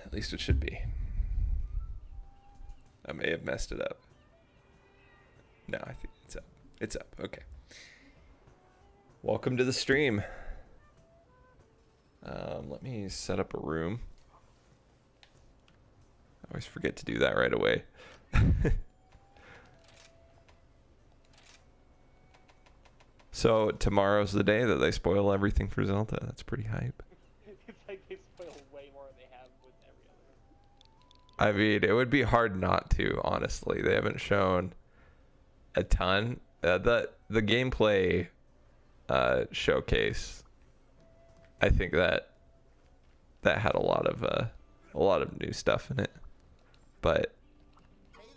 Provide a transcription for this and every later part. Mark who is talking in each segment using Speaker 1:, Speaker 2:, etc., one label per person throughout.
Speaker 1: At least it should be. I may have messed it up. No, I think it's up. It's up. Okay. Welcome to the stream. Let me set up a room. I always forget to do that right away. So tomorrow's the day that they spoil everything for Zelda. That's pretty hype.
Speaker 2: It's like they spoil way more than they have with every
Speaker 1: I
Speaker 2: other.
Speaker 1: mean, it would be hard not to, honestly. They haven't shown a ton. The gameplay showcase, I think that had a lot of new stuff in it, but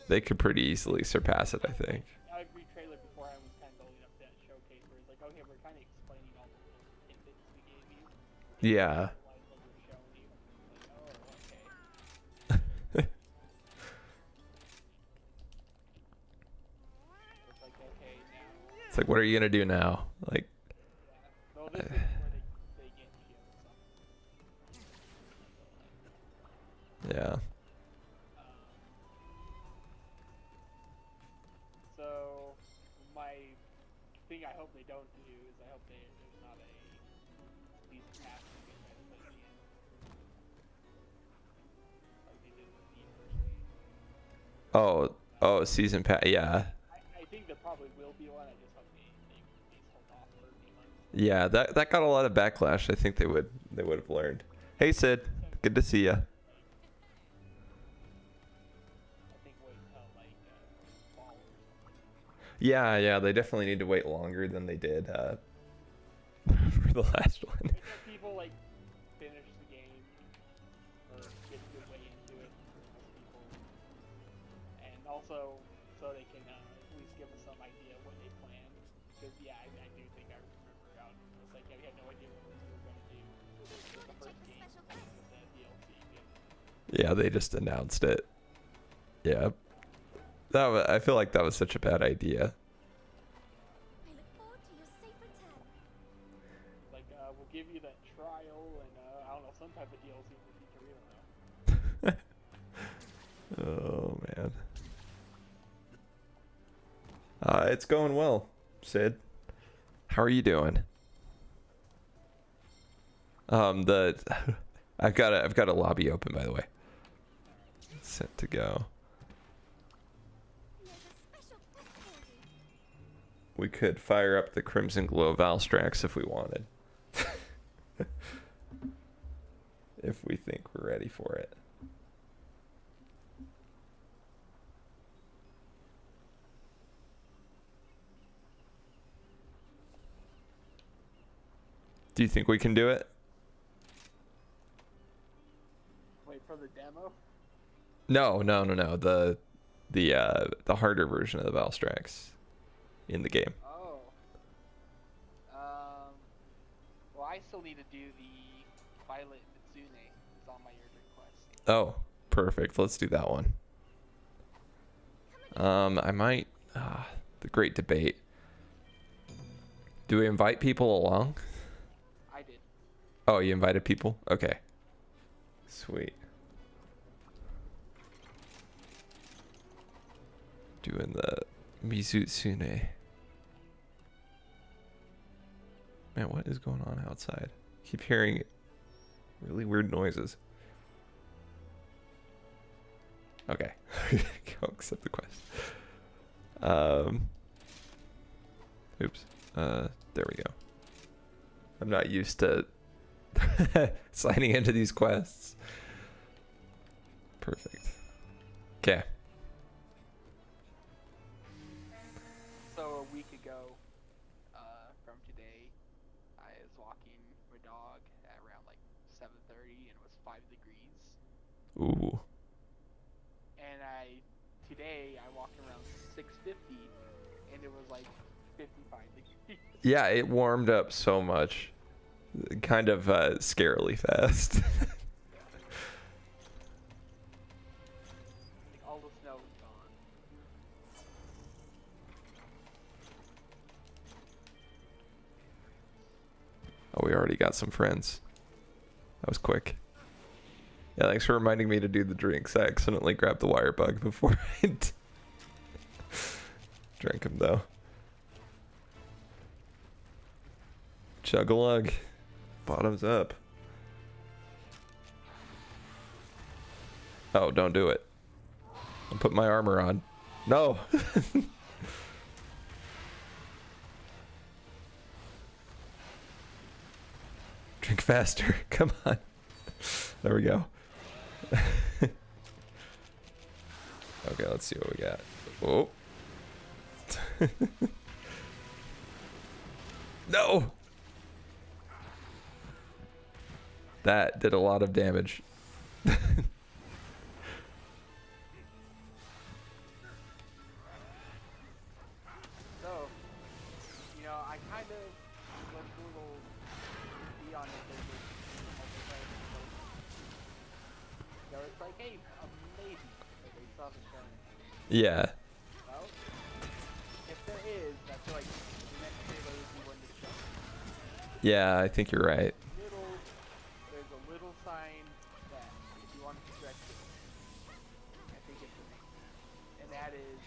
Speaker 1: they could pretty easily surpass it, I think.
Speaker 2: Every trailer before I was kind of building up to that showcase where it's like, okay, we're kind of explaining all the little tidbits we gave you.
Speaker 1: Yeah.
Speaker 2: Like what we're showing you. Like, oh, okay. It's like, okay, now.
Speaker 1: It's like, what are you gonna do now? Like,
Speaker 2: Yeah. So this is where they get you.
Speaker 1: yeah.
Speaker 2: So my thing I hope they don't do is I hope there's not a these pass to get rid of at the end. Like they did with the first game.
Speaker 1: Oh, season pass. Yeah.
Speaker 2: I think there probably will be one. I just hope they hold off for a few months.
Speaker 1: Yeah, that got a lot of backlash. I think they would have learned. Hey Sid, good to see ya.
Speaker 2: I think wait till like fall or something.
Speaker 1: Yeah, they definitely need to wait longer than they did for the last one.
Speaker 2: If people like finish the game or get a good way into it, most people, and also so they can at least give us some idea what they plan. Because yeah, I do think I remember out it was like yeah, we had no idea what we were going to do with the first game with the DLC.
Speaker 1: Yeah, they just announced it. Yeah. I feel like that was such a bad idea.
Speaker 3: I look forward to your safe return.
Speaker 2: Like we'll give you that trial and I don't know, some type of DLC for future. We don't know.
Speaker 1: Oh man. It's going well, Sid. How are you doing? I've got a lobby open, by the way. It's set to go.
Speaker 3: There's a special gift for you.
Speaker 1: We could fire up the Crimson Glow Valstrax if we wanted. If we think we're ready for it. Do you think we can do it?
Speaker 2: Wait for the demo.
Speaker 1: No. The harder version of the Valstrax in the game.
Speaker 2: Oh. Well, I still need to do the Violet Mitsune. It's on my urgent quest.
Speaker 1: Oh, perfect. Let's do that one. I might. The great debate. Do we invite people along?
Speaker 2: I did.
Speaker 1: Oh, you invited people? Okay. Sweet. Doing the Mizutsune. Man, what is going on outside? Keep hearing really weird noises. Okay. Go accept the quest. Oops. There we go. I'm not used to signing into these quests. Perfect. Okay.
Speaker 2: So a week ago, from today, I was walking my dog at around like 7:30, and it was 5 degrees.
Speaker 1: Ooh.
Speaker 2: And today I walked around 6:50, and it was like 55 degrees.
Speaker 1: Yeah, it warmed up so much. Kind of scarily fast.
Speaker 2: Like all the snow is gone.
Speaker 1: Oh, we already got some friends. That was quick. Yeah, thanks for reminding me to do the drinks. I accidentally grabbed the wire bug before I drank them, though. Chug-a-lug. Bottoms up. Oh, don't do it. I'll put my armor on. No! Drink faster. Come on. There we go. Okay, let's see what we got. Oh. No! That did a lot of damage.
Speaker 2: So, you know, I kind of was a little iffy on if there's a multiplayer component. You know, it's like, hey, maybe, but they still haven't shown it.
Speaker 1: Yeah.
Speaker 2: Well, if there is, I feel like the next Halo would be one to show.
Speaker 1: Yeah, I think you're right.
Speaker 2: There's a little sign that if you want to stretch it, I think it's amazing. And that is,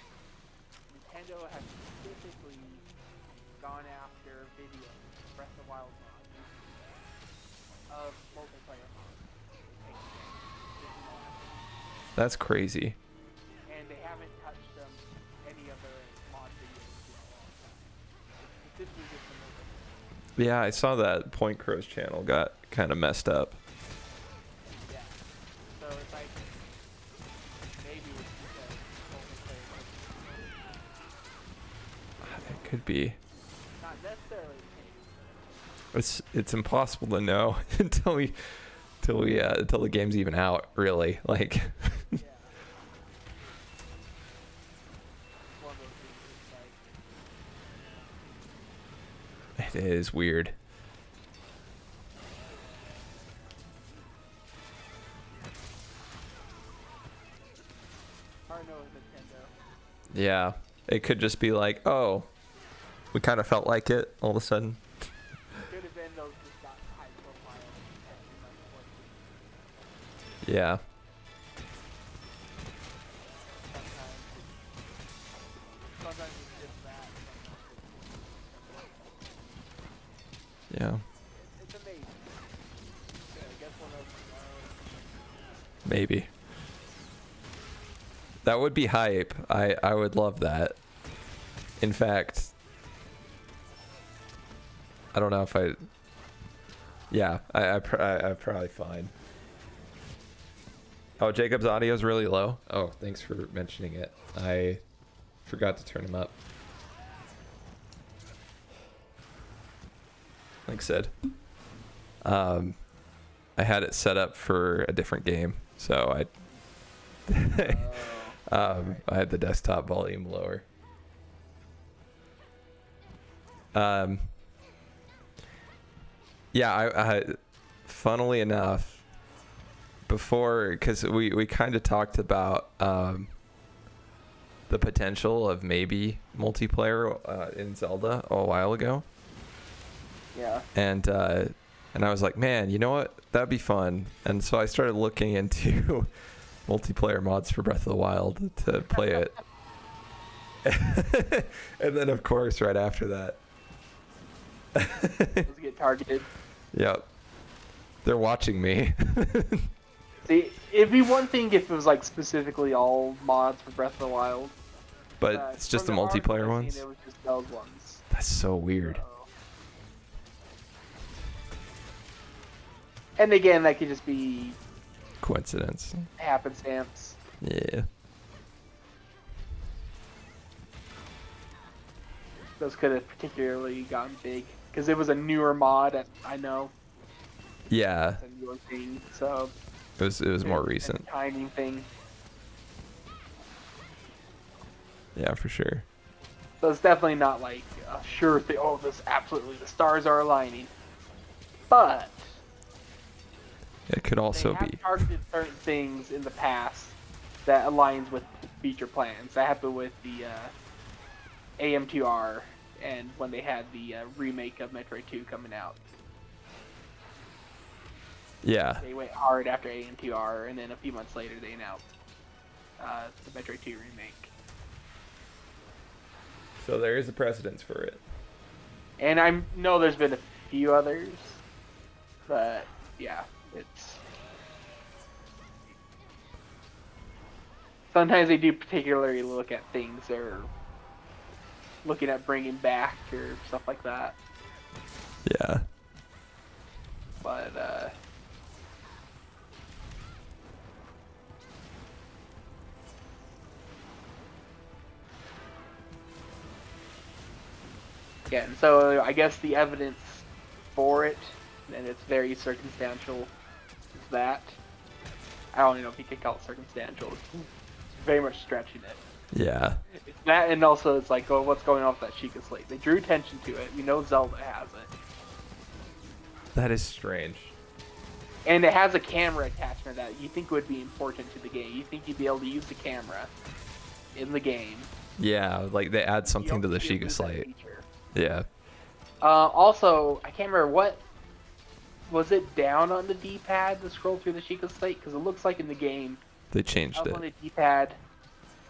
Speaker 2: Nintendo has specifically gone after video, Breath of the Wild mods, of multiplayer mods. They take it.
Speaker 1: That's crazy.
Speaker 2: And they haven't touched them any other mod videos in a long time. It's specifically just the multiplayer.
Speaker 1: Yeah, I saw that Point Crow's channel got kind of messed up.
Speaker 2: Yeah. So it's like, maybe it's because multiplayer
Speaker 1: It could be.
Speaker 2: not necessarily the case.
Speaker 1: It's impossible to know until the game's even out, really. Like
Speaker 2: Yeah. It's one of those things that's like,
Speaker 1: it is weird.
Speaker 2: hard to know with Nintendo.
Speaker 1: Yeah, it could just be like, oh, we kind of felt like it all of a sudden.
Speaker 2: Could have been those just got high profile and like
Speaker 1: Yeah.
Speaker 2: sometimes it's just that.
Speaker 1: Yeah.
Speaker 2: It's amazing. Yeah, I guess one of
Speaker 1: Maybe. That would be hype. I would love that. In fact, I don't know if I. Yeah, I'm probably fine. Oh, Jacob's audio is really low. Oh, thanks for mentioning it. I forgot to turn him up. Like I said, I had it set up for a different game, so I had the desktop volume lower. Yeah, I funnily enough, before, because we kind of talked about the potential of maybe multiplayer in Zelda a while ago,
Speaker 2: yeah.
Speaker 1: and I was like, man, you know what? That'd be fun. And so I started looking into multiplayer mods for Breath of the Wild to play it. And then, of course, right after that.
Speaker 2: Those get targeted.
Speaker 1: Yep. They're watching me.
Speaker 2: See, it'd be one thing if it was like specifically all mods for Breath of the Wild.
Speaker 1: But it's just the
Speaker 2: from articles
Speaker 1: multiplayer
Speaker 2: I've
Speaker 1: ones.
Speaker 2: seen, it was just those ones.
Speaker 1: That's so weird.
Speaker 2: So. And again, that could just be
Speaker 1: Coincidence.
Speaker 2: happenstance.
Speaker 1: Yeah.
Speaker 2: Those could have particularly gotten big because it was a newer mod. I know
Speaker 1: Yeah.
Speaker 2: it's a newer thing, so
Speaker 1: It was more
Speaker 2: it's a
Speaker 1: recent.
Speaker 2: timing thing.
Speaker 1: Yeah, for sure.
Speaker 2: So it's definitely not like a sure thing. Oh, this absolutely the stars are aligning. But
Speaker 1: It could also
Speaker 2: they have
Speaker 1: be.
Speaker 2: targeted certain things in the past that aligns with future plans. That happened with the AM2R and when they had the remake of Metroid 2 coming out.
Speaker 1: Yeah.
Speaker 2: They went hard after ANTR, and then a few months later they announced the Metroid 2 remake.
Speaker 1: So there is a precedence for it.
Speaker 2: And I know there's been a few others, but yeah, it's... Sometimes they do particularly look at things they're looking at bringing back or stuff like that.
Speaker 1: Yeah.
Speaker 2: But, yeah, and so I guess the evidence for it, and it's very circumstantial, is that. I don't even know if you could call it circumstantial. It's very much stretching it.
Speaker 1: Yeah.
Speaker 2: It's that, and also it's like, oh, what's going on with that Sheikah Slate? They drew attention to it. We know Zelda has it.
Speaker 1: That is strange.
Speaker 2: And it has a camera attachment that you think would be important to the game. You think you'd be able to use the camera in the game.
Speaker 1: Yeah, like they add
Speaker 2: You
Speaker 1: something
Speaker 2: don't
Speaker 1: to the
Speaker 2: think you'd
Speaker 1: Sheikah
Speaker 2: lose that
Speaker 1: Slate.
Speaker 2: feature.
Speaker 1: Yeah.
Speaker 2: Also, I can't remember what... Was it down on the D-pad to scroll through the Sheikah Slate? Because it looks like in the game,
Speaker 1: They changed
Speaker 2: up
Speaker 1: it.
Speaker 2: on the D-pad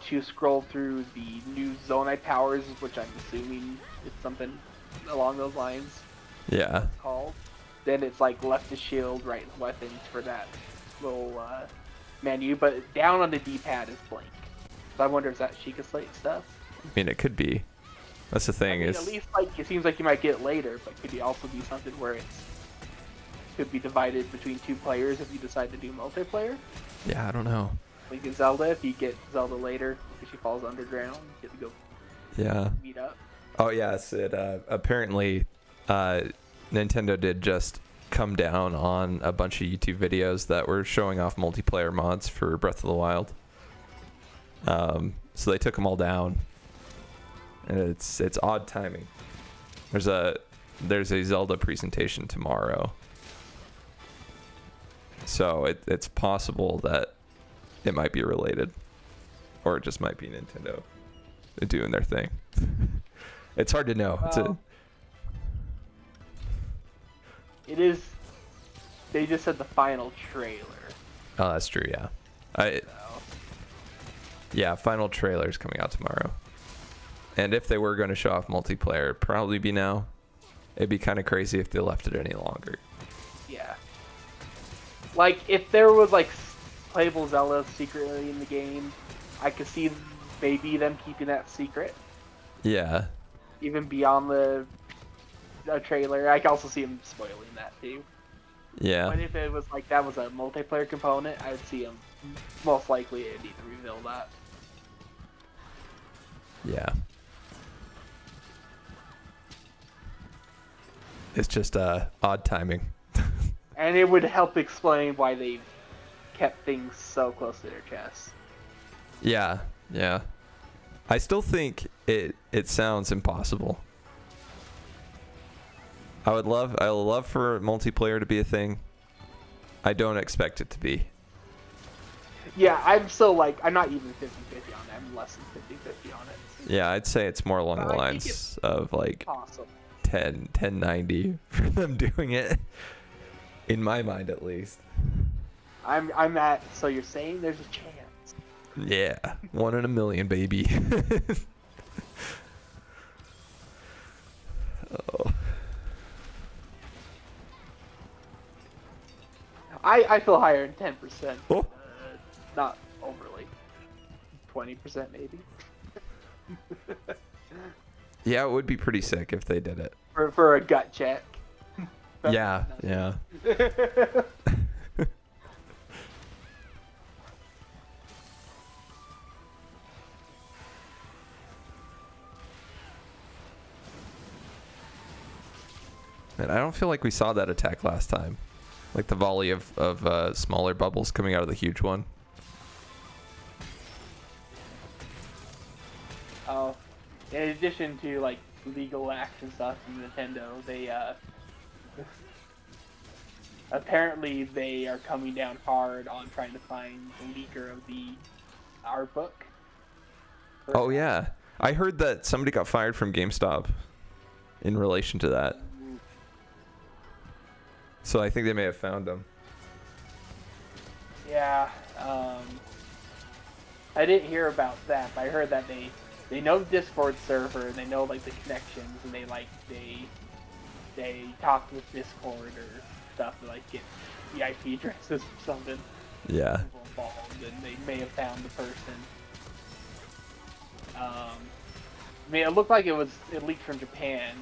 Speaker 2: to scroll through the new Zonite powers, which I'm assuming is something along those lines
Speaker 1: Yeah.
Speaker 2: called. Then it's like left to shield, right weapons for that little menu, but down on the D-pad is blank. So I wonder if that's Sheikah Slate stuff.
Speaker 1: I mean, it could be. That's the
Speaker 2: I
Speaker 1: thing
Speaker 2: mean,
Speaker 1: is.
Speaker 2: at least like it seems like you might get it later, but could you also be something where it's could be divided between two players if you decide to do multiplayer?
Speaker 1: Yeah, I don't know.
Speaker 2: Like in Zelda, if you get Zelda later, if she falls underground, you get to go
Speaker 1: Yeah.
Speaker 2: meet up.
Speaker 1: Oh yes, it apparently Nintendo did just come down on a bunch of YouTube videos that were showing off multiplayer mods for Breath of the Wild. So they took them all down, and it's odd timing. There's a Zelda presentation tomorrow, so it's possible that it might be related, or it just might be Nintendo doing their thing. It's hard to know.
Speaker 2: Well, it is. They just said the final trailer.
Speaker 1: Oh, that's true. Yeah,
Speaker 2: So.
Speaker 1: yeah. Final trailer's coming out tomorrow, and if they were going to show off multiplayer, it'd probably be now. It'd be kind of crazy if they left it any longer.
Speaker 2: Yeah. Like if there was like playable Zelda secretly in the game, I could see maybe them keeping that secret,
Speaker 1: Yeah.
Speaker 2: even beyond the trailer. I could also see them spoiling that too.
Speaker 1: Yeah.
Speaker 2: But if it was like that was a multiplayer component, I would see them most likely need to reveal that.
Speaker 1: Yeah. It's just odd timing.
Speaker 2: And it would help explain why they've kept things so close to their chests.
Speaker 1: Yeah. Yeah. I still think it sounds impossible. I would love for multiplayer to be a thing. I don't expect it to be.
Speaker 2: Yeah, I'm still like, I'm not even 50-50 on it. I'm less than 50-50 on it.
Speaker 1: Yeah, I'd say it's more along
Speaker 2: But
Speaker 1: the
Speaker 2: I think
Speaker 1: lines
Speaker 2: it's
Speaker 1: of like
Speaker 2: Awesome.
Speaker 1: 1090 for them doing it. In my mind, at least.
Speaker 2: I'm at, so you're saying there's a chance.
Speaker 1: Yeah, 1 in a million, baby. Oh.
Speaker 2: I feel higher than 10%.
Speaker 1: Oh.
Speaker 2: Not overly. 20% maybe.
Speaker 1: Yeah, it would be pretty sick if they did it.
Speaker 2: For a gut check.
Speaker 1: Yeah, yeah. And I don't feel like we saw that attack last time. Like the volley of smaller bubbles coming out of the huge one.
Speaker 2: Oh, in addition to like legal action stuff from Nintendo, they apparently they are coming down hard on trying to find the leaker of the art book.
Speaker 1: Oh yeah, I heard that somebody got fired from GameStop in relation to that. So I think they may have found him.
Speaker 2: Yeah. I didn't hear about that, but I heard that they know the Discord server, and they know like the connections, and they talk with Discord or stuff to like get VIP addresses or something.
Speaker 1: Yeah.
Speaker 2: People involved, and they may have found the person. I mean, it looked like it leaked from Japan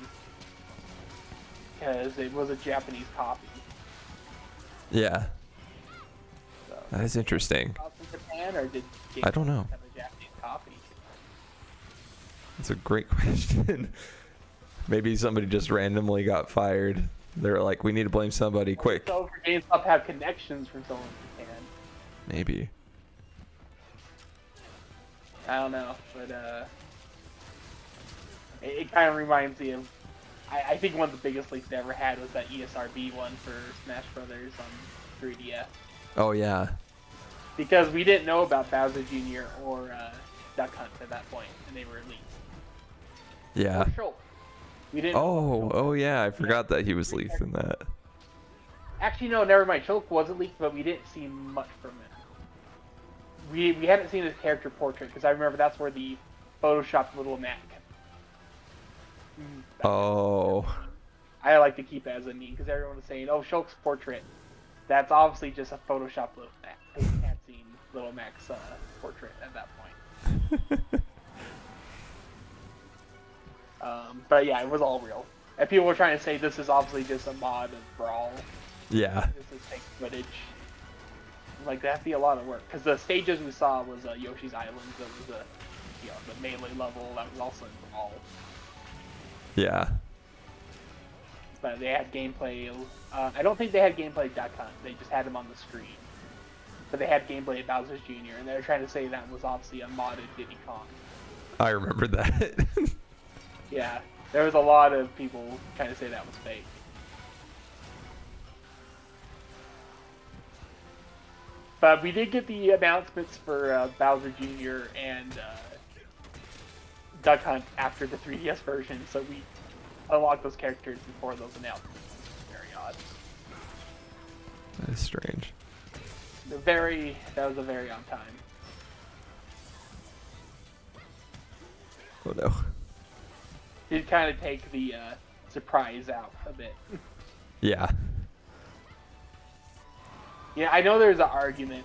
Speaker 2: because it was a Japanese copy.
Speaker 1: Yeah.
Speaker 2: So,
Speaker 1: That is interesting.
Speaker 2: from Japan, or did
Speaker 1: I don't know.
Speaker 2: have a Japanese copy?
Speaker 1: That's a great question. Maybe somebody just randomly got fired. They're like, we need to blame somebody quick.
Speaker 2: So for GameStop have connections from someone in Japan.
Speaker 1: Maybe.
Speaker 2: I don't know, but it kind of reminds me of. I think one of the biggest leaks they ever had was that ESRB one for Smash Brothers on 3DS.
Speaker 1: Oh yeah.
Speaker 2: Because we didn't know about Bowser Jr. or Duck Hunt at that point, and they were leaked.
Speaker 1: Yeah.
Speaker 2: Or Shulk. We didn't.
Speaker 1: Oh yeah. I forgot that he was leaked in that.
Speaker 2: Actually, no, never mind. Shulk wasn't leaked, but we didn't see much from it. We hadn't seen his character portrait, because I remember that's where the photoshopped little Mac.
Speaker 1: Oh.
Speaker 2: I like to keep it as a meme, because everyone was saying, oh, Shulk's portrait. That's obviously just a photoshopped little Mac. We hadn't seen little Mac's portrait at that point. But yeah, it was all real. And people were trying to say this is obviously just a mod of Brawl.
Speaker 1: Yeah.
Speaker 2: This is fake footage. Like, that'd be a lot of work. Because the stages we saw was Yoshi's Island. That was the melee level. That was also in Brawl.
Speaker 1: Yeah.
Speaker 2: But they had gameplay. I don't think they had gameplay of Duck Hunt. They just had him on the screen. But they had gameplay of Bowser Jr. And they were trying to say that was obviously a modded Diddy Kong.
Speaker 1: I remember that.
Speaker 2: Yeah. There was a lot of people trying to say that was fake. But we did get the announcements for Bowser Jr. and Duck Hunt after the 3DS version, so we unlocked those characters before those announcements. Very odd.
Speaker 1: That is strange.
Speaker 2: That was a very on time.
Speaker 1: Oh no.
Speaker 2: Did kind of take the surprise out a bit.
Speaker 1: Yeah.
Speaker 2: Yeah, I know there's an argument.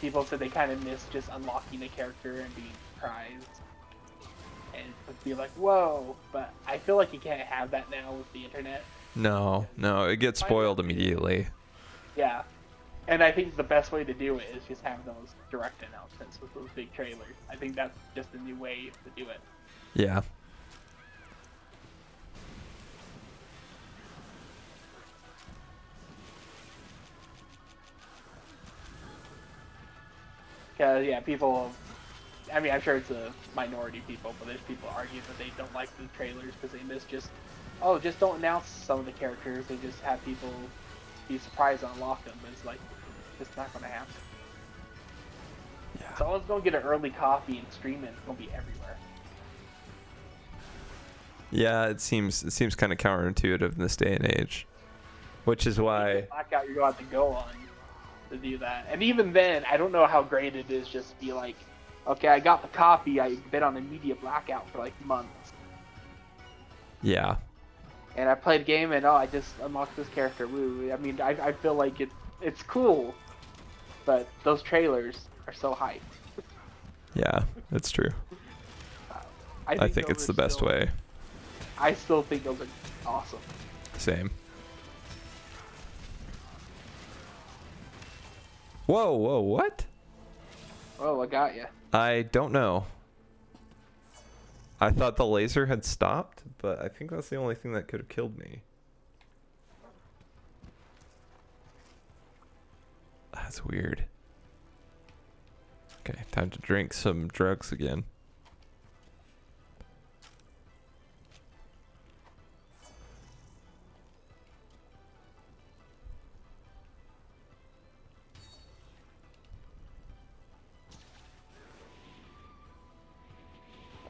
Speaker 2: People said they kind of missed just unlocking the character and being surprised. And it would be like, whoa, but I feel like you can't have that now with the internet.
Speaker 1: No, it gets spoiled immediately.
Speaker 2: Yeah. And I think the best way to do it is just have those direct announcements with those big trailers. I think that's just a new way to do it.
Speaker 1: Yeah.
Speaker 2: Because, yeah, people, I mean, I'm sure it's a minority people, but there's people argue that they don't like the trailers because they miss just don't announce some of the characters. They just have people be surprised and unlock them. But it's like, it's not going to happen.
Speaker 1: Yeah.
Speaker 2: Someone's going to get an early copy and stream it. It's going to be everywhere.
Speaker 1: Yeah, it seems kind of counterintuitive in this day and age, which is why.
Speaker 2: Blackout, you're going to have to go on to do that. And even then, I don't know how great it is just to be like, okay, I got the copy, I've been on a media blackout for like months.
Speaker 1: Yeah.
Speaker 2: And I played a game and I just unlocked this character. Woo. I mean, I feel like it's cool, but those trailers are so hype.
Speaker 1: Yeah, that's true. I think
Speaker 2: those
Speaker 1: it's
Speaker 2: are
Speaker 1: the best
Speaker 2: still-
Speaker 1: way.
Speaker 2: I still think those are awesome.
Speaker 1: Same. Whoa, what?
Speaker 2: Oh, what got you?
Speaker 1: I don't know. I thought the laser had stopped, but I think that's the only thing that could have killed me. That's weird. Okay, time to drink some drugs again.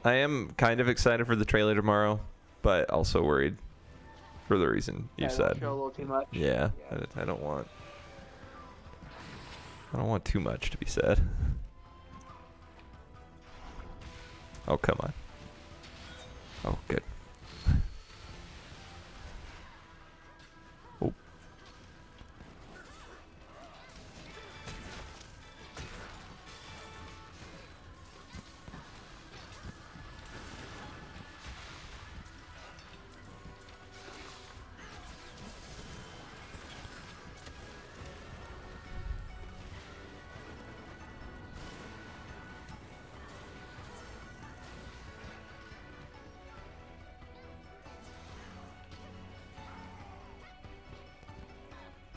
Speaker 1: I am kind of excited for the trailer tomorrow, but also worried for the reason you
Speaker 2: Yeah,
Speaker 1: said.
Speaker 2: show a little too much.
Speaker 1: Yeah, I don't want I don't want too much to be said. Oh, come on. Oh, good. Oh.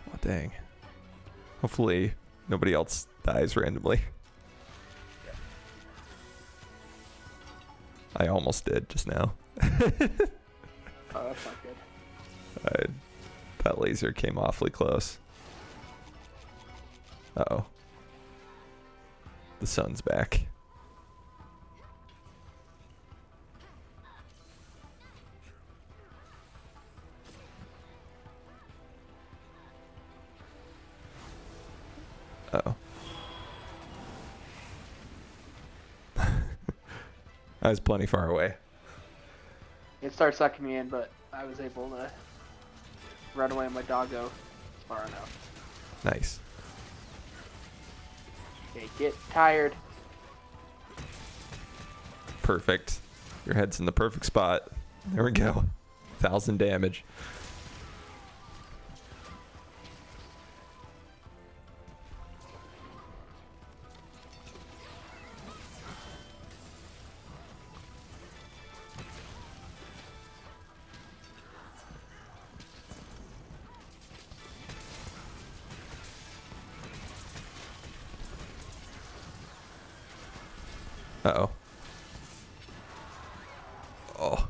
Speaker 1: Oh, dang. Hopefully nobody else dies randomly. I almost did just now.
Speaker 2: Oh, that's not good.
Speaker 1: That laser came awfully close. Uh-oh. The sun's back. Uh-oh. I was plenty far away.
Speaker 2: It started sucking me in, but I was able to run away my doggo far enough.
Speaker 1: Nice.
Speaker 2: Okay, get tired.
Speaker 1: Perfect. Your head's in the perfect spot. There we go. 1,000 damage. Uh-oh. Oh.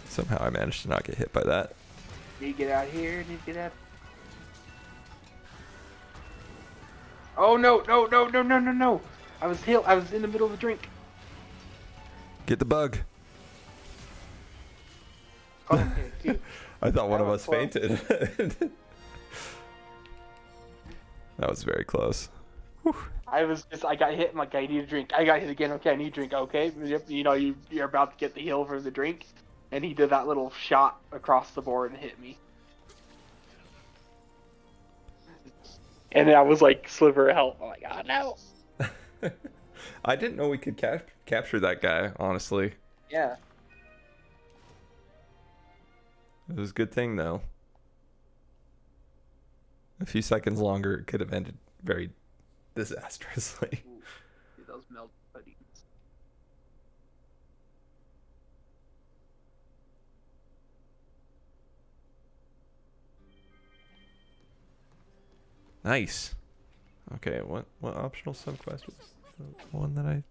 Speaker 1: Somehow I managed to not get hit by that.
Speaker 2: Need to get out here. Need to get out. Oh no! No! No! No! No! No! No! I was in the middle of a drink.
Speaker 1: Get the bug.
Speaker 2: Oh, okay, cute.
Speaker 1: I thought one
Speaker 2: That
Speaker 1: of
Speaker 2: was
Speaker 1: us
Speaker 2: close.
Speaker 1: fainted. That was very close. Whew.
Speaker 2: I got hit. I'm like, I need a drink. I got hit again. Okay, I need a drink. Okay, you know, you're about to get the heal for the drink, and he did that little shot across the board and hit me. And I was like, sliver of health. I'm like, oh no.
Speaker 1: I didn't know we could capture that guy, honestly.
Speaker 2: Yeah.
Speaker 1: It was a good thing, though. A few seconds longer, it could have ended very disastrously.
Speaker 2: Ooh, dude, those melt buddies.
Speaker 1: Nice. Okay, what optional subquest was the one that I...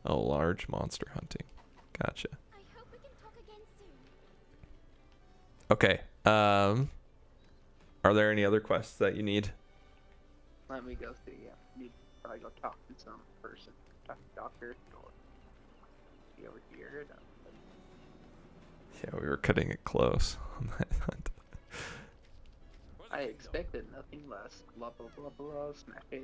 Speaker 1: Oh, large monster hunting. Gotcha.
Speaker 3: I hope we can talk again soon.
Speaker 1: Okay, are there any other quests that you need?
Speaker 2: Let me go see. Yeah, need to probably go talk to some person. Talk to doctor or be over here.
Speaker 1: Yeah, we were cutting it close on that hunt.
Speaker 2: I expected nothing less. Blah blah blah blah. Smack a.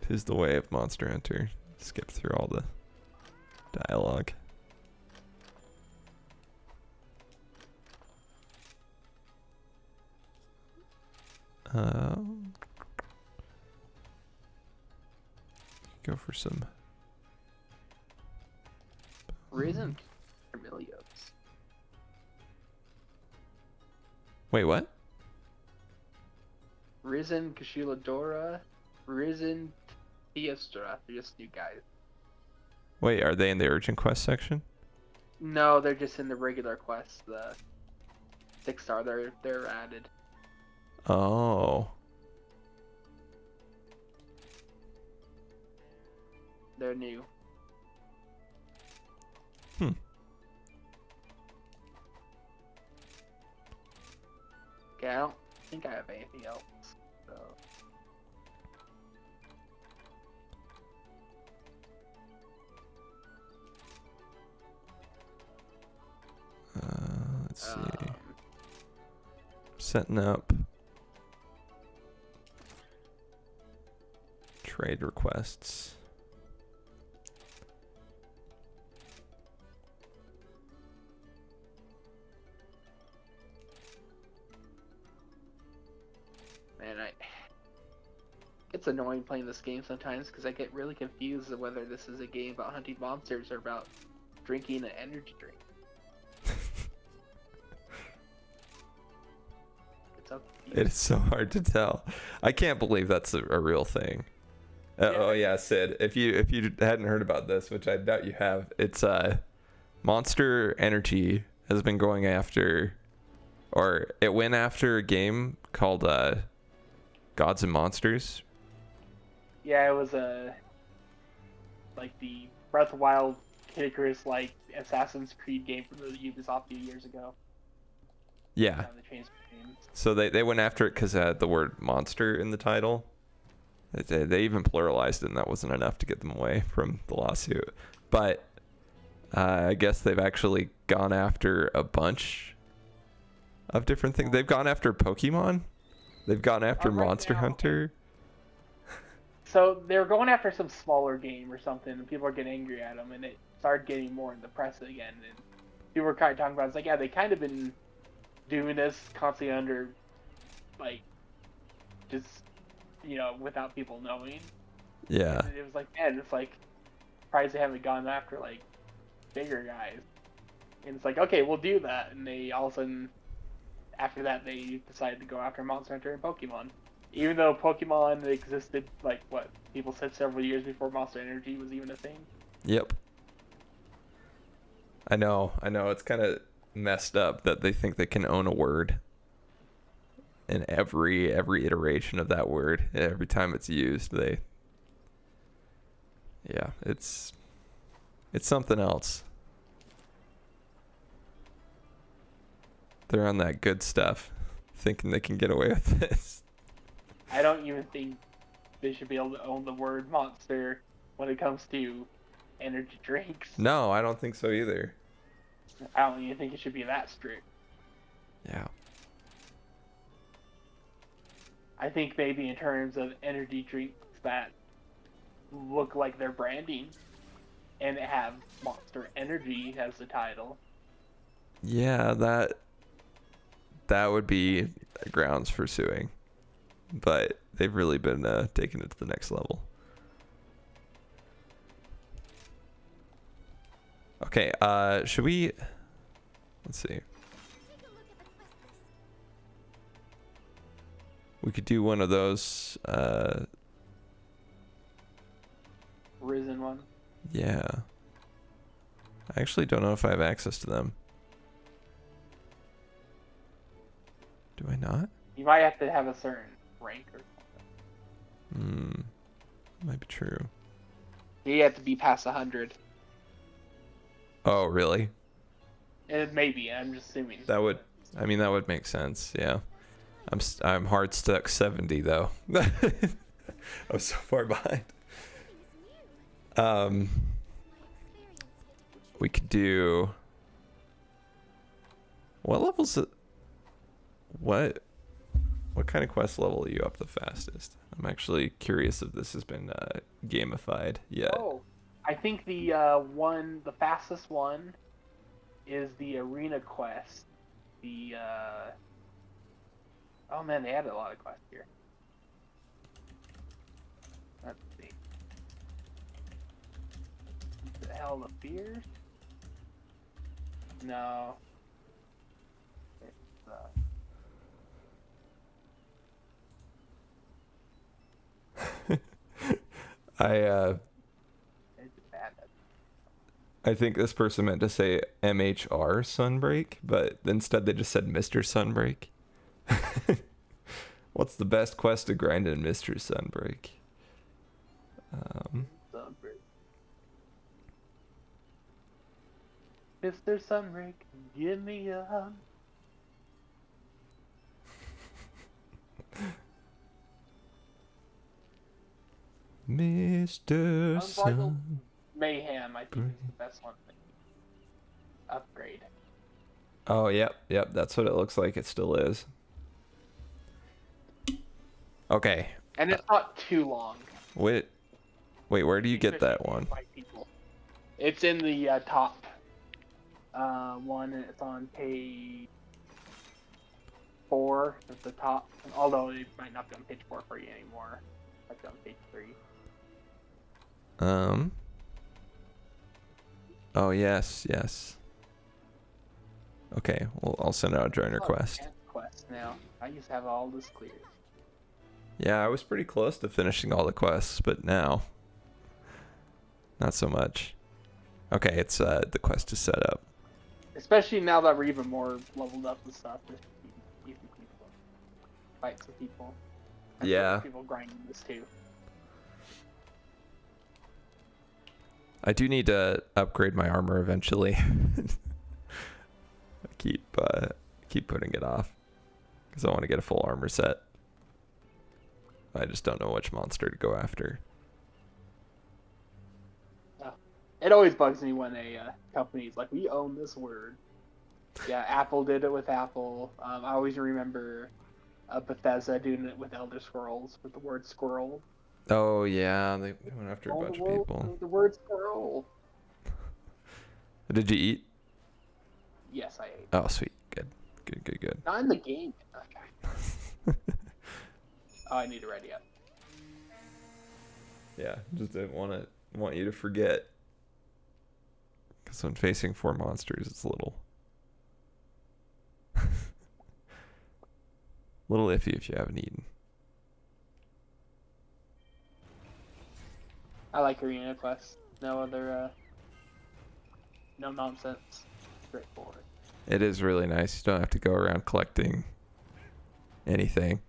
Speaker 1: Tis the way of Monster Hunter. Skip through all the dialogue. Go for some
Speaker 2: Risen Vermilios.
Speaker 1: Wait, what?
Speaker 2: Risen Kashiladora. Risen Theostra. They're just new guys.
Speaker 1: Wait, are they in the urgent quest section?
Speaker 2: No, they're just in the regular quests. The 6-star. They're added.
Speaker 1: Oh.
Speaker 2: They're new.
Speaker 1: Hmm.
Speaker 2: Okay, I don't think I have anything else. So.
Speaker 1: see. Setting up trade requests.
Speaker 2: Man, it's annoying playing this game sometimes because I get really confused of whether this is a game about hunting monsters or about drinking an energy drink. It's up to you.
Speaker 1: It's so hard to tell. I can't believe that's a real thing. Oh yeah, Sid. If you hadn't heard about this, which I doubt you have, it's Monster Energy has been going after, or it went after a game called Gods and Monsters.
Speaker 2: Yeah, it was like the Breath of the Wild Icarus like Assassin's Creed game from the Ubisoft a few years ago.
Speaker 1: Yeah.
Speaker 2: They changed the names.
Speaker 1: So they went after it because it had the word monster in the title. They even pluralized it, and that wasn't enough to get them away from the lawsuit. But I guess they've actually gone after a bunch of different things. They've gone after Pokemon. They've gone after
Speaker 2: Right
Speaker 1: Monster
Speaker 2: now.
Speaker 1: Hunter.
Speaker 2: So they were going after some smaller game or something, and people were getting angry at them, and it started getting more in the press again. And people were kind of talking about it's like, yeah, they kind of been doing this constantly under, like, just without people knowing.
Speaker 1: Yeah.
Speaker 2: And it was like, man, it's like, surprised they haven't gone after like bigger guys. And it's like, okay, we'll do that. And they all of a sudden, after that, they decided to go after Monster Hunter and Pokemon. Even though Pokemon existed, like, what, people said several years before Monster Energy was even a thing.
Speaker 1: Yep. I know. It's kind of messed up that they think they can own a word. And every iteration of that word, every time it's used, it's something else. They're on that good stuff, thinking they can get away with this.
Speaker 2: I don't even think they should be able to own the word monster when it comes to energy drinks.
Speaker 1: No, I don't think so either.
Speaker 2: I don't even think it should be that strict.
Speaker 1: Yeah.
Speaker 2: I think maybe in terms of energy drinks that look like they're branding and have Monster Energy as the title.
Speaker 1: Yeah, that would be grounds for suing. But they've really been taking it to the next level. Okay, should we... Let's see.
Speaker 3: Take a look at the quest list.
Speaker 1: We could do one of those.
Speaker 2: Risen one.
Speaker 1: Yeah. I actually don't know if I have access to them. Do I not?
Speaker 2: You might have to have a certain rank or something.
Speaker 1: Might be true.
Speaker 2: You have to be past 100.
Speaker 1: Oh, really?
Speaker 2: Maybe, I'm just assuming.
Speaker 1: That would make sense. Yeah. I'm hard stuck 70 though. I'm so far behind.
Speaker 3: Nothing is new.
Speaker 1: Um,
Speaker 3: My experience with
Speaker 1: we could do. What levels? What kind of quest level are you up the fastest? I'm actually curious if this has been gamified yet.
Speaker 2: Oh, I think the fastest one is the arena quest. Oh man, they added a lot of quests here. Let's see. The Hell of Fears? No. It's it's bad.
Speaker 1: I think this person meant to say MHR Sunbreak, but instead they just said Mr. Sunbreak. What's the best quest to grind in Mr. Sunbreak?
Speaker 2: Sunbreak. Mr. Sunbreak, give me a hug.
Speaker 1: Mr.
Speaker 2: Unbridled
Speaker 1: Sun.
Speaker 2: Mayhem, I think, is the best one. Upgrade.
Speaker 1: Oh, yep, yep. That's what it looks like. It still is. Okay.
Speaker 2: And it's not too long.
Speaker 1: Wait, where do you get that one?
Speaker 2: By people. It's in the top one, and it's on page 4 at the top. Although it might not be on page 4 for you anymore. It might be on page 3.
Speaker 1: Oh, yes, yes. Okay, well, I'll send out a join request.
Speaker 2: Quest now. I used to have all this cleared.
Speaker 1: Yeah, I was pretty close to finishing all the quests, but now, not so much. Okay, it's the quest is set up.
Speaker 2: Especially now that we're even more leveled up and stuff. Just easy people. Fight some people.
Speaker 1: Yeah.
Speaker 2: People grinding this too.
Speaker 1: I do need to upgrade my armor eventually. I keep putting it off because I want to get a full armor set. I just don't know which monster to go after.
Speaker 2: It always bugs me when a company's like, we own this word. Yeah, Apple did it with Apple. I always remember Bethesda doing it with Elder Scrolls with the word squirrel.
Speaker 1: Oh yeah, they went after a bunch of people.
Speaker 2: The word squirrel.
Speaker 1: Did you eat?
Speaker 2: Yes, I ate.
Speaker 1: Oh sweet, good.
Speaker 2: Not in the game. Okay. Oh, I need to ready up.
Speaker 1: Yeah, just didn't want you to forget. Because when facing 4 monsters, it's a little iffy if you haven't eaten.
Speaker 2: I like arena quests. No other, no nonsense. Straightforward.
Speaker 1: It is really nice. You don't have to go around collecting anything.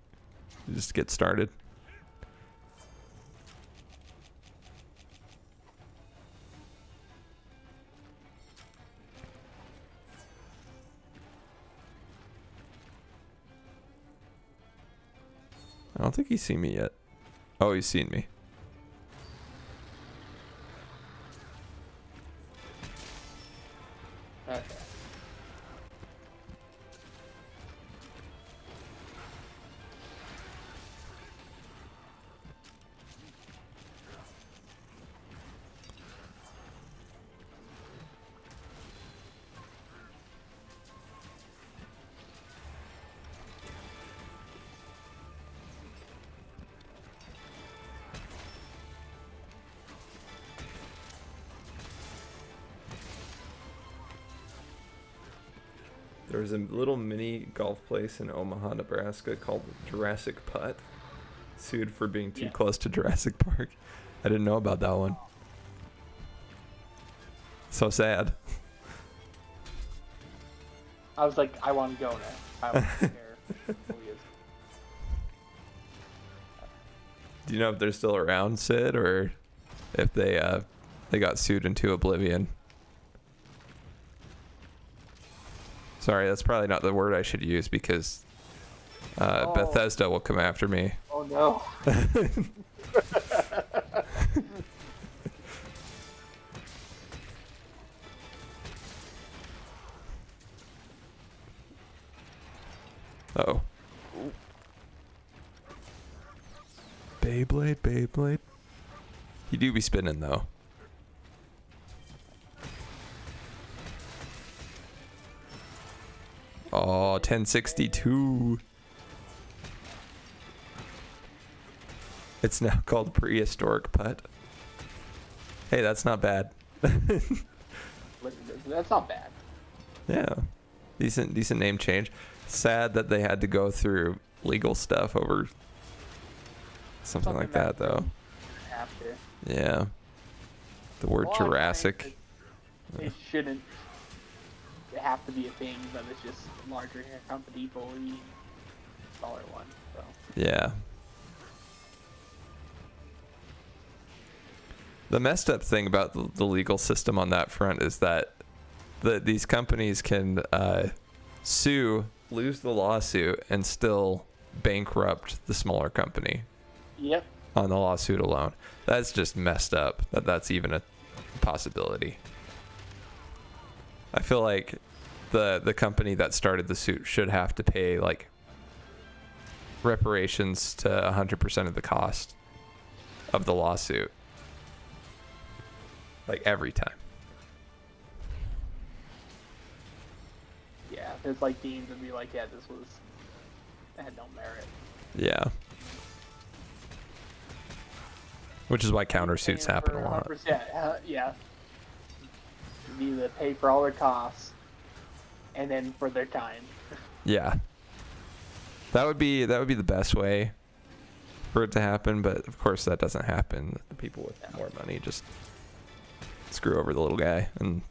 Speaker 1: You just get started. I don't think he's seen me yet. Oh, he's seen me.
Speaker 2: Okay.
Speaker 1: There was a little mini golf place in Omaha, Nebraska called Jurassic Putt. Sued for being too close to Jurassic Park. I didn't know about that one. So sad.
Speaker 2: I was like, I want to go there. I don't care who he is.
Speaker 1: Do you know if they're still around, Sid, or if they got sued into oblivion? Sorry, that's probably not the word I should use because Bethesda will come after me.
Speaker 2: Oh no.
Speaker 1: Uh-oh. Beyblade. You do be spinning though. Oh, 1062. It's now called Prehistoric Putt. Hey, that's not bad.
Speaker 2: That's not bad.
Speaker 1: Yeah. Decent name change. Sad that they had to go through legal stuff over something like that though.
Speaker 2: Have to.
Speaker 1: Yeah. The word
Speaker 2: Well,
Speaker 1: Jurassic.
Speaker 2: It shouldn't have to be a thing, but it's just larger company bullying smaller one. So
Speaker 1: Yeah. The messed up thing about the legal system on that front is that these companies can sue, lose the lawsuit, and still bankrupt the smaller company.
Speaker 2: Yep.
Speaker 1: On the lawsuit alone. That's just messed up that's even a possibility. I feel like the company that started the suit should have to pay like reparations to 100% of the cost of the lawsuit, like every time.
Speaker 2: Yeah, it's like deemed to be like, yeah, that had no merit.
Speaker 1: Yeah. Which is why countersuits
Speaker 2: Paying
Speaker 1: happen
Speaker 2: for
Speaker 1: a lot.
Speaker 2: 100%, yeah. You need to pay for all their costs, and then for their time.
Speaker 1: Yeah. That would be the best way for it to happen, but of course that doesn't happen. The people with more money just screw over the little guy, and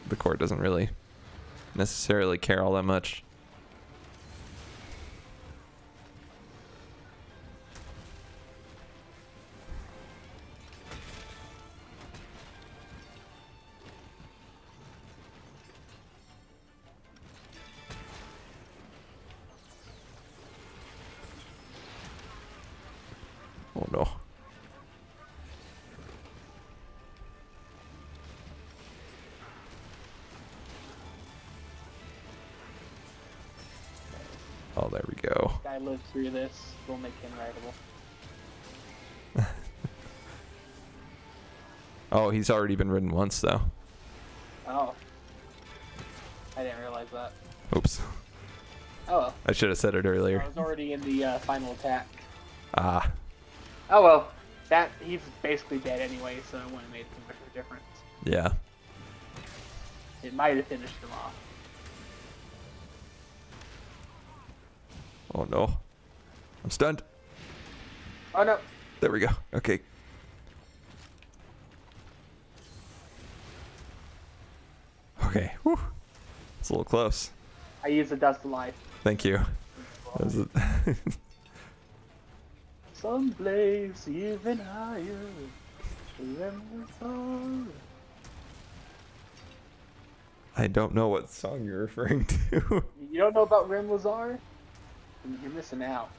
Speaker 1: the court doesn't really necessarily care all that much. Oh no. Oh, there we go.
Speaker 2: Guy lives through this, we'll make him writable.
Speaker 1: Oh, he's already been ridden once though.
Speaker 2: Oh. I didn't realize that.
Speaker 1: Oops.
Speaker 2: Oh well.
Speaker 1: I should have said it
Speaker 2: I
Speaker 1: earlier.
Speaker 2: was already in the final attack.
Speaker 1: Ah.
Speaker 2: Oh well. He's basically dead anyway, so it wouldn't have made too much of a difference.
Speaker 1: Yeah.
Speaker 2: It might have finished him off.
Speaker 1: Oh no. I'm stunned.
Speaker 2: Oh no.
Speaker 1: There we go. Okay. Okay. Whew. It's a little close.
Speaker 2: I used the dust of life.
Speaker 1: Thank you. That was a-
Speaker 2: Someplace even higher than before.
Speaker 1: I don't know what song you're referring to.
Speaker 2: You don't know about Rem Lazar? You're missing out.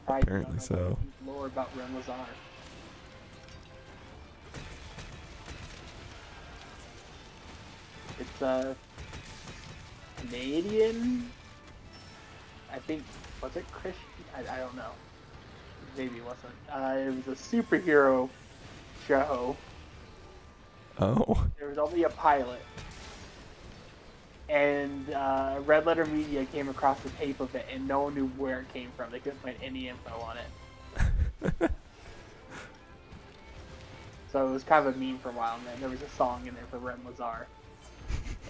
Speaker 1: Apparently so.
Speaker 2: Lore about Rem Lazar. It's a Canadian. I think, was it Christian? I don't know. Maybe it wasn't. It was a superhero show.
Speaker 1: Oh.
Speaker 2: There was only a pilot. And Red Letter Media came across the tape of it, and no one knew where it came from. They couldn't find any info on it. So it was kind of a meme for a while, and then there was a song in there for Rem Lazar.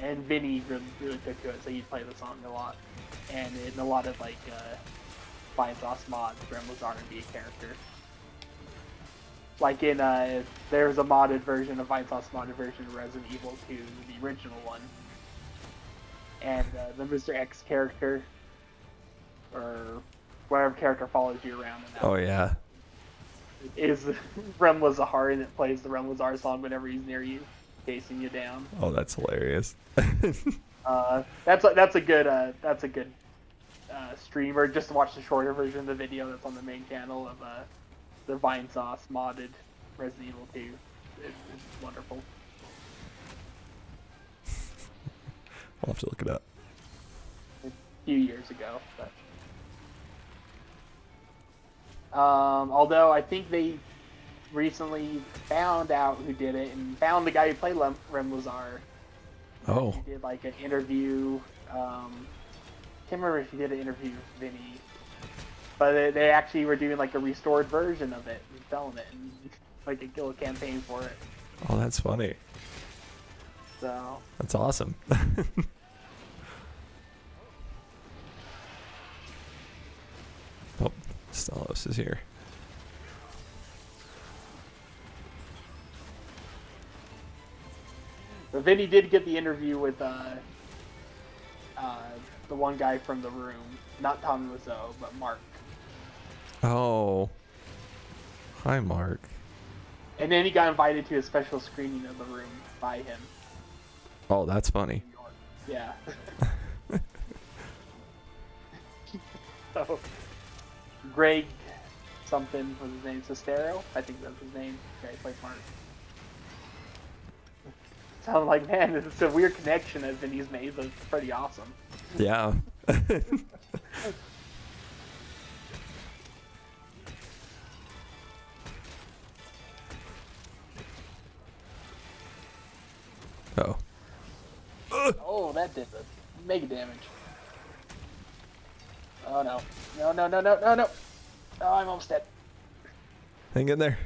Speaker 2: And Vinny really took to it, so he'd play the song a lot. And in a lot of like Fine Sauce mods, Rem Lazar would be a character. Like in there's a modded version, a Fine Sauce modded version of Resident Evil 2, the original one. And the Mr. X character, or whatever character follows you around in that
Speaker 1: Oh yeah.
Speaker 2: is Rem Lazar, and it plays the Rem Lazar song whenever he's near you, chasing you down.
Speaker 1: Oh, that's hilarious.
Speaker 2: That's a good stream, or just to watch the shorter version of the video that's on the main channel of the Vine Sauce modded Resident Evil 2. It's wonderful.
Speaker 1: I'll have to look it up.
Speaker 2: A few years ago, but although I think they recently found out who did it and found the guy who played Rem Lazar.
Speaker 1: Oh.
Speaker 2: He did like an interview. Can't remember if he did an interview with Vinny, but they actually were doing like a restored version of it and selling it, and like a little campaign for it.
Speaker 1: Oh, that's funny.
Speaker 2: So
Speaker 1: That's awesome. Oh, Stalos is here.
Speaker 2: but Vinny did get the interview with the one guy from The Room, not Tommy Wiseau, but Mark.
Speaker 1: Oh. Hi, Mark.
Speaker 2: And then he got invited to a special screening of The Room by him.
Speaker 1: Oh, that's funny.
Speaker 2: New York. Yeah. So, Greg something was his name, Cestero? I think that's his name. Yeah, he played Mark. Sounded like, man, it's a weird connection that Vinny's made, but it's pretty awesome.
Speaker 1: Yeah. Oh.
Speaker 2: Oh, that did the mega damage. Oh no. No, no, no, no, no, no. Oh, I'm almost dead.
Speaker 1: Hang in there.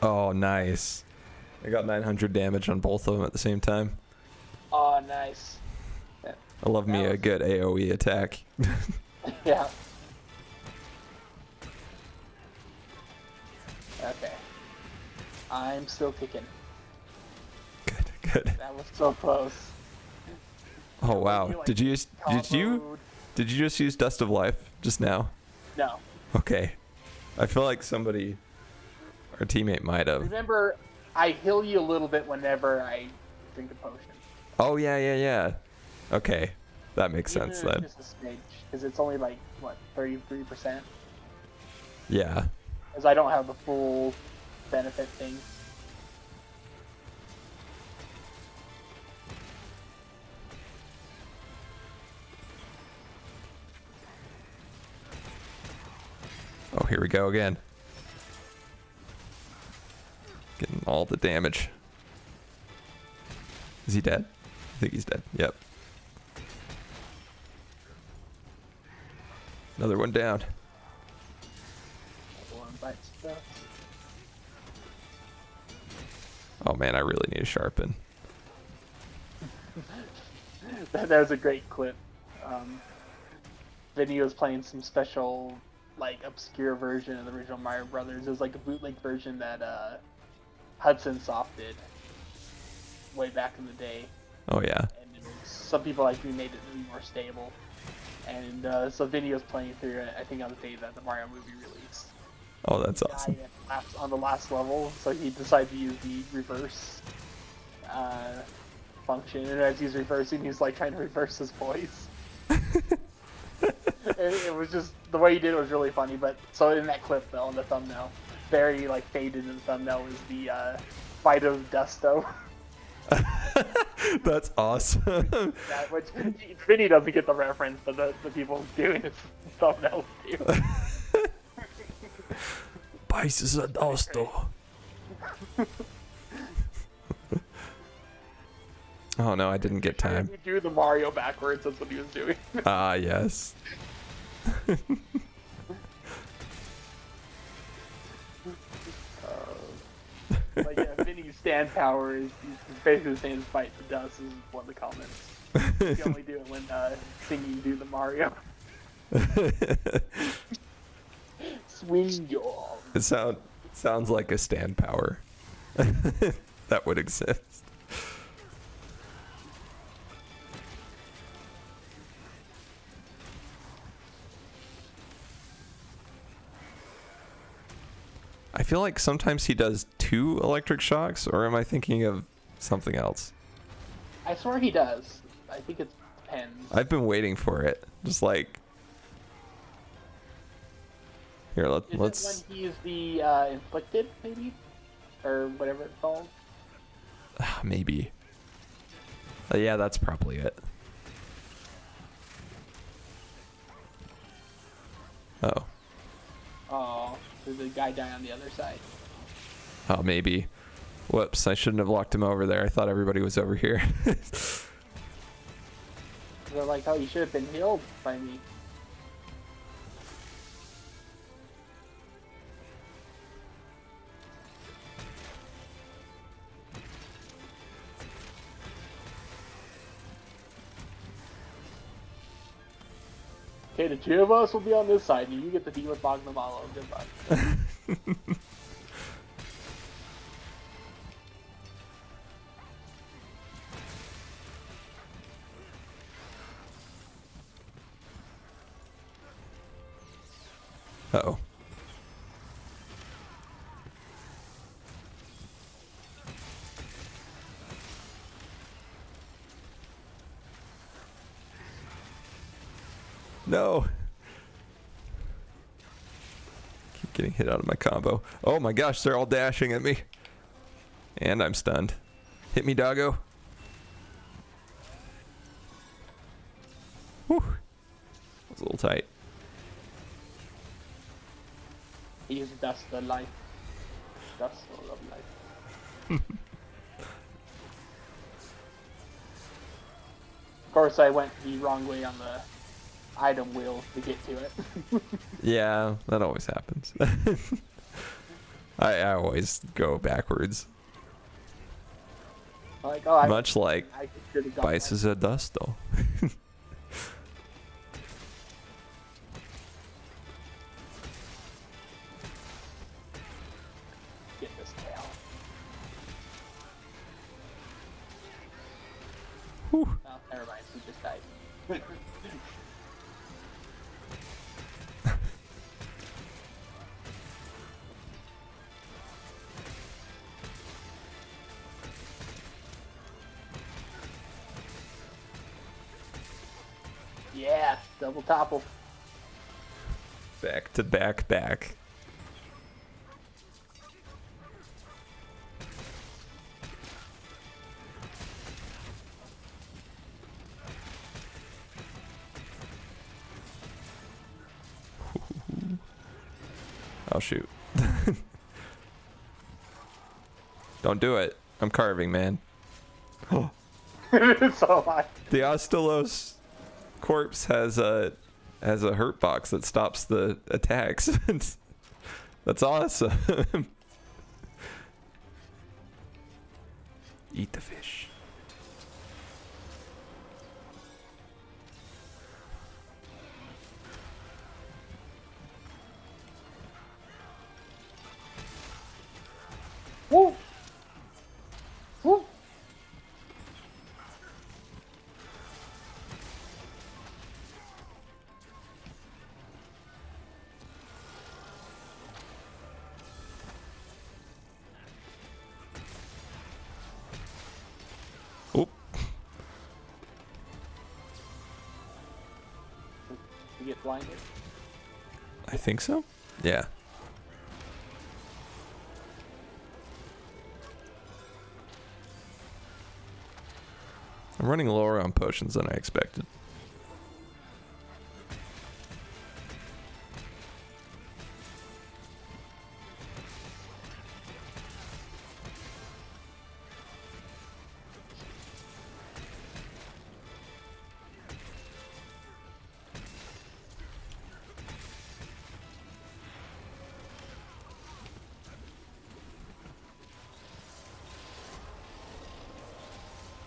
Speaker 1: Oh, nice. I got 900 damage on both of them at the same time.
Speaker 2: Oh, nice. Yeah.
Speaker 1: I love me
Speaker 2: That
Speaker 1: a
Speaker 2: was-
Speaker 1: good AoE attack.
Speaker 2: Yeah. Okay. I'm still kicking.
Speaker 1: Good, good.
Speaker 2: That was so close.
Speaker 1: Oh wow.
Speaker 2: You, like,
Speaker 1: Did you
Speaker 2: comboed.
Speaker 1: did you just use Dust of Life just now?
Speaker 2: No.
Speaker 1: Okay. I feel like somebody, our teammate might have.
Speaker 2: Remember, I heal you a little bit whenever I drink a potion.
Speaker 1: Oh yeah, yeah, yeah. Okay. That makes
Speaker 2: Even
Speaker 1: sense
Speaker 2: if
Speaker 1: then.
Speaker 2: it's just a smidge, because it's only like, what, 33%?
Speaker 1: Yeah.
Speaker 2: Because I don't have the full benefit thing.
Speaker 1: Oh, here we go again. Getting all the damage. Is he dead? I think he's dead. Yep. Another one down.
Speaker 2: One bite stuff.
Speaker 1: Oh man, I really need to sharpen.
Speaker 2: That was a great clip. Vinny was playing some special, like, obscure version of the original Mario Brothers. It was like a bootleg version that Hudson Soft did way back in the day.
Speaker 1: Oh yeah.
Speaker 2: And it was, some people like remade it to be more stable. And so Vinny was playing through it, I think on the day that the Mario movie released.
Speaker 1: Oh, that's
Speaker 2: Guy
Speaker 1: awesome.
Speaker 2: on the last level, so he decided to use the reverse function, and as he's reversing, he's like trying to reverse his voice. And it was just, the way he did it was really funny. But so in that clip though, on the thumbnail, very like faded in the thumbnail, is the fight of Dusto.
Speaker 1: That's awesome.
Speaker 2: That, which Vinny doesn't get the reference, but the people doing his thumbnails do.
Speaker 1: Pieces of Dosto. Oh no, I didn't get time.
Speaker 2: He do the Mario backwards. That's what he was doing.
Speaker 1: Ah, yes.
Speaker 2: Like, yeah, Vinny's stand power is he's basically saying fight the dust is one of the comments. You can only do it when singing do the Mario. Swing your.
Speaker 1: It sounds like a stand power that would exist. I feel like sometimes he does 2 electric shocks, or am I thinking of something else?
Speaker 2: I swear he does. I think it depends.
Speaker 1: I've been waiting for it. Just like here,
Speaker 2: Is
Speaker 1: let's.
Speaker 2: it when he's the inflicted, maybe, or whatever it's called?
Speaker 1: Maybe. Yeah, that's probably it. Oh.
Speaker 2: Oh, there's a guy die on the other side.
Speaker 1: Oh, maybe. Whoops, I shouldn't have locked him over there. I thought everybody was over here.
Speaker 2: They're like, oh, you should have been healed by me. Okay, the 2 of us will be on this side, and you get to deal with Magnamalo. Goodbye.
Speaker 1: Uh-oh. No. Keep getting hit out of my combo. Oh my gosh, they're all dashing at me. And I'm stunned. Hit me, doggo. Whew. That was a little tight.
Speaker 2: He's dust the life. Dust all of life. Of course, I went the wrong way on the item wheel to get to it.
Speaker 1: Yeah, that always happens. I always go backwards.
Speaker 2: Like, oh,
Speaker 1: Much like
Speaker 2: I should have gone
Speaker 1: Vices at Dust, though.
Speaker 2: get this tail.
Speaker 1: Whew.
Speaker 2: Oh, never mind. He just died. Yeah, double topple.
Speaker 1: Back to back back. Oh shoot. Don't do it. I'm carving, man.
Speaker 2: So am I.
Speaker 1: The Ostelos corpse has a hurt box that stops the attacks. That's awesome. Eat the fish.
Speaker 2: Woo! Woo!
Speaker 1: Oop.
Speaker 2: You get blinded.
Speaker 1: I think so. Yeah. I'm running lower on potions than I expected.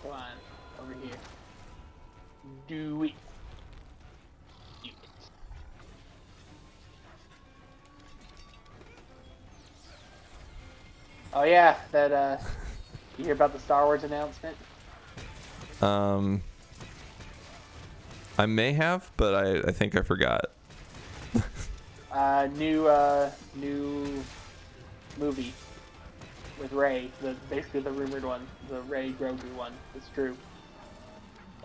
Speaker 2: Come on, over here. Do it. Do it. Oh yeah, that you hear about the Star Wars announcement?
Speaker 1: I may have, but I think I forgot.
Speaker 2: New movie with Rey, basically the rumored one, the Rey Grogu one. It's true.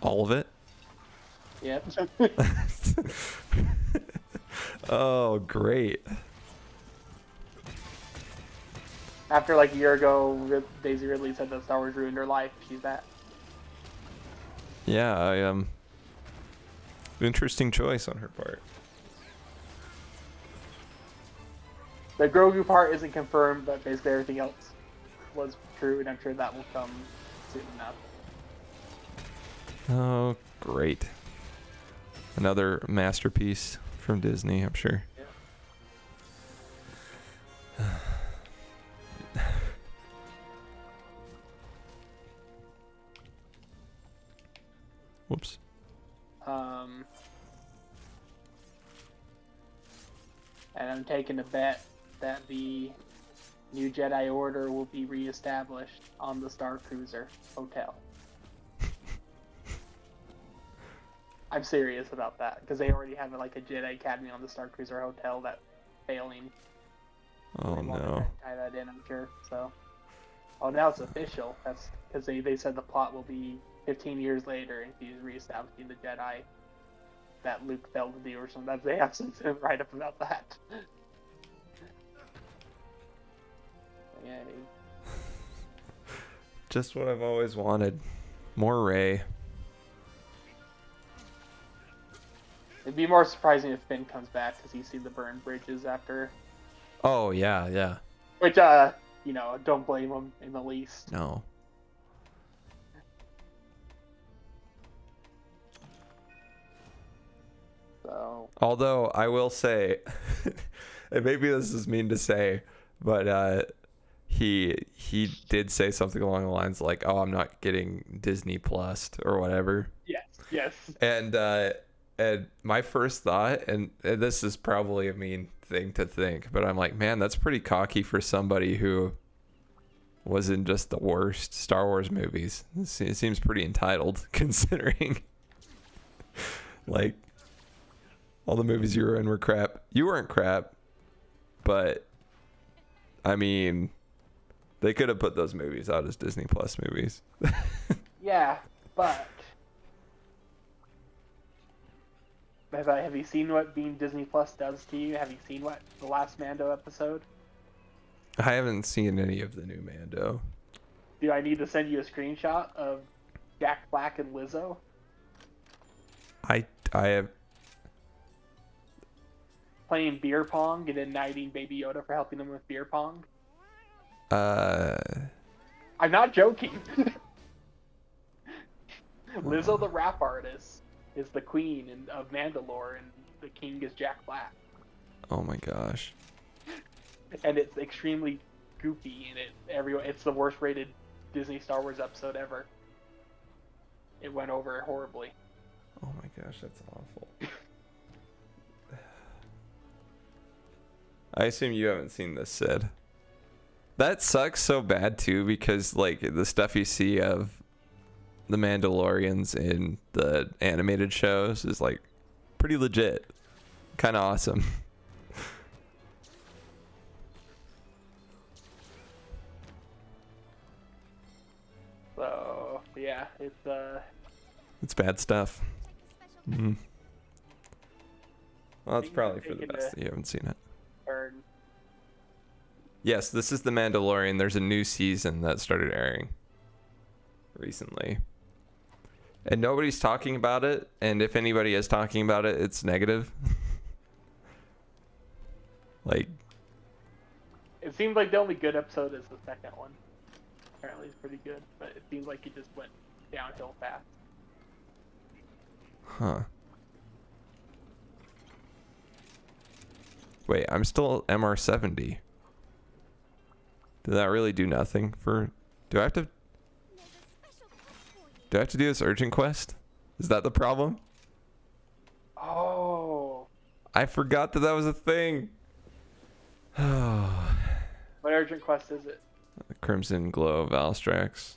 Speaker 1: All of it?
Speaker 2: Yep.
Speaker 1: Oh, great.
Speaker 2: After like a year ago, Daisy Ridley said that Star Wars ruined her life. She's that.
Speaker 1: Yeah, interesting choice on her part.
Speaker 2: The Grogu part isn't confirmed, but basically everything else was true, and I'm sure that will come soon enough.
Speaker 1: Oh, great. Another masterpiece from Disney, I'm sure.
Speaker 2: Yeah.
Speaker 1: Whoops.
Speaker 2: And I'm taking a bet that the new Jedi Order will be reestablished on the Star Cruiser Hotel. I'm serious about that because they already have like a Jedi Academy on the Star Cruiser Hotel that's failing.
Speaker 1: Oh
Speaker 2: They wanted
Speaker 1: no.
Speaker 2: to tie that in, I'm sure. So, oh, now it's official. That's because they said the plot will be 15 years later and he's reestablishing the Jedi that Luke failed to do or something. That they have something right up about that. Yeah.
Speaker 1: Just what I've always wanted. More Rey.
Speaker 2: It'd be more surprising if Finn comes back because you see the burned bridges after.
Speaker 1: Oh yeah, yeah.
Speaker 2: Which, you know, don't blame him in the least.
Speaker 1: No.
Speaker 2: So.
Speaker 1: Although I will say, and maybe this is mean to say, but he did say something along the lines like, "Oh, I'm not getting Disney Plus or whatever."
Speaker 2: Yes. Yes.
Speaker 1: And my first thought, and this is probably a mean thing to think, but I'm like, man, that's pretty cocky for somebody who was in just the worst Star Wars movies. It seems pretty entitled considering like all the movies you were in were crap. You weren't crap, but I mean, they could have put those movies out as Disney Plus movies.
Speaker 2: Yeah, but have you seen what being Disney Plus does to you? Have you seen what the last Mando episode?
Speaker 1: I haven't seen any of the new Mando.
Speaker 2: Do I need to send you a screenshot of Jack Black and Lizzo?
Speaker 1: I have.
Speaker 2: Playing beer pong and then knighting Baby Yoda for helping them with beer pong? I'm not joking. Lizzo, the rap artist, is the queen of Mandalore, and the king is Jack Black.
Speaker 1: Oh my gosh.
Speaker 2: And it's extremely goofy, and it's the worst rated Disney Star Wars episode ever. It went over horribly.
Speaker 1: Oh my gosh, that's awful. I assume you haven't seen this, Sid. That sucks so bad too, because like the stuff you see of the Mandalorians in the animated shows is like pretty legit, kind of awesome.
Speaker 2: So yeah,
Speaker 1: It's bad stuff.
Speaker 3: Special
Speaker 1: Well, that's
Speaker 2: Things
Speaker 1: probably
Speaker 2: are
Speaker 1: for the
Speaker 2: taken
Speaker 1: best
Speaker 2: to-
Speaker 1: that you haven't seen it.
Speaker 2: turn.
Speaker 1: Yes, this is the Mandalorian. There's a new season that started airing recently. And nobody's talking about it, and if anybody is talking about it, it's negative. Like,
Speaker 2: It seems like the only good episode is the second one. Apparently, it's pretty good, but it seems like it just went downhill fast.
Speaker 1: huh. Wait, I'm still MR70. Did that really do nothing for... Do I have to
Speaker 3: There's a special quest for you.
Speaker 1: do I have to do this urgent quest? Is that the problem?
Speaker 2: Oh,
Speaker 1: I forgot that was a thing.
Speaker 2: what urgent quest is it?
Speaker 1: Crimson Glow of Valstrax.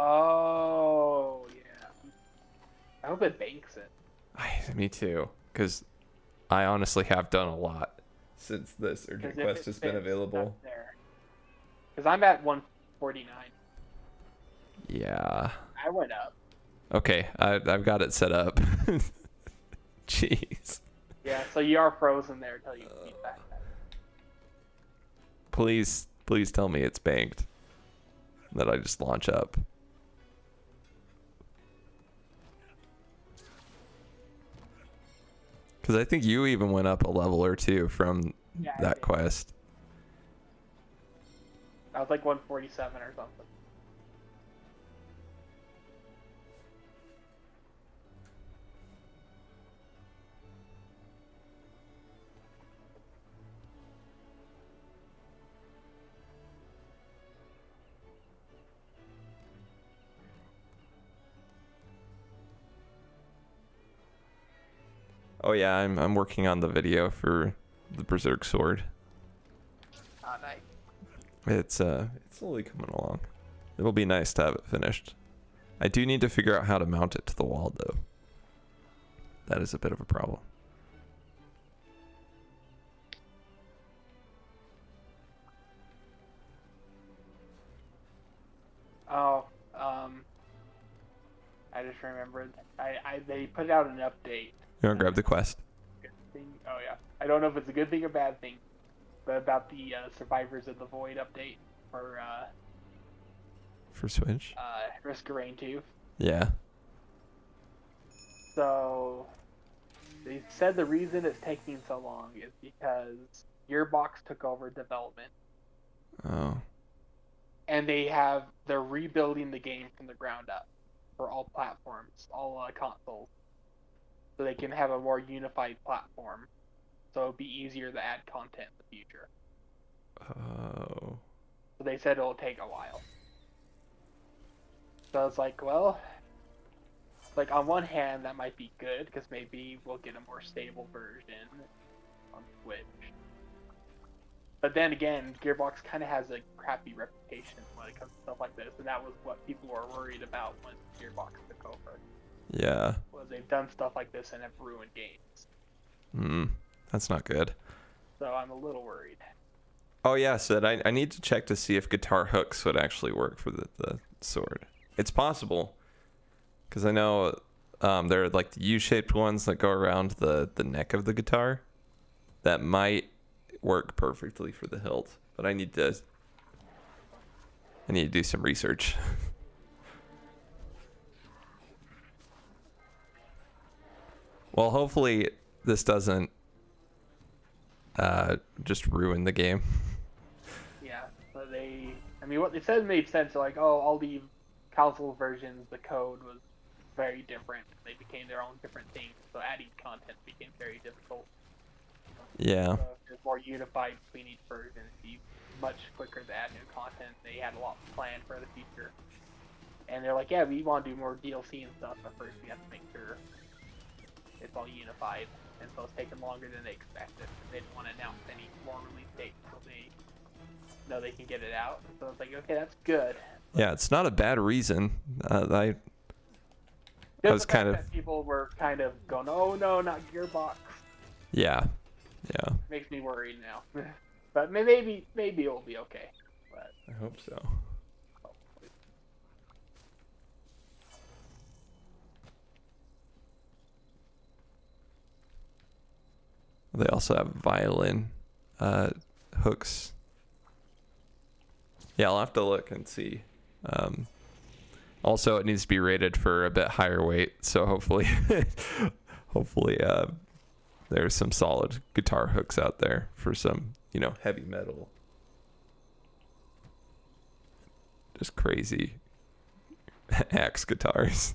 Speaker 2: Oh, yeah. I hope it banks it.
Speaker 1: Me too, because I honestly have done a lot since this urgent quest has been available.
Speaker 2: Because I'm at 149.
Speaker 1: Yeah.
Speaker 2: I went up.
Speaker 1: Okay, I've got it set up. Jeez.
Speaker 2: Yeah, so you are frozen there until you beat that.
Speaker 1: Please tell me it's banked. That I just launch up. Because I think you even went up a level or two from
Speaker 2: Yeah, I
Speaker 1: that
Speaker 2: did.
Speaker 1: quest.
Speaker 2: I was like 147 or something.
Speaker 1: Oh yeah, I'm working on the video for the Berserk sword.
Speaker 2: Oh, nice.
Speaker 1: It's slowly coming along. It'll be nice to have it finished. I do need to figure out how to mount it to the wall though. That is a bit of a problem.
Speaker 2: Oh, I just remembered. They put out an update.
Speaker 1: You want to grab the quest?
Speaker 2: Good thing. Oh yeah. I don't know if it's a good thing or bad thing, but about the Survivors of the Void update
Speaker 1: For Switch?
Speaker 2: Risk of Rain 2.
Speaker 1: Yeah.
Speaker 2: So they said the reason it's taking so long is because Gearbox took over development,
Speaker 1: Oh.
Speaker 2: and they're rebuilding the game from the ground up for all platforms, all consoles, so they can have a more unified platform, so it'll be easier to add content in the future.
Speaker 1: Oh.
Speaker 2: So they said it'll take a while. So it's like, well, like on one hand that might be good because maybe we'll get a more stable version on Switch. But then again, Gearbox kind of has a crappy reputation when it comes to stuff like this, and that was what people were worried about when Gearbox took over.
Speaker 1: Yeah.
Speaker 2: Was they've done stuff like this and have ruined games.
Speaker 1: That's not good.
Speaker 2: So I'm a little worried.
Speaker 1: Oh yeah, Sid, I need to check to see if guitar hooks would actually work for the sword. It's possible, because I know there are like the U-shaped ones that go around the neck of the guitar that might work perfectly for the hilt, but I need to do some research. Well, hopefully this doesn't just ruin the game.
Speaker 2: Yeah, but what they said made sense. Like, oh, all the console versions, the code was very different. They became their own different things, so adding content became very difficult.
Speaker 1: Yeah.
Speaker 2: So if there's more unified between each version, it'd be much quicker to add new content. They had a lot planned for the future. And they're like, yeah, we want to do more DLC and stuff, but first we have to make sure it's all unified. And so it's taking longer than they expected. They didn't want to announce any more release dates until they know they can get it out. So it's like, okay, that's good.
Speaker 1: Yeah, it's not a bad reason. I was kind of...
Speaker 2: People were kind of going, oh no, not Gearbox.
Speaker 1: Yeah.
Speaker 2: Makes me worried now. But maybe it'll be okay. But
Speaker 1: I hope so. They also have violin hooks. Yeah, I'll have to look and see. Also, it needs to be rated for a bit higher weight, so hopefully there's some solid guitar hooks out there for some, heavy metal. Just crazy axe guitars.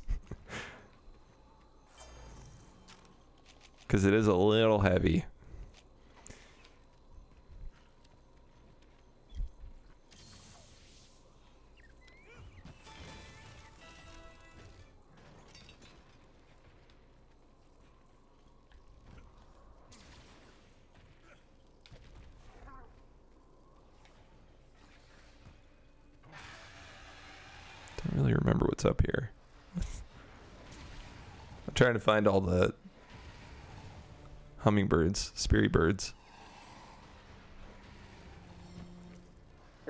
Speaker 1: Because it is a little heavy. Don't really remember what's up here. I'm trying to find all the hummingbirds, speary birds.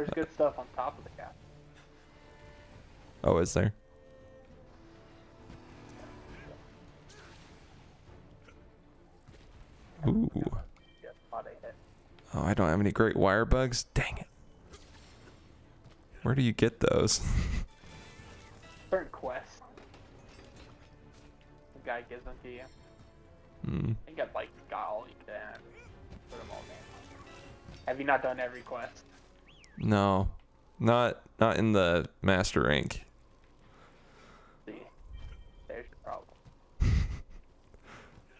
Speaker 2: there's good stuff on top of the castle.
Speaker 1: Oh, is there? Ooh.
Speaker 2: Yeah, spot I hit.
Speaker 1: Oh, I don't have any great wire bugs. Dang it. Where do you get those?
Speaker 2: Certain quests. The guy gives them to you.
Speaker 1: Hmm.
Speaker 2: I think I've got all you can. Put them all in. Have you not done every quest?
Speaker 1: No, not in the master rank.
Speaker 2: See, there's your problem.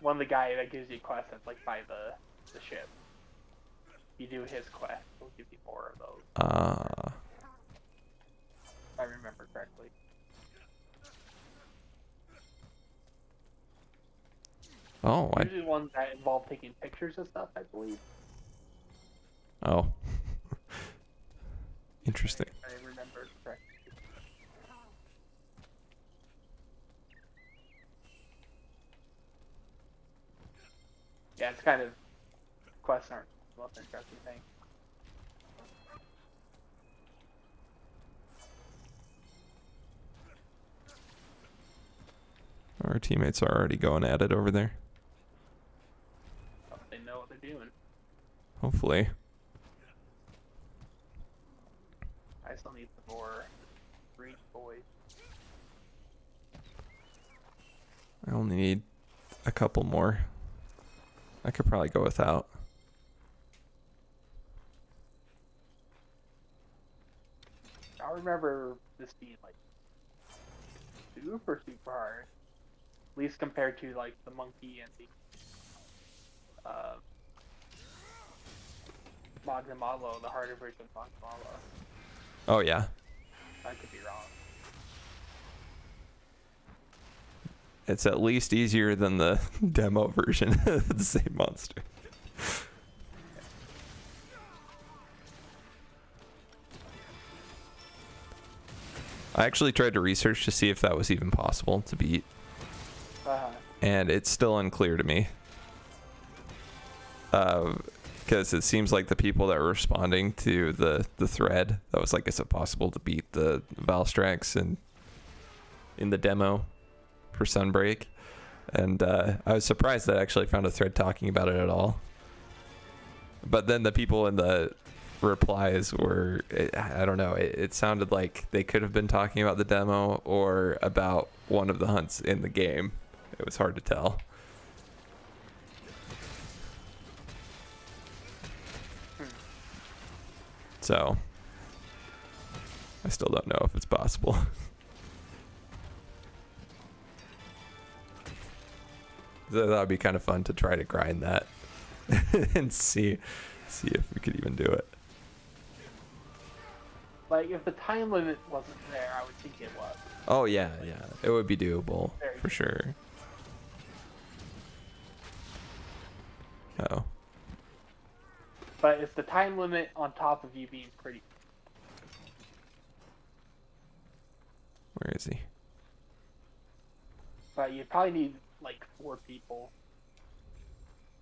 Speaker 2: One of the guy that gives you quests that's by the ship. You do his quest, he'll give you more of those. If I remember correctly.
Speaker 1: Oh,
Speaker 2: Usually ones that involve taking pictures of stuff, I believe.
Speaker 1: Oh. Interesting.
Speaker 2: I remember correctly. Yeah, it's kind of quests aren't the most interesting thing.
Speaker 1: Our teammates are already going at it over there.
Speaker 2: They know what they're doing.
Speaker 1: Hopefully.
Speaker 2: I still need some more Breach boys.
Speaker 1: I only need a couple more. I could probably go without.
Speaker 2: I remember this being like super hard. At least compared to like the monkey and the Magnamalo, the harder version of Magnamalo.
Speaker 1: Oh yeah.
Speaker 2: I could be wrong.
Speaker 1: It's at least easier than the demo version of the same monster. I actually tried to research to see if that was even possible to beat, and it's still unclear to me. Because it seems like the people that were responding to the thread that was like, is it possible to beat the Valstrax in the demo for Sunbreak? And I was surprised that I actually found a thread talking about it at all. But then the people in the replies were, I don't know, it sounded like they could have been talking about the demo or about one of the hunts in the game. It was hard to tell. So I still don't know if it's possible. That would be kind of fun to try to grind that and see if we could even do it.
Speaker 2: Like, if the time limit wasn't there, I would think it was.
Speaker 1: Oh yeah, it would be doable for
Speaker 2: Very
Speaker 1: sure. Oh,
Speaker 2: But it's the time limit on top of you being pretty.
Speaker 1: where is he?
Speaker 2: But you probably need like 4 people.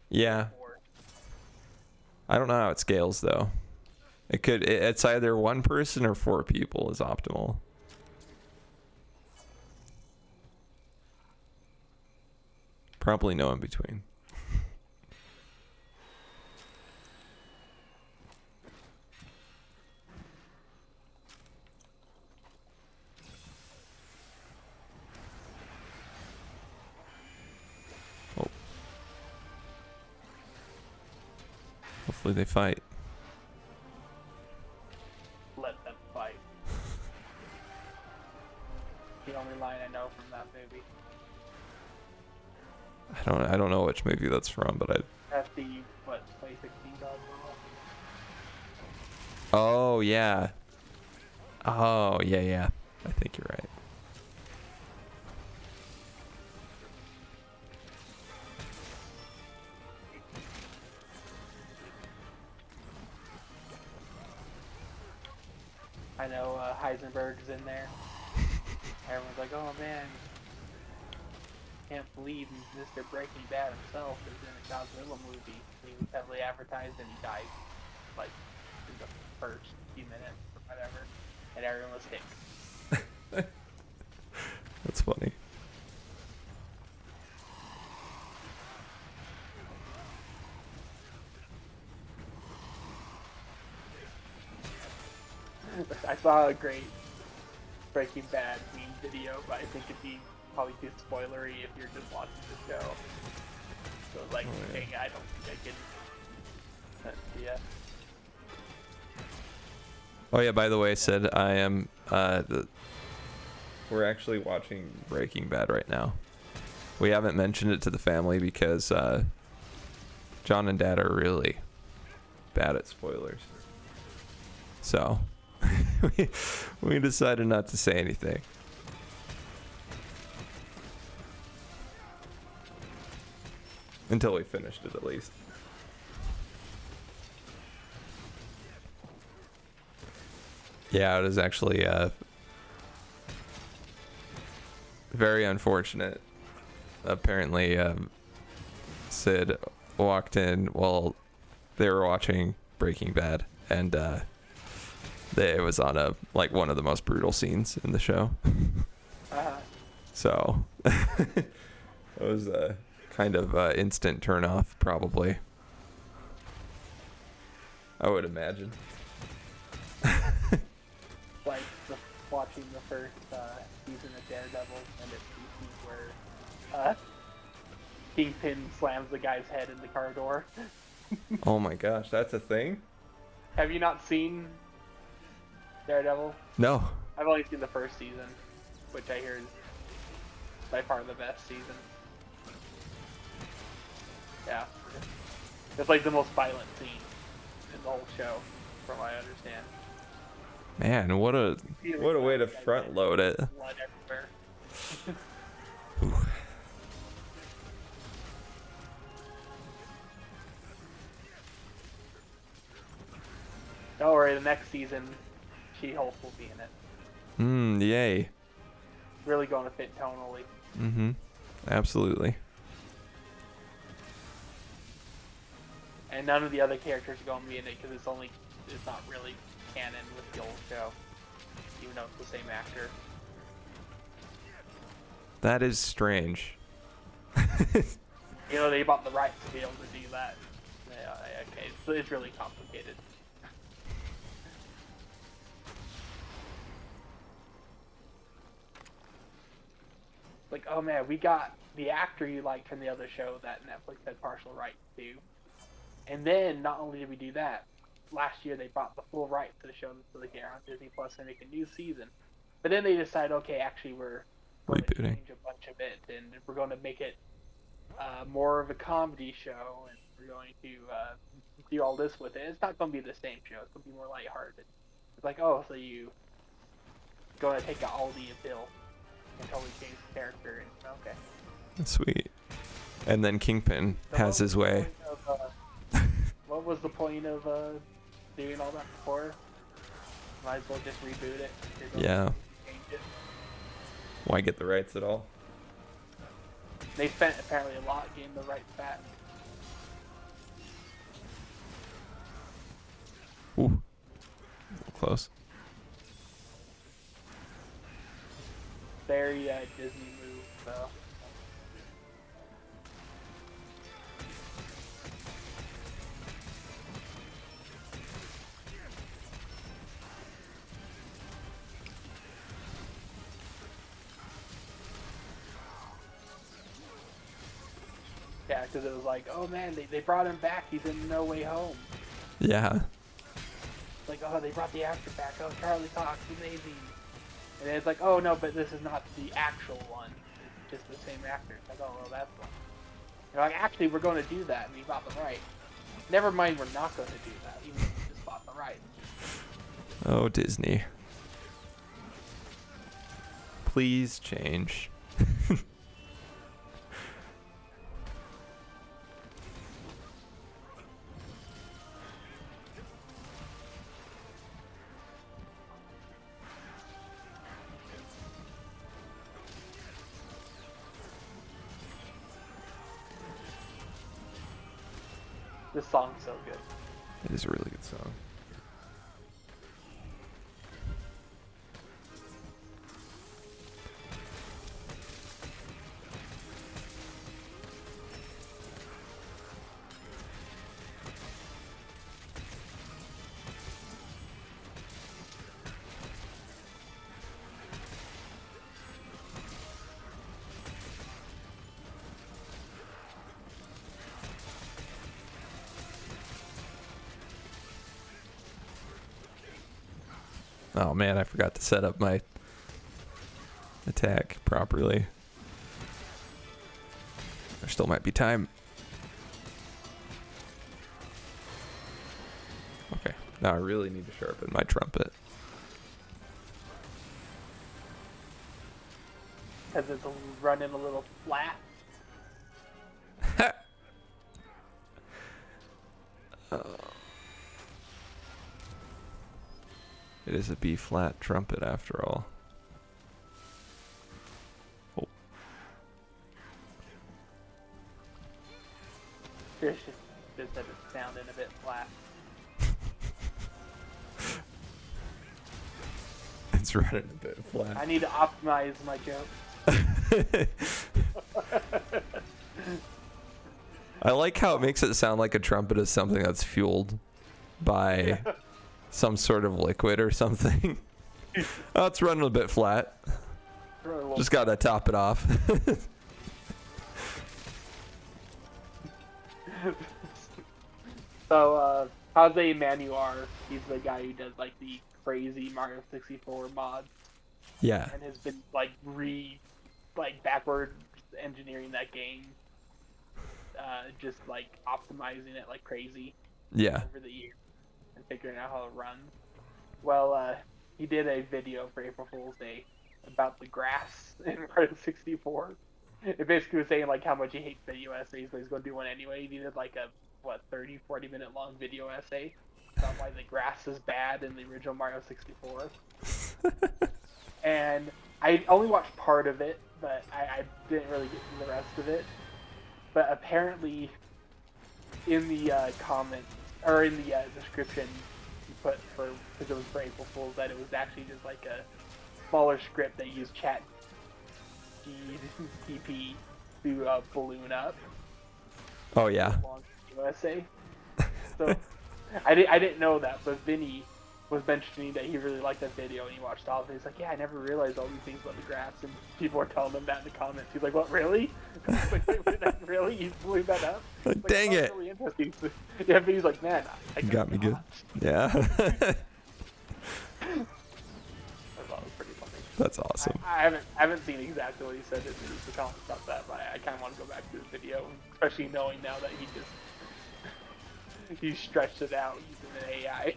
Speaker 1: Yeah,
Speaker 2: Or
Speaker 1: I don't know how it scales though. It's either 1 person or 4 people is optimal. Probably no in between. Oh. Hopefully they fight.
Speaker 2: let them fight. The only line I know from that movie.
Speaker 1: I don't know which movie that's from, but
Speaker 2: That's the 2016 Godzilla.
Speaker 1: Oh yeah. Oh yeah. I think you're right.
Speaker 2: I know Heisenberg's in there. Everyone's like, oh man, can't believe Mr. Breaking Bad himself is in a Godzilla movie. He was heavily advertised and he died like in the first few minutes or whatever, and everyone was sick.
Speaker 1: That's funny.
Speaker 2: I saw a great Breaking Bad meme video, but I think it'd be probably too spoilery if you're just watching the show. So like,
Speaker 1: yeah.
Speaker 2: dang, I don't think I can. Yeah.
Speaker 1: Oh yeah, by the way, Sid, I am we're actually watching Breaking Bad right now. We haven't mentioned it to the family because John and Dad are really bad at spoilers. So we decided not to say anything. Until we finished it, at least. Yeah, it is actually very unfortunate. Apparently, Sid walked in while they were watching Breaking Bad, and it was on one of the most brutal scenes in the show. So that was a kind of instant turn off, probably. I would imagine.
Speaker 2: Like watching the first season of Daredevil, and it's where Kingpin slams the guy's head in the car door.
Speaker 1: Oh my gosh, that's a thing?
Speaker 2: Have you not seen Daredevil?
Speaker 1: No.
Speaker 2: I've only seen the first season, which I hear is by far the best season. Yeah. It's like the most violent scene in the whole show, from what I understand.
Speaker 1: Man, what a way to front load it.
Speaker 2: Blood everywhere.
Speaker 1: Ooh.
Speaker 2: Don't worry, the next season, She-Hulk will be in it.
Speaker 1: Yay.
Speaker 2: Really going to fit tonally.
Speaker 1: Absolutely.
Speaker 2: And none of the other characters are going to be in it because it's not really canon with the old show, even though it's the same actor.
Speaker 1: That is strange.
Speaker 2: You know, they bought the rights to be able to do that. Yeah, okay, so it's really complicated. Like, oh man, we got the actor you liked from the other show that Netflix had partial rights to. And then, not only did we do that, last year they bought the full rights to the show so they can air on Disney Plus and make a new season. But then they decided, okay, actually we're going to
Speaker 1: Rebooting.
Speaker 2: change a bunch of it, and we're going to make it more of a comedy show, and we're going to do all this with it. It's not going to be the same show. It's going to be more lighthearted. It's like, oh, so you going to take out Aldi and Bill and totally change the character, and okay.
Speaker 1: Sweet. And then Kingpin
Speaker 2: So
Speaker 1: has his way.
Speaker 2: What was the point of doing all that before? Might as well just reboot it.
Speaker 1: Yeah.
Speaker 2: Change it.
Speaker 1: Why get the rights at all?
Speaker 2: They spent apparently a lot getting the rights back.
Speaker 1: Ooh. A little close.
Speaker 2: Very Disney move, though. Yeah, because it was like, oh man, they brought him back. He's in No Way Home.
Speaker 1: Yeah.
Speaker 2: Like, oh, they brought the actor back. Oh, Charlie Cox, amazing. And then it's like, oh no, but this is not the actual one. It's just the same actor. It's like, oh, well, that's one. They're like, actually, we're going to do that, and we bought the right. Never mind, we're not going to do that, even if we just bought the right.
Speaker 1: Oh, Disney. Please change.
Speaker 2: This song's so good.
Speaker 1: It is a really good song. Oh man, I forgot to set up my attack properly. There still might be time. Okay, now I really need to sharpen my trumpet.
Speaker 2: Because it's running a little flat.
Speaker 1: It is a B flat trumpet after all. Oh.
Speaker 2: Just that it's sounding a bit flat.
Speaker 1: It's running a bit flat.
Speaker 2: I need to optimize my joke.
Speaker 1: I like how it makes it sound like a trumpet is something that's fueled by some sort of liquid or something. Oh, it's running a bit flat. Just gotta top it off.
Speaker 2: So, Jose Manuar, he's the guy who does like the crazy Mario 64 mods,
Speaker 1: Yeah.
Speaker 2: and has been like backward engineering that game, just like optimizing it like crazy
Speaker 1: Yeah.
Speaker 2: over the years and figuring out how it runs. Well, he did a video for April Fool's Day about the grass in Mario 64. It basically was saying like how much he hates video essays, but he's going to do one anyway. He did like a 30-40 minute long video essay about why the grass is bad in the original Mario 64. And I only watched part of it, but I didn't really get through the rest of it. But apparently, in the comments or in the description, he put because it was for April Fools, that it was actually just like a smaller script that used Chat GTP to balloon up.
Speaker 1: Oh yeah.
Speaker 2: Long essay. So I didn't know that, but Vinny was mentioning that he really liked that video and he watched all of it. He's like, yeah, I never realized all these things about the grass, and people were telling him that in the comments. He's like, what, really? Like, wait, really? You blew that up?
Speaker 1: Like, dang it.
Speaker 2: Really interesting. Yeah, but he's like, man, I
Speaker 1: Got me good. Yeah.
Speaker 2: That was pretty funny.
Speaker 1: That's awesome.
Speaker 2: I haven't seen exactly what he said in the comments about that, but I kind of want to go back to the video, especially knowing now that he stretched it out using an AI.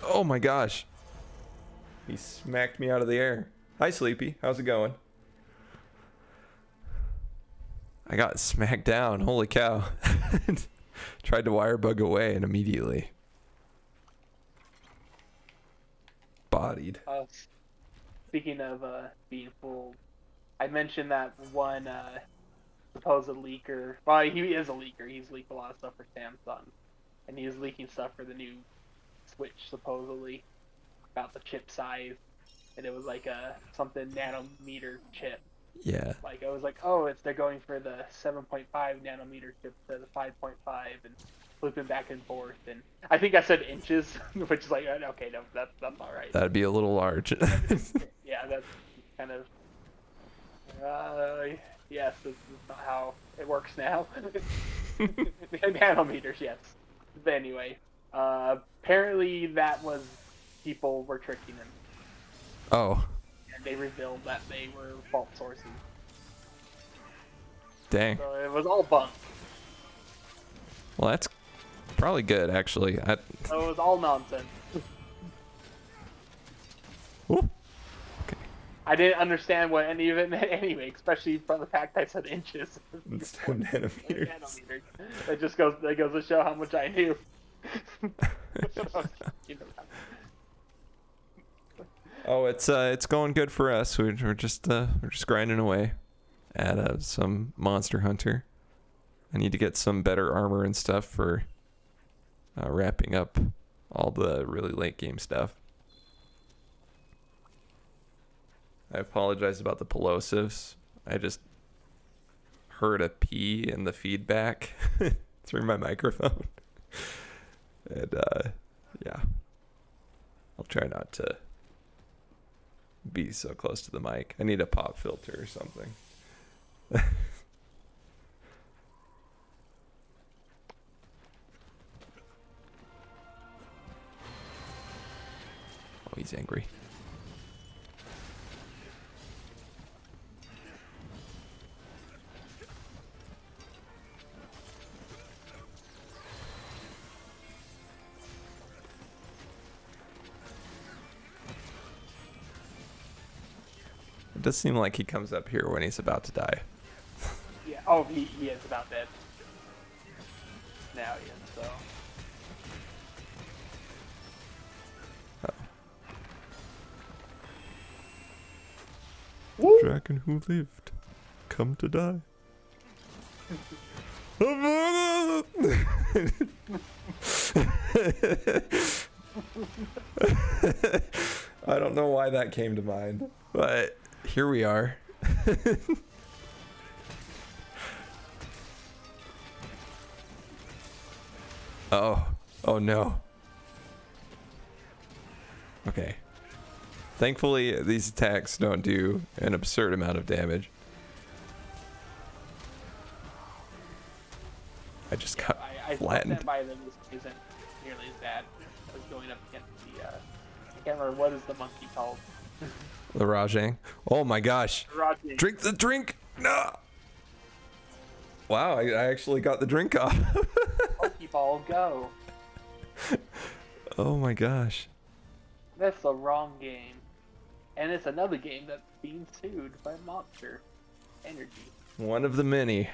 Speaker 1: Oh my gosh. He smacked me out of the air. Hi, Sleepy. How's it going? I got smacked down. Holy cow. Tried to wire bug away and immediately bodied.
Speaker 2: Speaking of being fooled, I mentioned that one supposed leaker. Well, he is a leaker. He's leaked a lot of stuff for Samsung, and he is leaking stuff for the new Switch supposedly about the chip size, and it was like a something nanometer chip.
Speaker 1: Yeah.
Speaker 2: Like I was like, oh, they're going for the 7.5 nanometer chip to the 5.5 and flipping back and forth, and I think I said inches, which is like, okay, no, that's all right.
Speaker 1: That'd be a little large.
Speaker 2: Yeah, that's kind of. Yes, this is not how it works now. Nanometers, yes. But anyway, apparently that was people were tricking him,
Speaker 1: Oh,
Speaker 2: and they revealed that they were fault sources.
Speaker 1: dang.
Speaker 2: So it was all bunk.
Speaker 1: Well, that's probably good, actually.
Speaker 2: So it was all nonsense.
Speaker 1: Ooh.
Speaker 2: I didn't understand what any of it meant anyway, especially from the fact I said inches.
Speaker 1: Instead of nanometers.
Speaker 2: Nanometers. That just goes to show how much I knew.
Speaker 1: Oh, it's going good for us. We're just grinding away at some Monster Hunter. I need to get some better armor and stuff for wrapping up all the really late game stuff. I apologize about the plosives. I just heard a P in the feedback through my microphone. And yeah, I'll try not to be so close to the mic. I need a pop filter or something. Oh, he's angry. It does seem like he comes up here when he's about to die.
Speaker 2: Yeah. Oh, he is about dead. Now he is, so.
Speaker 1: The dragon who lived, come to die. I don't know why that came to mind, but here we are. Oh. Oh no. Okay. Thankfully, these attacks don't do an absurd amount of damage. I just got
Speaker 2: I
Speaker 1: flattened.
Speaker 2: stand by them. This isn't nearly as bad as going up against the. I can't remember what is the monkey called.
Speaker 1: The Rajang. Oh my gosh.
Speaker 2: Rajang.
Speaker 1: Drink the drink. No. Wow, I actually got the drink off.
Speaker 2: Monkey ball, go.
Speaker 1: Oh my gosh.
Speaker 2: That's the wrong game. And it's another game that's being sued by Monster Energy.
Speaker 1: One of the many,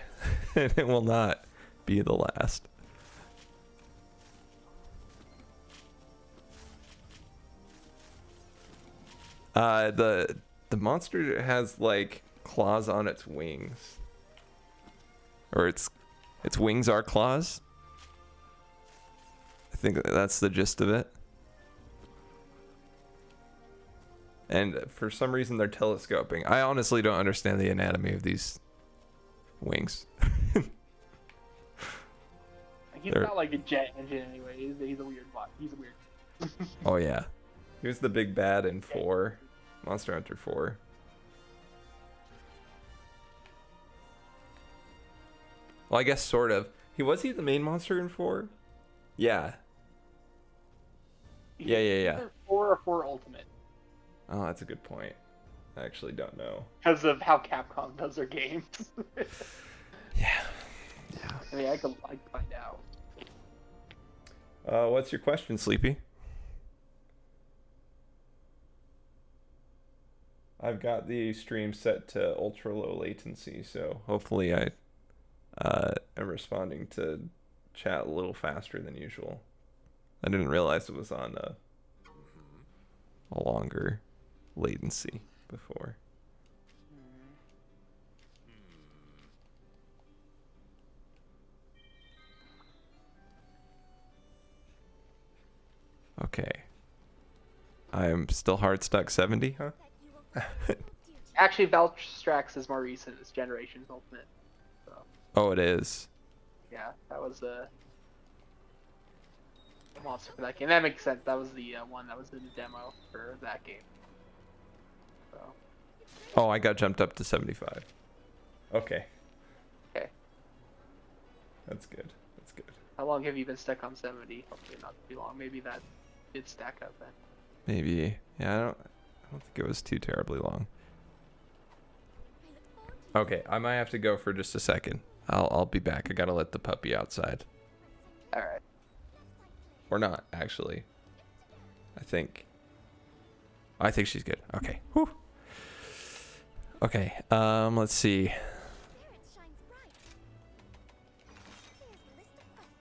Speaker 1: and it will not be the last. The monster has like claws on its wings, or its wings are claws. I think that's the gist of it. And for some reason they're telescoping. I honestly don't understand the anatomy of these wings.
Speaker 2: He's not like a jet engine anyway. He's a weird one. He's a weird.
Speaker 1: Oh yeah. He was the big bad in 4. Monster Hunter 4. Well, I guess sort of. Was he the main monster in 4? Yeah. Yeah.
Speaker 2: Either 4 or 4 Ultimate.
Speaker 1: Oh, that's a good point. I actually don't know.
Speaker 2: Because of how Capcom does their games.
Speaker 1: Yeah.
Speaker 2: I mean, I can find out.
Speaker 1: What's your question, Sleepy? I've got the stream set to ultra low latency, so hopefully I am responding to chat a little faster than usual. I didn't realize it was on a longer latency before. Okay. I'm still hard stuck 70, huh?
Speaker 2: Actually, Valstrax is more recent. It's Generations Ultimate. So,
Speaker 1: Oh, it is.
Speaker 2: yeah, that was a monster for that game. That makes sense. That was the one that was in the demo for that game. So,
Speaker 1: Oh, I got jumped up to 75. Okay.
Speaker 2: okay.
Speaker 1: That's good. That's good.
Speaker 2: How long have you been stuck on 70? Hopefully not too long. Maybe that did stack up then.
Speaker 1: Maybe. Yeah, I don't think it was too terribly long. Okay, I might have to go for just a second. I'll be back. I gotta let the puppy outside.
Speaker 2: Alright.
Speaker 1: Or not, actually. I think she's good. Okay. Whew. Okay, let's see.
Speaker 3: Spirit shines bright. Here's the list of quests.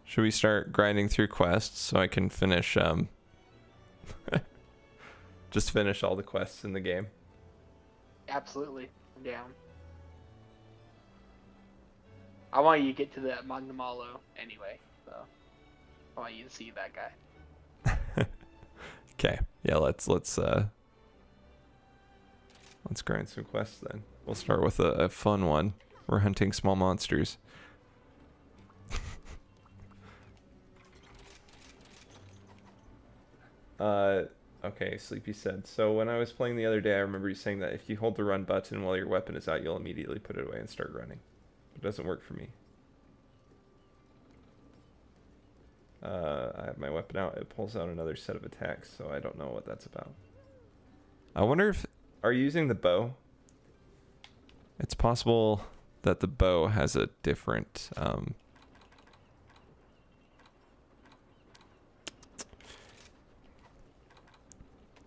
Speaker 1: Should we start grinding through quests so I can finish just finish all the quests in the game?
Speaker 2: Absolutely. I'm down. I want you to get to the Magnamalo anyway, so I want you to see that guy.
Speaker 1: Okay. Yeah, let's grind some quests then. We'll start with a fun one. We're hunting small monsters. Okay, Sleepy said, so when I was playing the other day, I remember you saying that if you hold the run button while your weapon is out, you'll immediately put it away and start running. It doesn't work for me. I have my weapon out. It pulls out another set of attacks, so I don't know what that's about. I wonder if... Are you using the bow? It's possible that the bow has a different...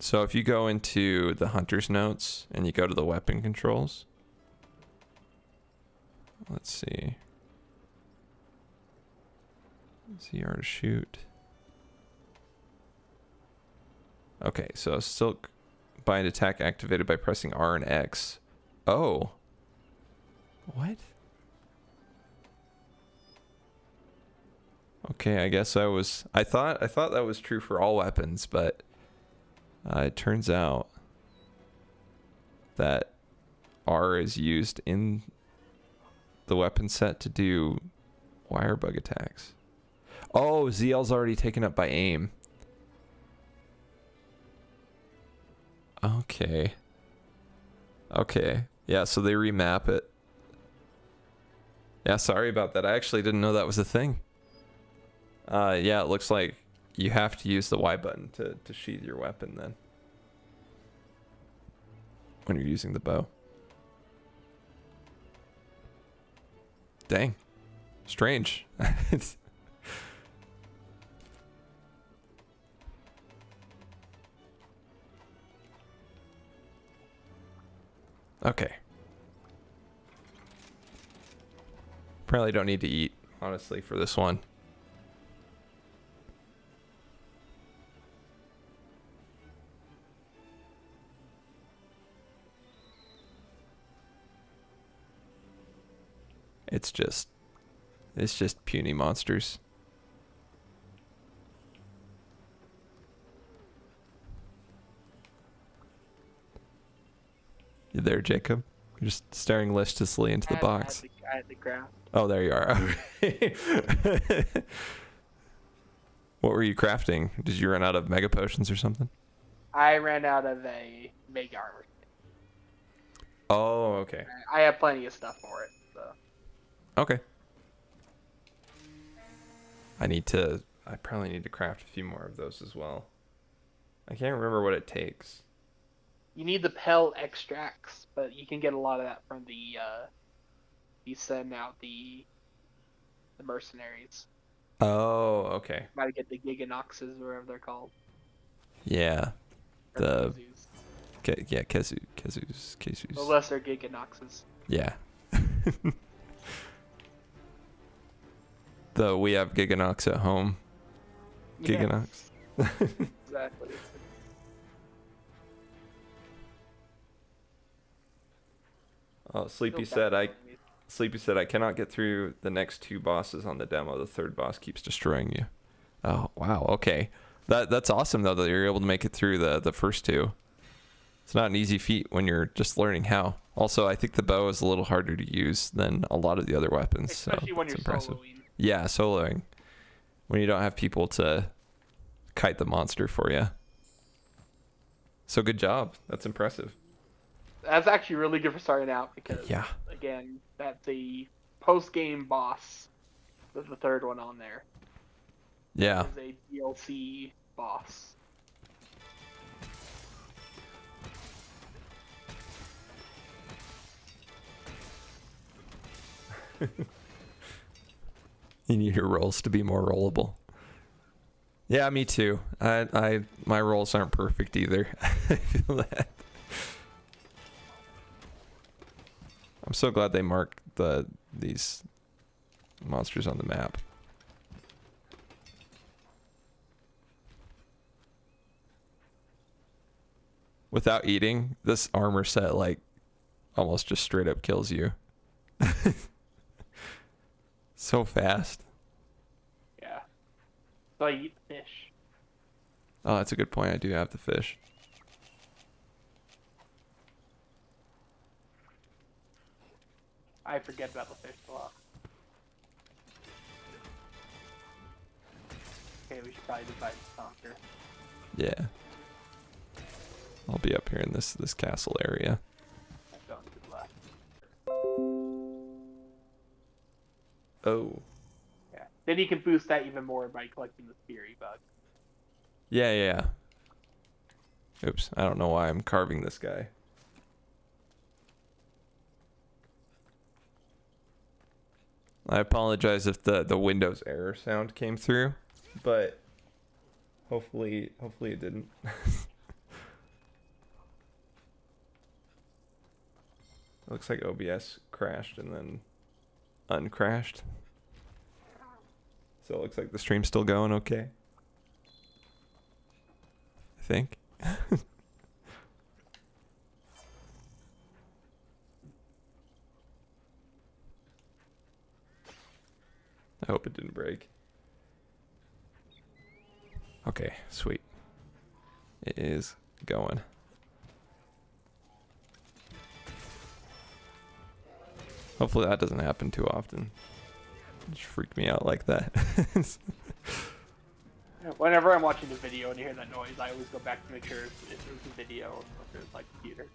Speaker 1: So if you go into the hunter's notes and you go to the weapon controls, let's see. CR to shoot. Okay, so silk bind attack activated by pressing R and X. Oh. What? Okay, I guess I thought that was true for all weapons, but It turns out that R is used in the weapon set to do wire bug attacks. Oh, ZL's already taken up by aim. Okay. Okay. Yeah, so they remap it. Yeah, sorry about that. I actually didn't know that was a thing. Yeah, it looks like you have to use the Y button to sheath your weapon then. When you're using the bow. Dang. Strange. It's... Okay. Probably don't need to eat, honestly, for this one. It's just puny monsters. You there, Jacob? You're just staring listlessly into the box.
Speaker 2: I had to craft.
Speaker 1: Oh, there you are. Okay. What were you crafting? Did you run out of mega potions or something?
Speaker 2: I ran out of a mega armor.
Speaker 1: Oh, okay.
Speaker 2: I have plenty of stuff for it. So.
Speaker 1: Okay. I probably need to craft a few more of those as well. I can't remember what it takes.
Speaker 2: You need the Pell extracts, but you can get a lot of that from the you send out the mercenaries.
Speaker 1: Oh, okay.
Speaker 2: Might get the Giganoxes or whatever they're called.
Speaker 1: Yeah.
Speaker 2: Or
Speaker 1: The
Speaker 2: Kezus.
Speaker 1: yeah, Kezus.
Speaker 2: The lesser Giganoxes.
Speaker 1: Yeah. The we have Giganox at home. Giganox.
Speaker 2: Exactly.
Speaker 1: Oh, Sleepy said I cannot get through the next two bosses on the demo. The third boss keeps destroying you. Oh, wow. Okay. That's awesome though that you're able to make it through the first two. It's not an easy feat when you're just learning how. Also, I think the bow is a little harder to use than a lot of the other weapons.
Speaker 2: Especially
Speaker 1: so
Speaker 2: when you're
Speaker 1: it's impressive.
Speaker 2: soloing.
Speaker 1: Yeah, soloing. When you don't have people to kite the monster for you. So good job. That's impressive.
Speaker 2: That's actually really good for starting out because,
Speaker 1: Yeah.
Speaker 2: again, that's the post-game boss. There's the third one on there.
Speaker 1: Yeah.
Speaker 2: Is a DLC boss.
Speaker 1: You need your rolls to be more rollable. Yeah, me too. My rolls aren't perfect either. I feel that. I'm so glad they mark these monsters on the map. Without eating, this armor set like almost just straight up kills you. So fast.
Speaker 2: Yeah. So I eat the fish.
Speaker 1: Oh, that's a good point. I do have the fish.
Speaker 2: I forget about the fish a lot. Okay, we should probably divide the conquer.
Speaker 1: Yeah. I'll be up here in this castle area.
Speaker 2: I'm going to the left.
Speaker 1: Oh.
Speaker 2: Yeah. Then you can boost that even more by collecting the Fury bug.
Speaker 1: Yeah. Oops, I don't know why I'm carving this guy. I apologize if the Windows error sound came through, but hopefully it didn't. Looks like OBS crashed and then uncrashed. So it looks like the stream's still going okay. I think. I hope it didn't break. Okay, sweet. It is going. Hopefully that doesn't happen too often. It just freaked me out like that.
Speaker 2: Whenever I'm watching a video and you hear that noise, I always go back to make sure if it was a video or if it was like computer.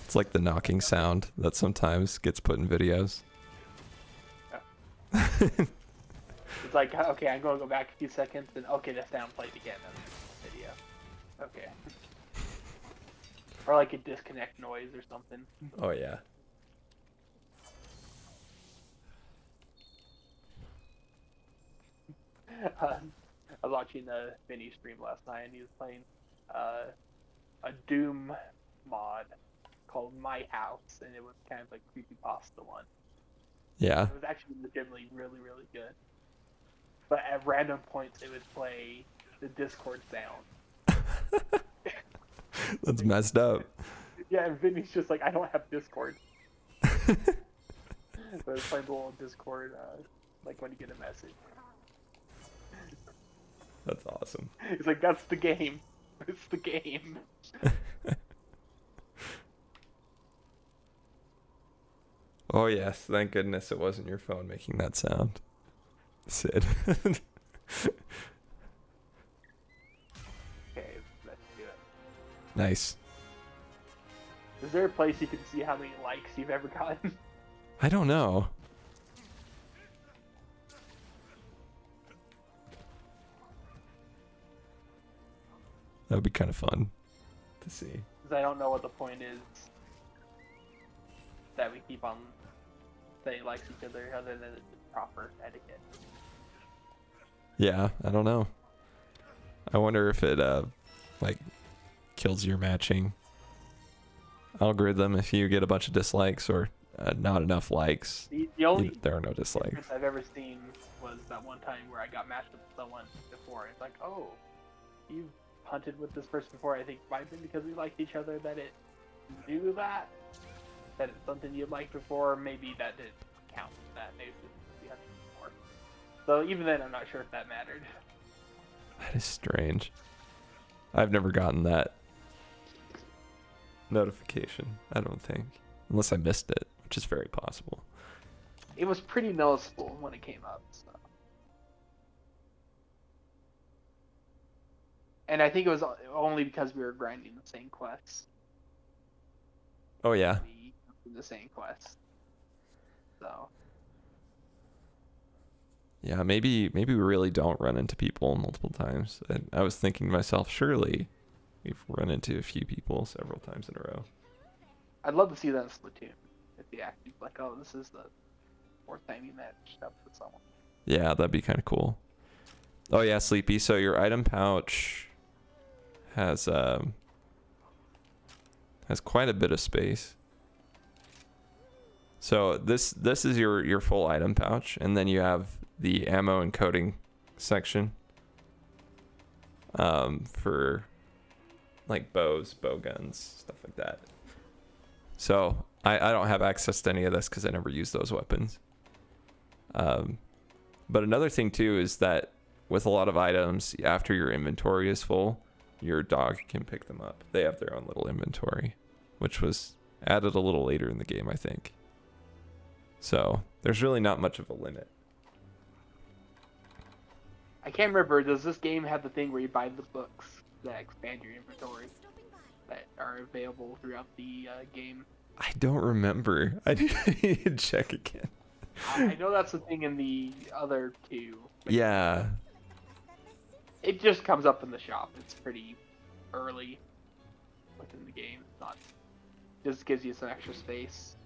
Speaker 1: It's like the knocking sound that sometimes gets put in videos.
Speaker 2: It's like, okay, I'm going to go back a few seconds, and okay, the sound played again in the video. Okay. Or like a disconnect noise or something.
Speaker 1: Oh yeah.
Speaker 2: I was watching Vinny stream last night, and he was playing a Doom mod called My House, and it was kind of like creepypasta one.
Speaker 1: Yeah.
Speaker 2: It was actually legitimately really, really good. But at random points, it would play the Discord sound.
Speaker 1: That's messed up.
Speaker 2: Yeah, and Vinny's just like, I don't have Discord. So it's playing the little Discord, like when you get a message.
Speaker 1: That's awesome.
Speaker 2: It's like, that's the game. It's the game.
Speaker 1: Oh yes, thank goodness it wasn't your phone making that sound. Sid.
Speaker 2: Okay, let's do it.
Speaker 1: Nice.
Speaker 2: Is there a place you can see how many likes you've ever gotten?
Speaker 1: I don't know. That would be kind of fun to see.
Speaker 2: Because I don't know what the point is that we keep on saying likes each other other than it's proper etiquette.
Speaker 1: Yeah, I don't know. I wonder if it like kills your matching algorithm if you get a bunch of dislikes or not enough likes.
Speaker 2: The only
Speaker 1: There are no dislikes.
Speaker 2: difference I've ever seen was that one time where I got matched with someone before. It's like, oh, you've hunted with this person before. I think it might have been because we liked each other that it knew that. That it's something you liked before. Maybe that didn't count as that. Maybe we hunted before. So even then, I'm not sure if that mattered.
Speaker 1: That is strange. I've never gotten that notification, I don't think. Unless I missed it, which is very possible.
Speaker 2: It was pretty noticeable when it came up. So. And I think it was only because we were grinding the same quests.
Speaker 1: Oh yeah.
Speaker 2: We did the same quests. So.
Speaker 1: Yeah, maybe we really don't run into people multiple times. And I was thinking to myself, surely we've run into a few people several times in a row.
Speaker 2: I'd love to see that in Splatoon. If you actually like, oh, this is the fourth time you matched up with someone.
Speaker 1: Yeah, that'd be kind of cool. Oh yeah, Sleepy. So your item pouch has quite a bit of space. So this is your full item pouch, and then you have the ammo and coding section for like bows, bow guns, stuff like that. So I don't have access to any of this because I never use those weapons. But another thing too is that with a lot of items, after your inventory is full, your dog can pick them up. They have their own little inventory, which was added a little later in the game, I think. So there's really not much of a limit.
Speaker 2: I can't remember. Does this game have the thing where you buy the books that expand your inventory
Speaker 3: Stopping by.
Speaker 2: that are available throughout the game?
Speaker 1: I don't remember. I need to check again.
Speaker 2: I know that's the thing in the other two. But
Speaker 1: Yeah.
Speaker 2: it just comes up in the shop. It's pretty early within the game. It's not just gives you some extra space.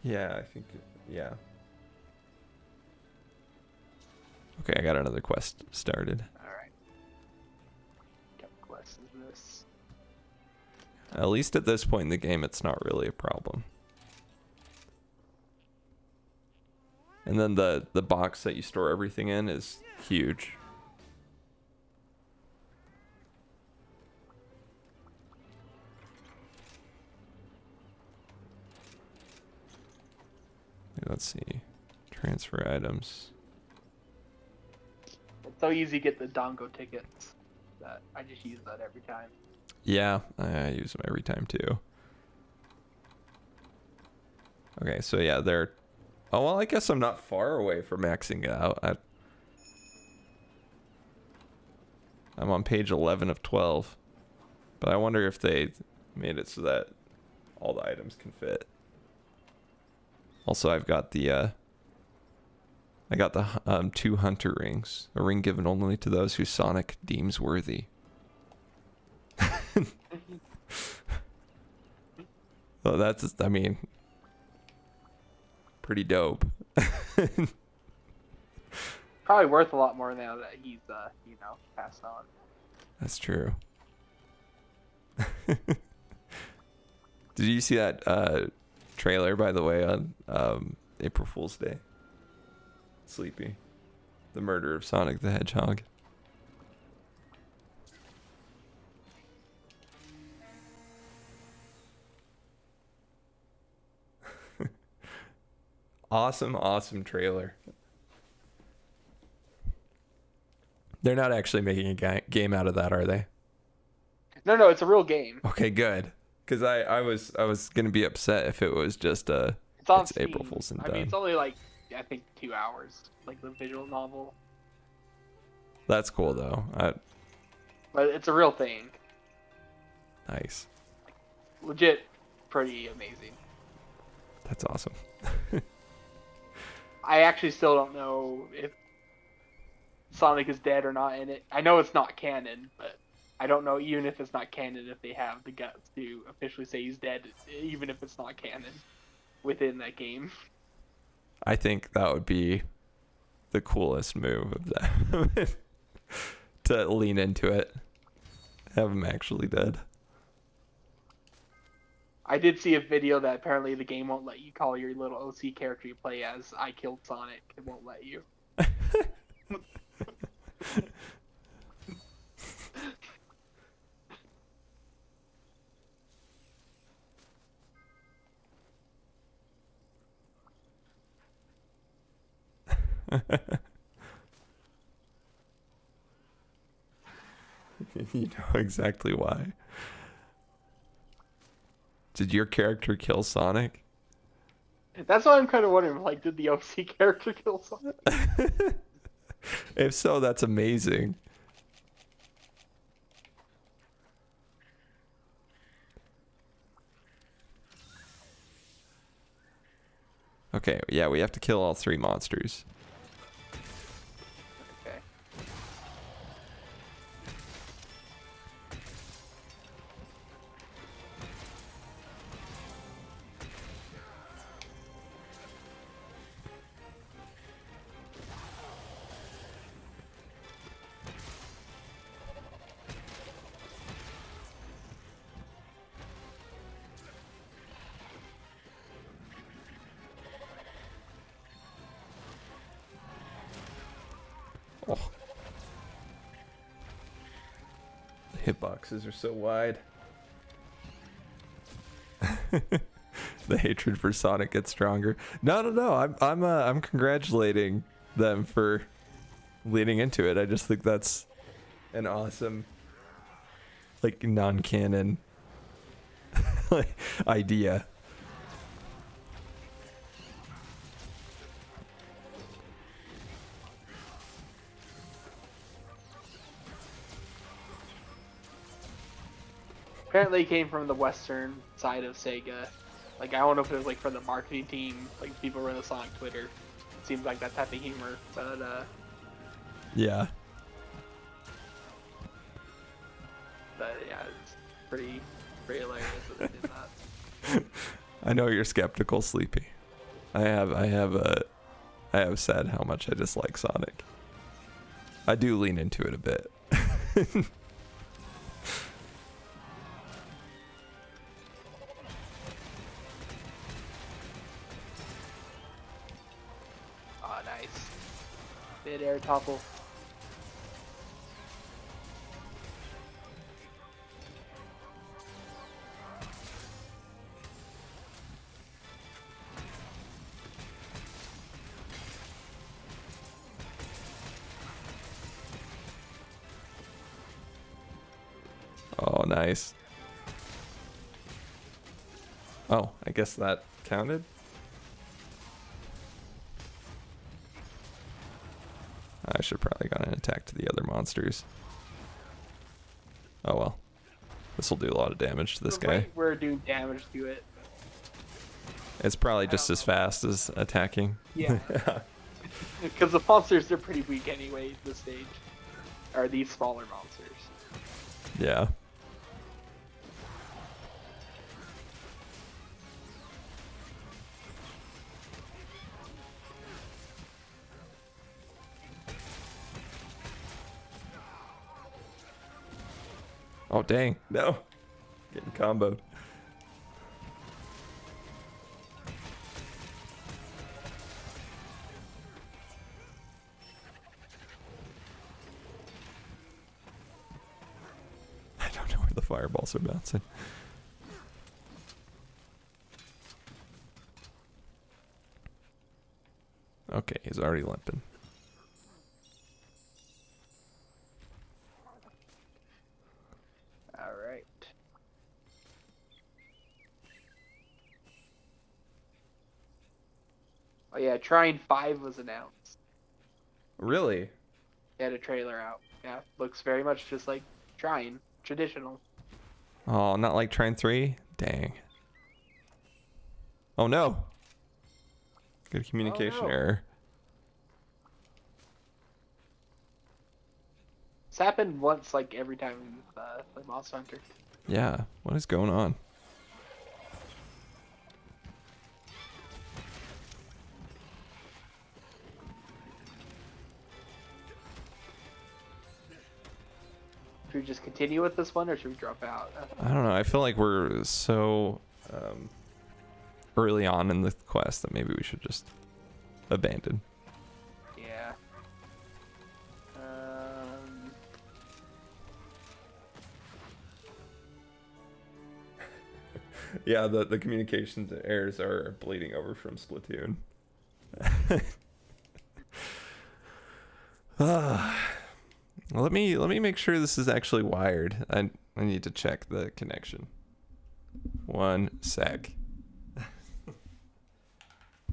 Speaker 1: Yeah, I think, yeah. Okay, I got another quest started.
Speaker 2: Alright. What quest is this?
Speaker 1: At least at this point in the game, it's not really a problem. And then the box that you store everything in is huge. Let's see. Transfer items.
Speaker 2: so easy to get the Dongo tickets that I just use that every time.
Speaker 1: Yeah, I use them every time too. Okay, so yeah, they're... Oh, well, I guess I'm not far away from maxing it out. I'm on page 11 of 12. But I wonder if they made it so that all the items can fit. Also, I've got the... I got the 2 hunter rings. A ring given only to those who Sonic deems worthy. Well, that's, I mean, pretty dope.
Speaker 2: Probably worth a lot more now that he's, passed on.
Speaker 1: That's true. Did you see that trailer, by the way, on April Fool's Day? Sleepy. The murder of Sonic the Hedgehog. Awesome trailer. They're not actually making a game out of that, are they?
Speaker 2: No, it's a real game.
Speaker 1: Okay, good. Because I was gonna be upset if it was just
Speaker 2: It's on
Speaker 1: it's
Speaker 2: Steam.
Speaker 1: April Fool's and
Speaker 2: I
Speaker 1: done.
Speaker 2: mean, it's only like, I think 2 hours, like the visual novel.
Speaker 1: That's cool though.
Speaker 2: But it's a real thing.
Speaker 1: Nice.
Speaker 2: Legit pretty amazing.
Speaker 1: That's awesome.
Speaker 2: I actually still don't know if Sonic is dead or not in it. I know it's not canon, but I don't know, even if it's not canon, if they have the guts to officially say he's dead, even if it's not canon within that game.
Speaker 1: I think that would be the coolest move of that. To lean into it. Have him actually dead.
Speaker 2: I did see a video that apparently the game won't let you call your little OC character you play as I killed Sonic. It won't let you.
Speaker 1: You know exactly why. Did your character kill Sonic?
Speaker 2: That's why I'm kind of wondering, like, did the OC character kill Sonic?
Speaker 1: If so, that's amazing. Okay, yeah, we have to kill all 3 monsters.
Speaker 2: Okay.
Speaker 1: Oh. The hitboxes are so wide. The hatred for Sonic gets stronger. No. I'm congratulating them for leading into it. I just think that's an awesome, like, non-canon like, idea.
Speaker 2: Apparently it came from the western side of Sega. Like, I don't know if it was, like, from the marketing team, like, people run the Sonic Twitter. It seems like that type of humor, but,
Speaker 1: Yeah.
Speaker 2: yeah, it's pretty hilarious that they did that.
Speaker 1: I know you're skeptical, Sleepy. I have said how much I dislike Sonic. I do lean into it a bit.
Speaker 2: Oh, nice. Mid-air topple.
Speaker 1: nice. Oh, I guess that counted. I should probably got an attack to the other monsters. Oh well. This will do a lot of damage to this guy.
Speaker 2: We're doing damage to it.
Speaker 1: It's probably just as fast as attacking.
Speaker 2: Yeah. Because the monsters are pretty weak anyway, this stage. Or these smaller monsters.
Speaker 1: Yeah. Oh dang, no. Getting comboed. I don't know where the fireballs are bouncing. Okay, he's already limping.
Speaker 2: Alright. Oh yeah, Trine 5 was announced.
Speaker 1: Really?
Speaker 2: They had a trailer out. Yeah, looks very much just like Trine. Traditional.
Speaker 1: Oh, not like Trine 3? Dang. Oh no. Good communication
Speaker 2: no.
Speaker 1: error.
Speaker 2: It's happened once, like, every time we play Monster Hunter.
Speaker 1: Yeah, what is going on?
Speaker 2: Should we just continue with this one, or should we drop out?
Speaker 1: I don't know. I feel like we're so early on in the quest that maybe we should just abandon.
Speaker 2: Yeah.
Speaker 1: Yeah, the communications errors are bleeding over from Splatoon. Well, let me make sure this is actually wired. I need to check the connection. 1 sec.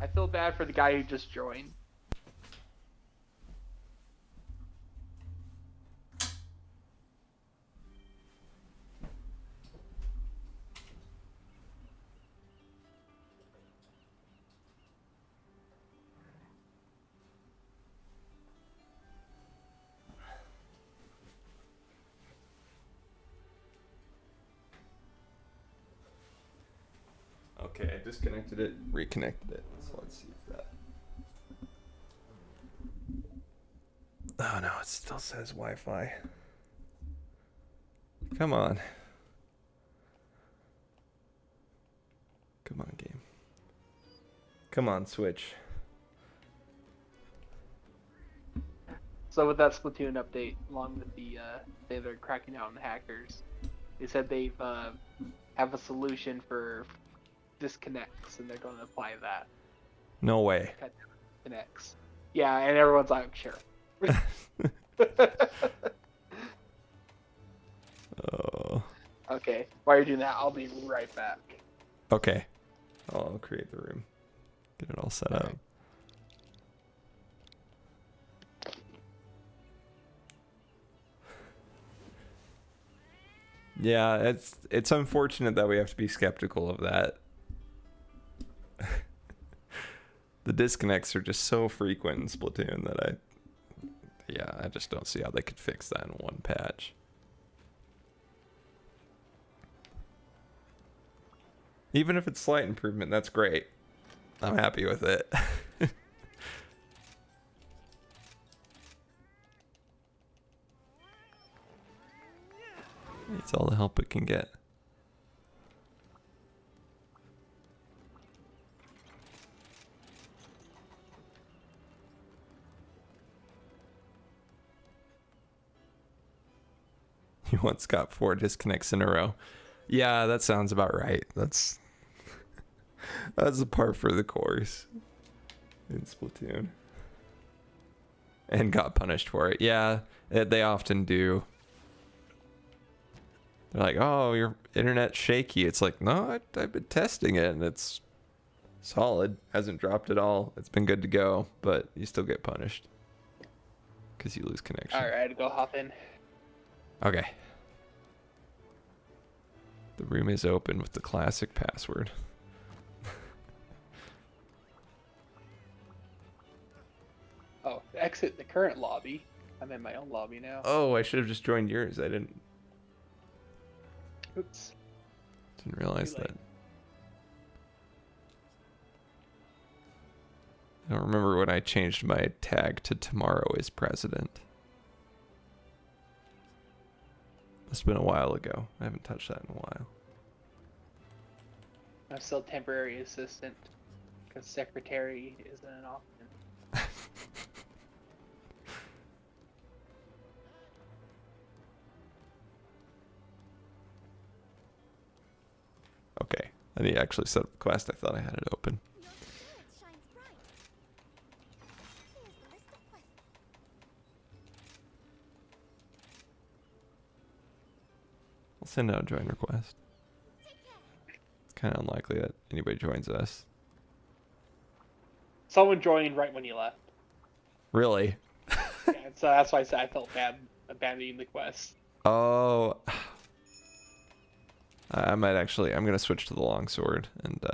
Speaker 2: I feel bad for the guy who just joined.
Speaker 1: Okay, I disconnected it, reconnected it. So let's see if that. Oh no, it still says Wi-Fi. Come on. Come on, game. Come on, Switch.
Speaker 2: So with that Splatoon update, along with the they're cracking down on the hackers, they said they've have a solution for disconnects, and they're going to apply that.
Speaker 1: No way.
Speaker 2: Cut down connects. Yeah, and everyone's like, sure.
Speaker 1: Oh.
Speaker 2: Okay, while you're doing that, I'll be right back.
Speaker 1: Okay. I'll create the room. Get it all set up. Yeah, it's unfortunate that we have to be skeptical of that. The disconnects are just so frequent in Splatoon that I just don't see how they could fix that in one patch. Even if it's slight improvement, that's great. I'm happy with it. It's all the help it can get. You once got 4 disconnects in a row. Yeah, that sounds about right. That's a par for the course in Splatoon. And got punished for it. Yeah, they often do. They're like, oh, your internet's shaky. It's like, no, I've been testing it and it's solid. Hasn't dropped at all. It's been good to go, but you still get punished because you lose connection.
Speaker 2: All right, go hop in.
Speaker 1: Okay. The room is open with the classic password.
Speaker 2: Oh, exit the current lobby. I'm in my own lobby now.
Speaker 1: Oh, I should have just joined yours. I didn't
Speaker 2: Oops.
Speaker 1: realize
Speaker 2: Too late.
Speaker 1: that. I don't remember when I changed my tag to tomorrow is president. Must have been a while ago. I haven't touched that in a while.
Speaker 2: I'm still temporary assistant because secretary isn't an option.
Speaker 1: Okay. I need to actually set up the quest. I thought I had it open.
Speaker 3: Your spirit shines bright. Here's the list of quests.
Speaker 1: I'll send out a join request.
Speaker 3: Take care.
Speaker 1: Kind of unlikely that anybody joins us.
Speaker 2: Someone joined right when you left.
Speaker 1: Really?
Speaker 2: Yeah, so that's why I said I felt bad abandoning the quest.
Speaker 1: Oh. I might actually. I'm gonna switch to the longsword, and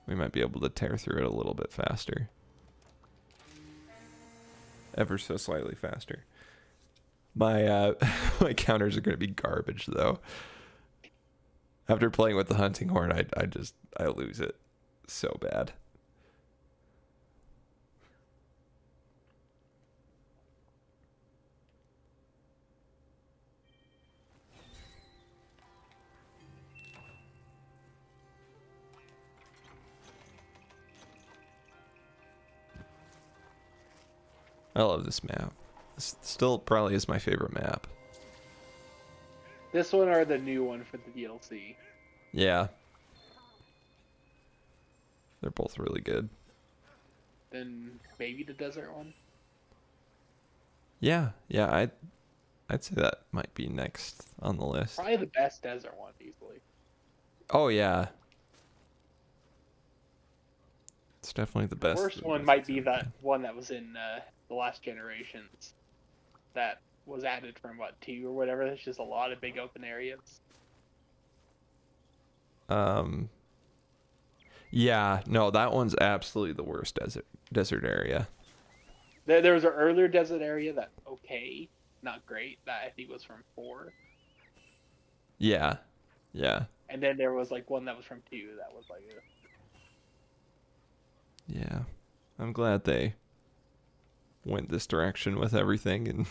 Speaker 1: we might be able to tear through it a little bit faster. Ever so slightly faster. My my counters are gonna be garbage though. After playing with the hunting horn, I lose it so bad. I love this map. This still probably is my favorite map.
Speaker 2: This one or the new one for the DLC?
Speaker 1: Yeah. They're both really good.
Speaker 2: Then maybe the desert one?
Speaker 1: Yeah, I'd say that might be next on the list.
Speaker 2: Probably the best desert one, easily.
Speaker 1: Oh yeah. It's definitely the
Speaker 2: The
Speaker 1: best.
Speaker 2: worst one might be that one that was in the last generations. That was added from, what, 2 or whatever? There's just a lot of big open areas.
Speaker 1: Yeah, no, that one's absolutely the worst desert area.
Speaker 2: There was an earlier desert area that, okay, not great, that I think was from 4.
Speaker 1: Yeah. Yeah.
Speaker 2: And then there was, like, one that was from 2 that was, like...
Speaker 1: Yeah. I'm glad they went this direction with everything and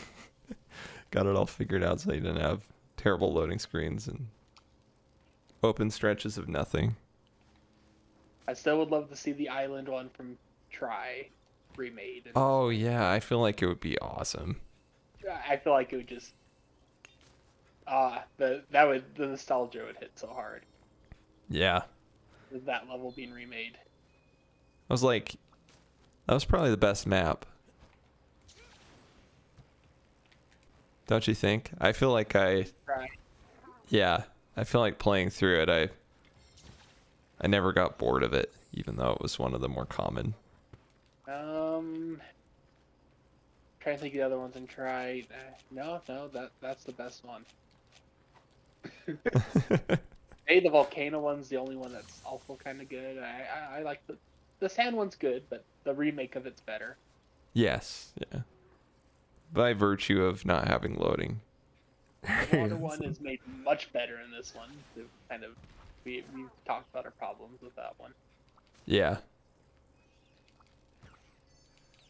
Speaker 1: got it all figured out so you didn't have terrible loading screens and open stretches of nothing.
Speaker 2: I still would love to see the island one from Try remade. And
Speaker 1: Oh yeah, I feel like it would be awesome.
Speaker 2: I feel like it would just... the nostalgia would hit so hard.
Speaker 1: Yeah.
Speaker 2: With that level being remade.
Speaker 1: I was like, that was probably the best map. Don't you think? I feel like
Speaker 2: Try.
Speaker 1: yeah, I feel like playing through it, I never got bored of it, even though it was one of the more common.
Speaker 2: Trying to think of the other ones and Try. No, that's the best one. Hey, the volcano one's the only one that's also kind of good. I like the sand one's good, but the remake of it's better.
Speaker 1: Yes, yeah. By virtue of not having loading.
Speaker 2: The water one is made much better in this one. To kind of, we've talked about our problems with that one.
Speaker 1: Yeah.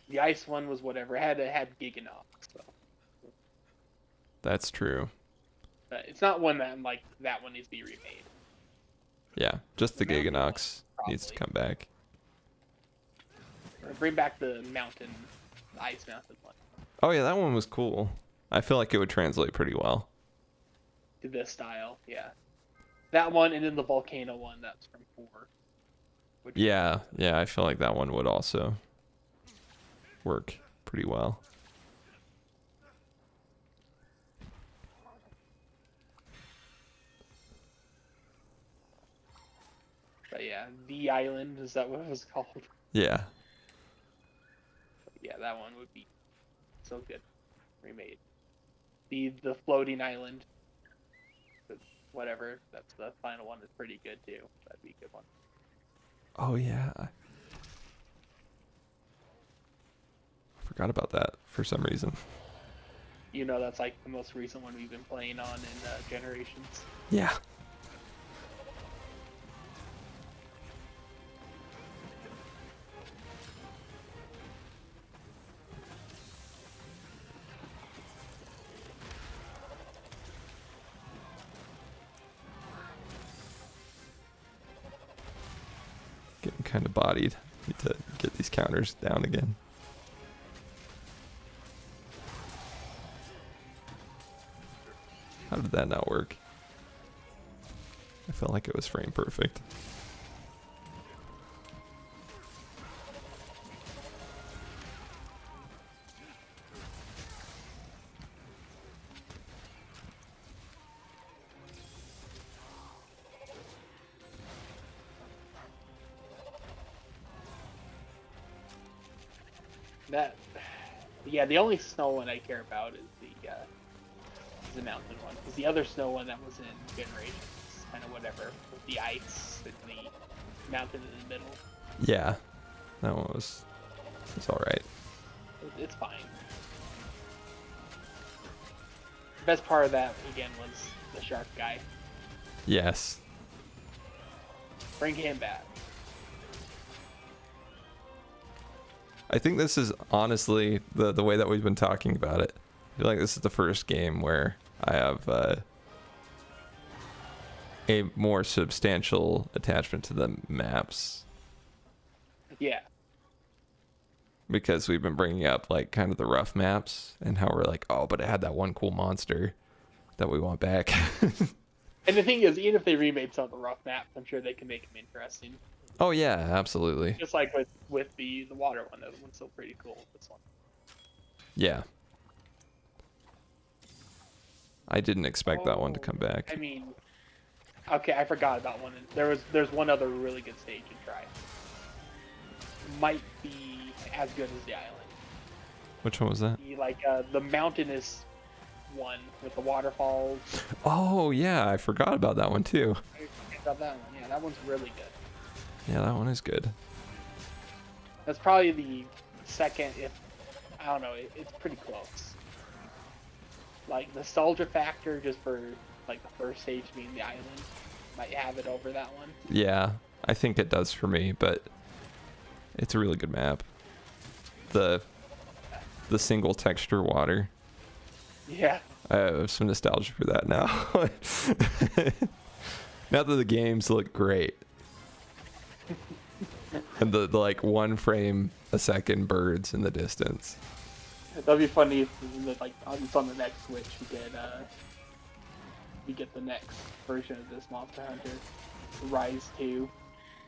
Speaker 2: The ice one was whatever. It had Giganox, so.
Speaker 1: That's true.
Speaker 2: But it's not one that I'm like, that one needs to be remade.
Speaker 1: Yeah, just the
Speaker 2: Mountain one,
Speaker 1: Giganox needs to
Speaker 2: probably.
Speaker 1: come back.
Speaker 2: Or bring back the ice mountain one
Speaker 1: Oh yeah, that one was cool. I feel like it would translate pretty well.
Speaker 2: to this style, yeah. That one and then the volcano one that's from 4. Which
Speaker 1: Yeah, yeah, I feel like that one would also work pretty well.
Speaker 2: But yeah, the island, is that what it was called?
Speaker 1: Yeah.
Speaker 2: Yeah, that one would be so good remade. The floating island, but whatever. That's the final one. Is pretty good too. That'd be a good one.
Speaker 1: Oh yeah. I forgot about that for some reason.
Speaker 2: You know, that's like the most recent one we've been playing on in Generations.
Speaker 1: Yeah. Getting kind of bodied. Need to get these counters down again. How did that not work? I felt like it was frame perfect.
Speaker 2: That, yeah, the only snow one I care about is the mountain one. Because the other snow one that was in Generations, kind of whatever, with the ice and the mountain in the middle.
Speaker 1: Yeah. That one was alright.
Speaker 2: It's fine. The best part of that, again, was the shark guy.
Speaker 1: Yes.
Speaker 2: Bring him back.
Speaker 1: I think this is honestly the way that we've been talking about it. I feel like this is the first game where I have a more substantial attachment to the maps,
Speaker 2: Yeah.
Speaker 1: because we've been bringing up like kind of the rough maps and how we're like, oh, but it had that one cool monster that we want back.
Speaker 2: And the thing is, even if they remade some of the rough maps, I'm sure they can make them interesting.
Speaker 1: Oh yeah, absolutely.
Speaker 2: Just like with the water one, that one's still pretty cool. This one.
Speaker 1: Yeah. I didn't expect that one to come back.
Speaker 2: I mean, okay, I forgot about one. There's one other really good stage in Try. Might be as good as the island.
Speaker 1: Which one was that?
Speaker 2: The mountainous one with the waterfalls.
Speaker 1: Oh yeah, I forgot about that one too.
Speaker 2: I forget about that one. Yeah, that one's really good.
Speaker 1: Yeah, that one is good.
Speaker 2: That's probably the second, if I don't know, it's pretty close. Like nostalgia factor, just for like the first stage being the island, might have it over that one.
Speaker 1: Yeah, I think it does for me, but it's a really good map. The single texture water.
Speaker 2: Yeah.
Speaker 1: I have some nostalgia for that now. Now that the games look great. And the like 1 frame a second birds in the distance.
Speaker 2: That'd be funny if like on the next Switch we get the next version of this Monster Hunter, Rise 2.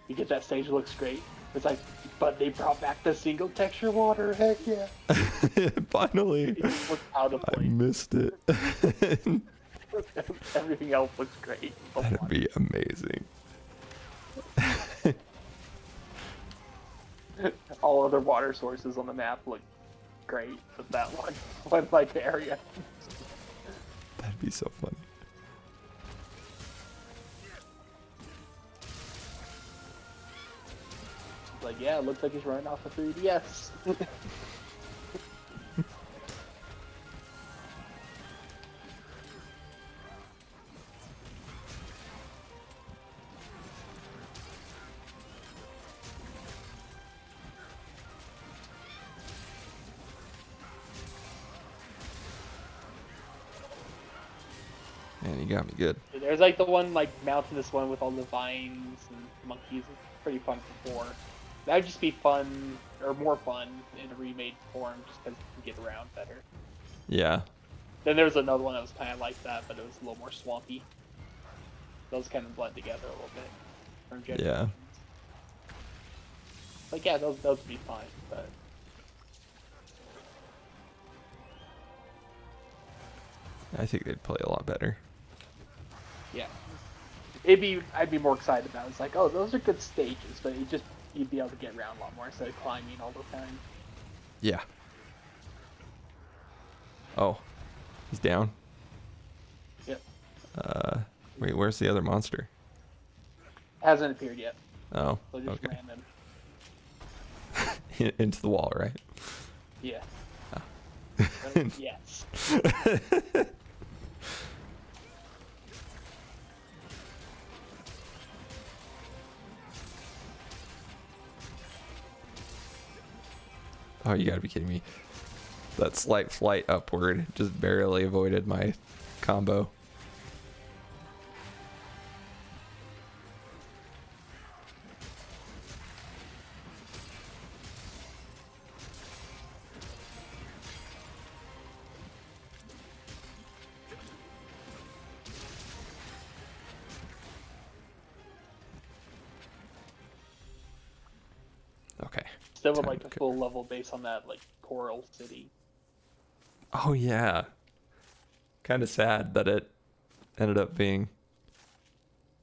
Speaker 2: You get that stage, looks great. It's like, but they brought back the single texture water. Heck yeah!
Speaker 1: Finally,
Speaker 2: It just looks out of
Speaker 1: I
Speaker 2: place.
Speaker 1: missed it.
Speaker 2: Everything else looks great.
Speaker 1: That'd be amazing.
Speaker 2: All other water sources on the map look great, but that one like area.
Speaker 1: That'd be so funny.
Speaker 2: Like, yeah, it looks like he's running off a 3DS.
Speaker 1: Man, you got me good.
Speaker 2: There's like the one like mountainous one with all the vines and monkeys. It's pretty fun before. That would just be fun, or more fun in a remade form, just because you can get around better.
Speaker 1: Yeah.
Speaker 2: Then there was another one that was kind of like that, but it was a little more swampy. Those kind of blend together a little bit. From Generations. Like, yeah, those would be fine, but
Speaker 1: I think they'd play a lot better.
Speaker 2: yeah. I'd be more excited about it. It's like, oh, those are good stages, but you'd be able to get around a lot more instead of climbing all the time.
Speaker 1: Yeah. Oh, he's down.
Speaker 2: Yep.
Speaker 1: Wait, where's the other monster?
Speaker 2: Hasn't appeared yet.
Speaker 1: Oh,
Speaker 2: So just
Speaker 1: okay.
Speaker 2: random.
Speaker 1: Into the wall, right?
Speaker 2: Yeah. Yes.
Speaker 1: Oh, you gotta be kidding me. That slight flight upward just barely avoided my combo. Okay.
Speaker 2: Still would
Speaker 1: Time
Speaker 2: like
Speaker 1: to
Speaker 2: a
Speaker 1: go.
Speaker 2: full level base on that like Coral City.
Speaker 1: Oh yeah. Kind of sad that it ended up being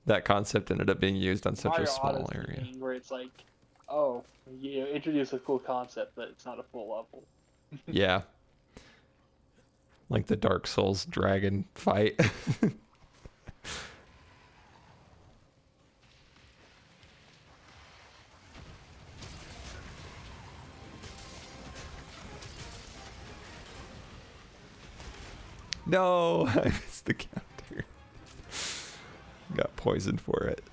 Speaker 1: that concept ended up being used on such
Speaker 2: Mario
Speaker 1: a small
Speaker 2: Odyssey
Speaker 1: area.
Speaker 2: thing where it's like, oh, you introduce a cool concept, but it's not a full level.
Speaker 1: Yeah. Like the Dark Souls dragon fight. No, I missed the counter. Got poisoned for it.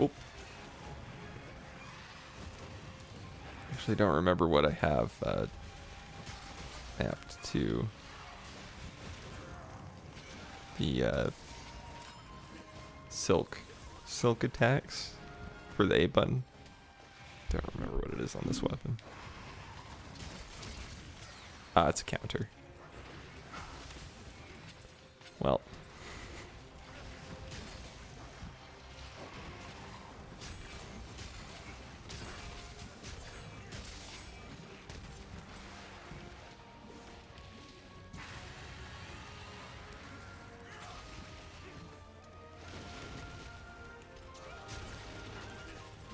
Speaker 1: Oop. Actually, don't remember what I have mapped to the silk attacks for the A button. Don't remember what it is on this weapon. Ah, it's a counter. Well.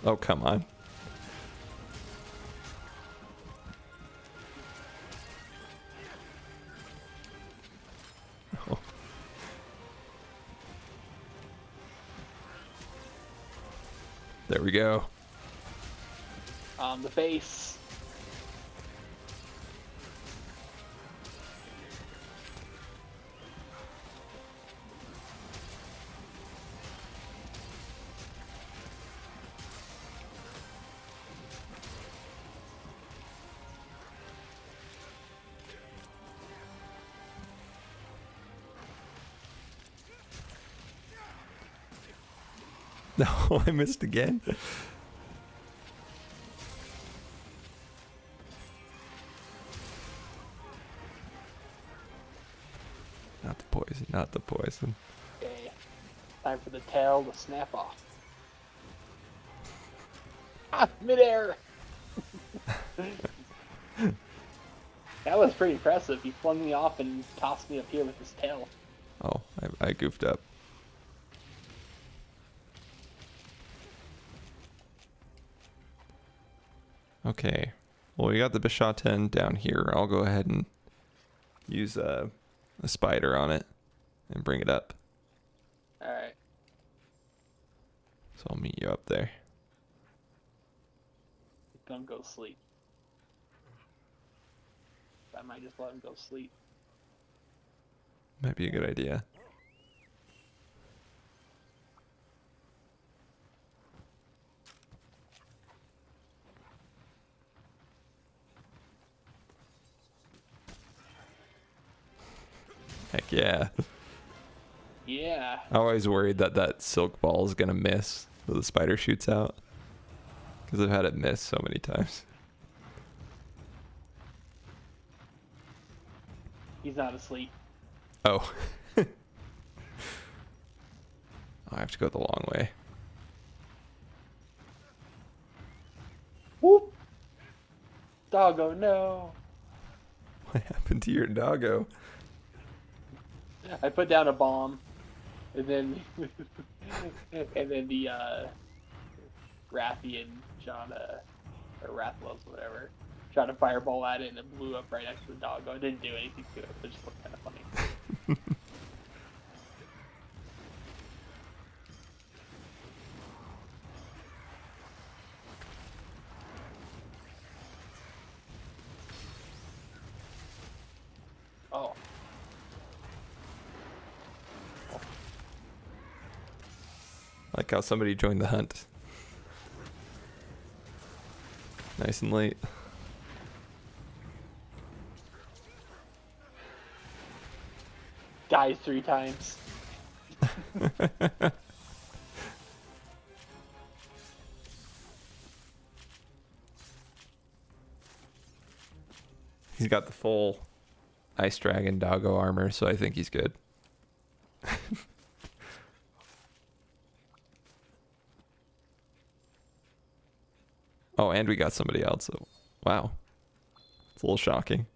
Speaker 1: Oh, come on. Oh. There we go.
Speaker 2: The base.
Speaker 1: No, I missed again. Not the poison, not the poison.
Speaker 2: Okay. Time for the tail to snap off. Ah, midair! That was pretty impressive. He flung me off and tossed me up here with his tail.
Speaker 1: Oh, I goofed up. Okay. Well, we got the Bishaten down here. I'll go ahead and use a spider on it and bring it up.
Speaker 2: Alright.
Speaker 1: So I'll meet you up there.
Speaker 2: Don't go sleep. I might just let him go sleep.
Speaker 1: Might be a good idea. Heck yeah.
Speaker 2: Yeah.
Speaker 1: I'm always worried that that silk ball is going to miss when the spider shoots out. Because I've had it miss so many times.
Speaker 2: He's not asleep.
Speaker 1: Oh. I have to go the long way.
Speaker 2: Whoop! Doggo, no!
Speaker 1: What happened to your doggo?
Speaker 2: I put down a bomb, and then the Rathy and John or Rathwell's whatever tried to fireball at it, and it blew up right next to the doggo. It didn't do anything to it, but it just looked kind of funny. Oh.
Speaker 1: Like how somebody joined the hunt. Nice and late.
Speaker 2: Dies 3 times.
Speaker 1: He's got the full Ice Dragon doggo armor, so I think he's good. Oh, and we got somebody else. So, wow. It's a little shocking.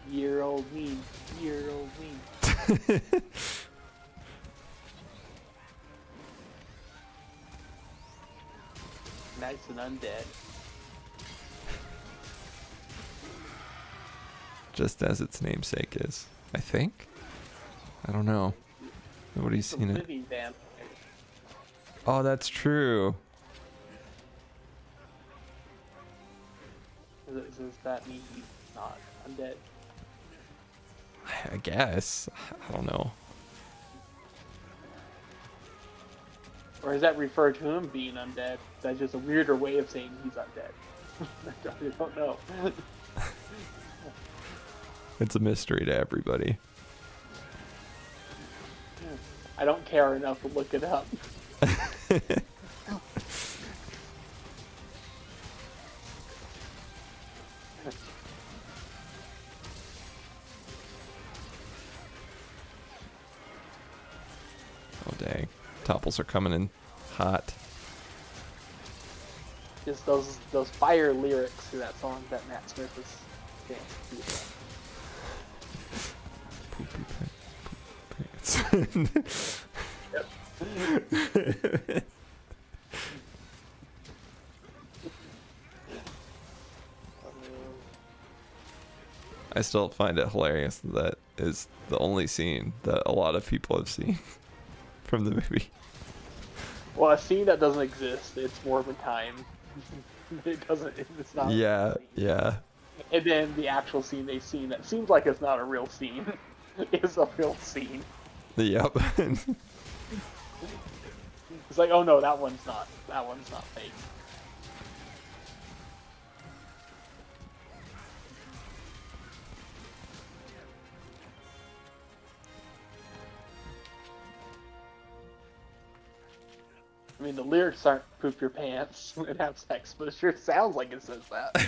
Speaker 2: Year-old me. Year-old me. Nice and undead.
Speaker 1: Just as its namesake is, I think. I don't know. Nobody's
Speaker 2: Some
Speaker 1: seen it.
Speaker 2: living vampires.
Speaker 1: Oh, that's true.
Speaker 2: Does that mean he's not undead?
Speaker 1: I guess. I don't know.
Speaker 2: Or is that refer to him being undead? That's just a weirder way of saying he's undead. I don't know.
Speaker 1: It's a mystery to everybody.
Speaker 2: I don't care enough to look it up.
Speaker 1: Oh, dang. Topples are coming in hot.
Speaker 2: Just those fire lyrics to that song that Matt Smith was
Speaker 1: Poopy pants.
Speaker 2: Yep.
Speaker 1: I still find it hilarious that is the only scene that a lot of people have seen from the movie.
Speaker 2: Well, a scene that doesn't exist, it's more of a time. It doesn't, it's not.
Speaker 1: Yeah, yeah.
Speaker 2: And then the actual scene they've seen that seems like it's not a real scene is a real scene.
Speaker 1: Yep.
Speaker 2: It's like, oh no, that one's not fake. I mean, the lyrics aren't "poop your pants" and have sex, but it sure sounds like it says that.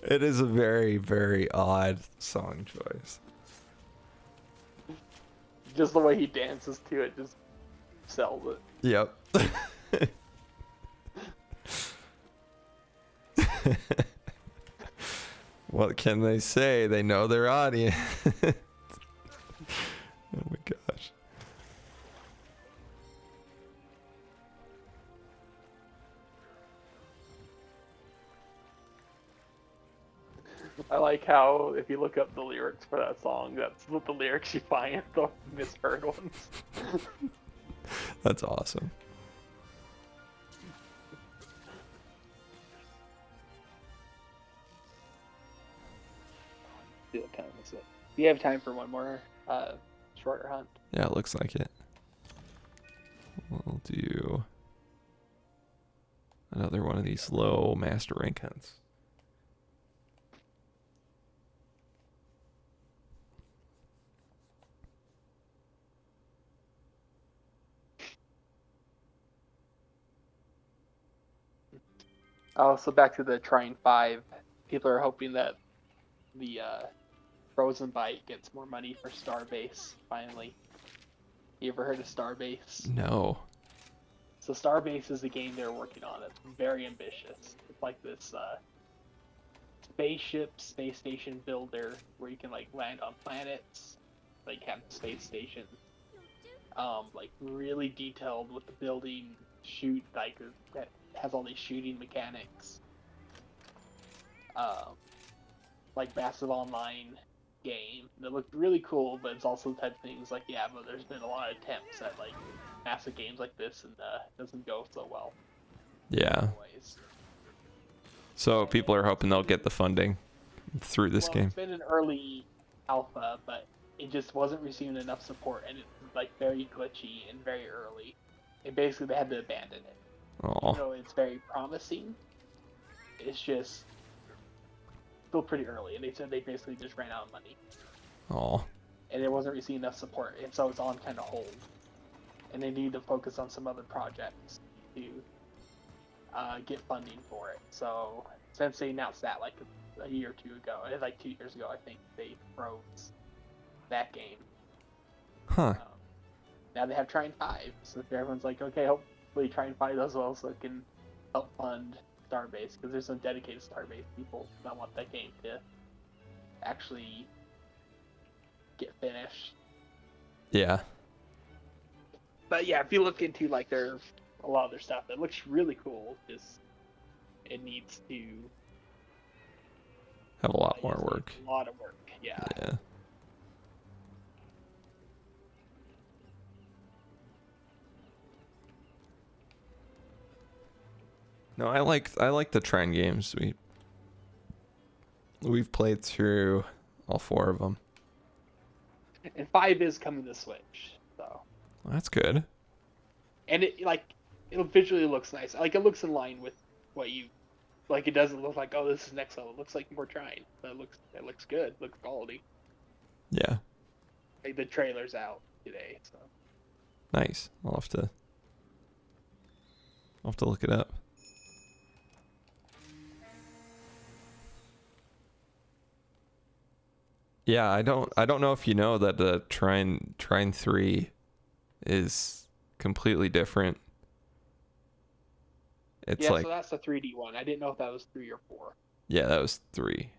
Speaker 1: It is a very, very odd song choice.
Speaker 2: Just the way he dances to it just sells it.
Speaker 1: Yep. What can they say? They know their audience. Oh my gosh.
Speaker 2: I like how if you look up the lyrics for that song, that's what the lyrics you find, the misheard ones.
Speaker 1: That's awesome.
Speaker 2: See what time is it? Do you have time for one more shorter hunt?
Speaker 1: Yeah, it looks like it. We'll do another one of these low master rank hunts.
Speaker 2: Oh, so back to the Trine 5. People are hoping that the Frozen Byte gets more money for Starbase, finally. You ever heard of Starbase?
Speaker 1: No.
Speaker 2: So Starbase is the game they're working on. It's very ambitious. It's like this spaceship, space station builder where you can like land on planets, like have space stations. Like really detailed with the building, shoot like that has all these shooting mechanics. Like massive online game that looked really cool, but it's also the type of things like but there's been a lot of attempts at like massive games like this and it doesn't go so well.
Speaker 1: Yeah.
Speaker 2: Always.
Speaker 1: So people are hoping they'll get the funding through this game.
Speaker 2: It's been an early alpha, but it just wasn't receiving enough support, and it's like very glitchy and very early. And basically, they had to abandon it.
Speaker 1: Oh.
Speaker 2: Even though it's very promising, it's just still pretty early, and they said they basically just ran out of money,
Speaker 1: Oh.
Speaker 2: and it wasn't receiving enough support, and so it's on kind of hold. And they need to focus on some other projects to get funding for it. So since they announced that like a year or two ago, like 2 years ago, I think they froze that game.
Speaker 1: Huh.
Speaker 2: Now they have Trine 5, so everyone's like, okay, hopefully Trine 5 does well so it can help fund Starbase, because there's some dedicated Starbase people that want that game to actually get finished.
Speaker 1: Yeah.
Speaker 2: But yeah, if you look into like a lot of their stuff, it looks really cool. Just it needs to
Speaker 1: Have a lot more
Speaker 2: it's
Speaker 1: work.
Speaker 2: A lot of work, yeah.
Speaker 1: Yeah. No, I like the Trine games. We've played through all 4 of them.
Speaker 2: And 5 is coming to Switch, so.
Speaker 1: Well, that's good.
Speaker 2: And it visually looks nice. Like it looks in line with what you like. It doesn't look like, oh, this is next level. It looks like more Trine, but it looks good. Looks quality.
Speaker 1: Yeah.
Speaker 2: Like the trailer's out today, so.
Speaker 1: Nice. I'll have to look it up. Yeah, I don't know if you know that the Trine 3 is completely different. It's
Speaker 2: yeah,
Speaker 1: like
Speaker 2: so that's the 3D one. I didn't know if that was 3 or 4.
Speaker 1: yeah, that was 3.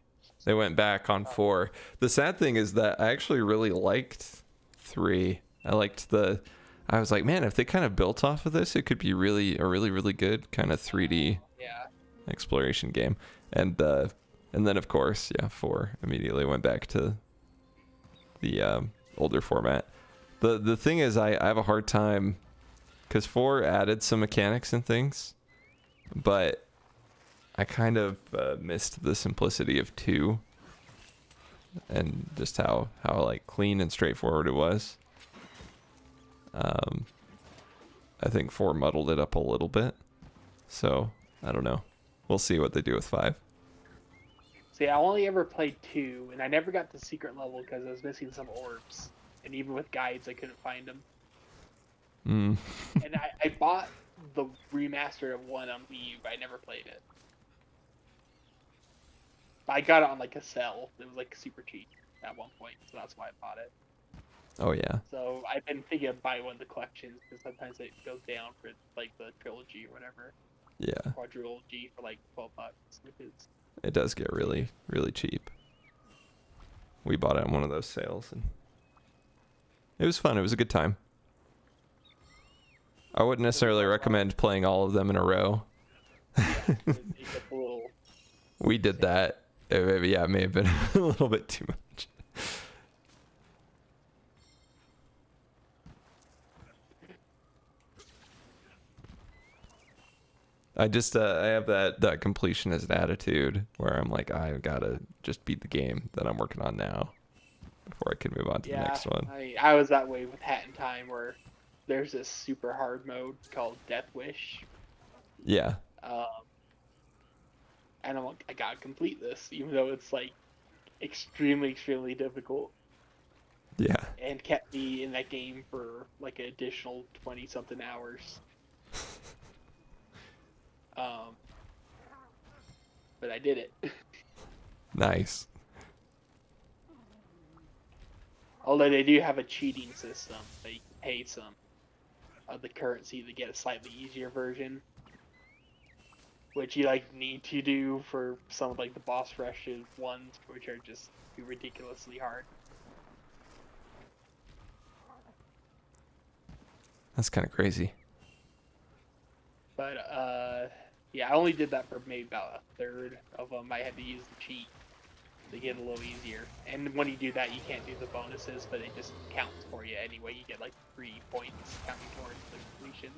Speaker 1: They went back on 4. The sad thing is that I actually really liked 3. I was like, man, if they kind of built off of this, it could be a really really good kind of 3D exploration game. And then of course, 4 immediately went back to the older format. The thing is, I have a hard time because 4 added some mechanics and things, but I kind of missed the simplicity of 2 and just how like clean and straightforward it was. I think 4 muddled it up a little bit, so I don't know. We'll see what they do with 5.
Speaker 2: See, I only ever played 2, and I never got to secret level because I was missing some orbs, and even with guides, I couldn't find them. And I bought the remaster of 1 on Wii U, but I never played it. I got it on like a sale. It was like super cheap at one point, so that's why I bought it.
Speaker 1: Oh yeah.
Speaker 2: So I've been thinking of buying one of the collections because sometimes it goes down for like the trilogy or whatever.
Speaker 1: Yeah.
Speaker 2: Quadrilogy for like $12, which is.
Speaker 1: It does get really cheap. We bought it on one of those sales, and it was fun. It was a good time. I wouldn't necessarily recommend playing all of them in a row.
Speaker 2: It gets a little.
Speaker 1: We did that. It may have been a little bit too much. I have that completionist attitude where I'm like, I gotta just beat the game that I'm working on now before I can move on to the next one.
Speaker 2: I was that way with Hat in Time, where there's this super hard mode called Death Wish.
Speaker 1: Yeah.
Speaker 2: And I'm like, I gotta complete this, even though it's like extremely difficult.
Speaker 1: Yeah.
Speaker 2: And kept me in that game for like an additional 20-something hours. but I did it.
Speaker 1: Nice.
Speaker 2: Although they do have a cheating system, they pay some of the currency to get a slightly easier version, which you like need to do for some of like the boss rushes ones, which are just too ridiculously hard.
Speaker 1: That's kind of crazy.
Speaker 2: But yeah, I only did that for maybe about a third of them. I had to use the cheat to get it a little easier. And when you do that, you can't do the bonuses, but it just counts for you anyway. You get like 3 points counting towards the completion.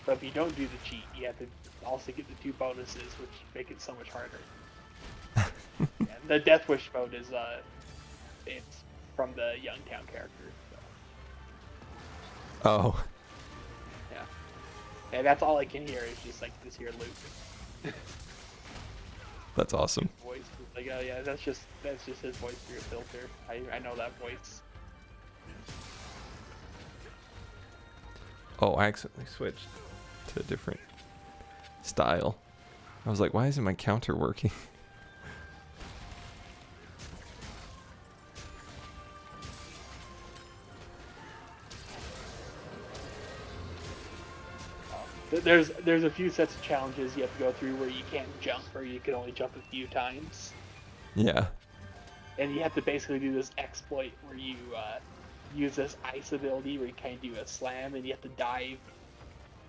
Speaker 2: But if you don't do the cheat, you have to also get the 2 bonuses, which make it so much harder. Yeah, the Death Wish mode is it's from the Youngtown character. So.
Speaker 1: Oh,
Speaker 2: Yeah. And that's all I can hear is just like this here loop.
Speaker 1: that's awesome.
Speaker 2: Voice is like, oh yeah, that's just his voice through a filter. I know that voice.
Speaker 1: Oh, I accidentally switched to a different style. I was like, why isn't my counter working?
Speaker 2: There's a few sets of challenges you have to go through where you can't jump, or you can only jump a few times,
Speaker 1: Yeah.
Speaker 2: and you have to basically do this exploit where you use this ice ability where you kind of do a slam, and you have to dive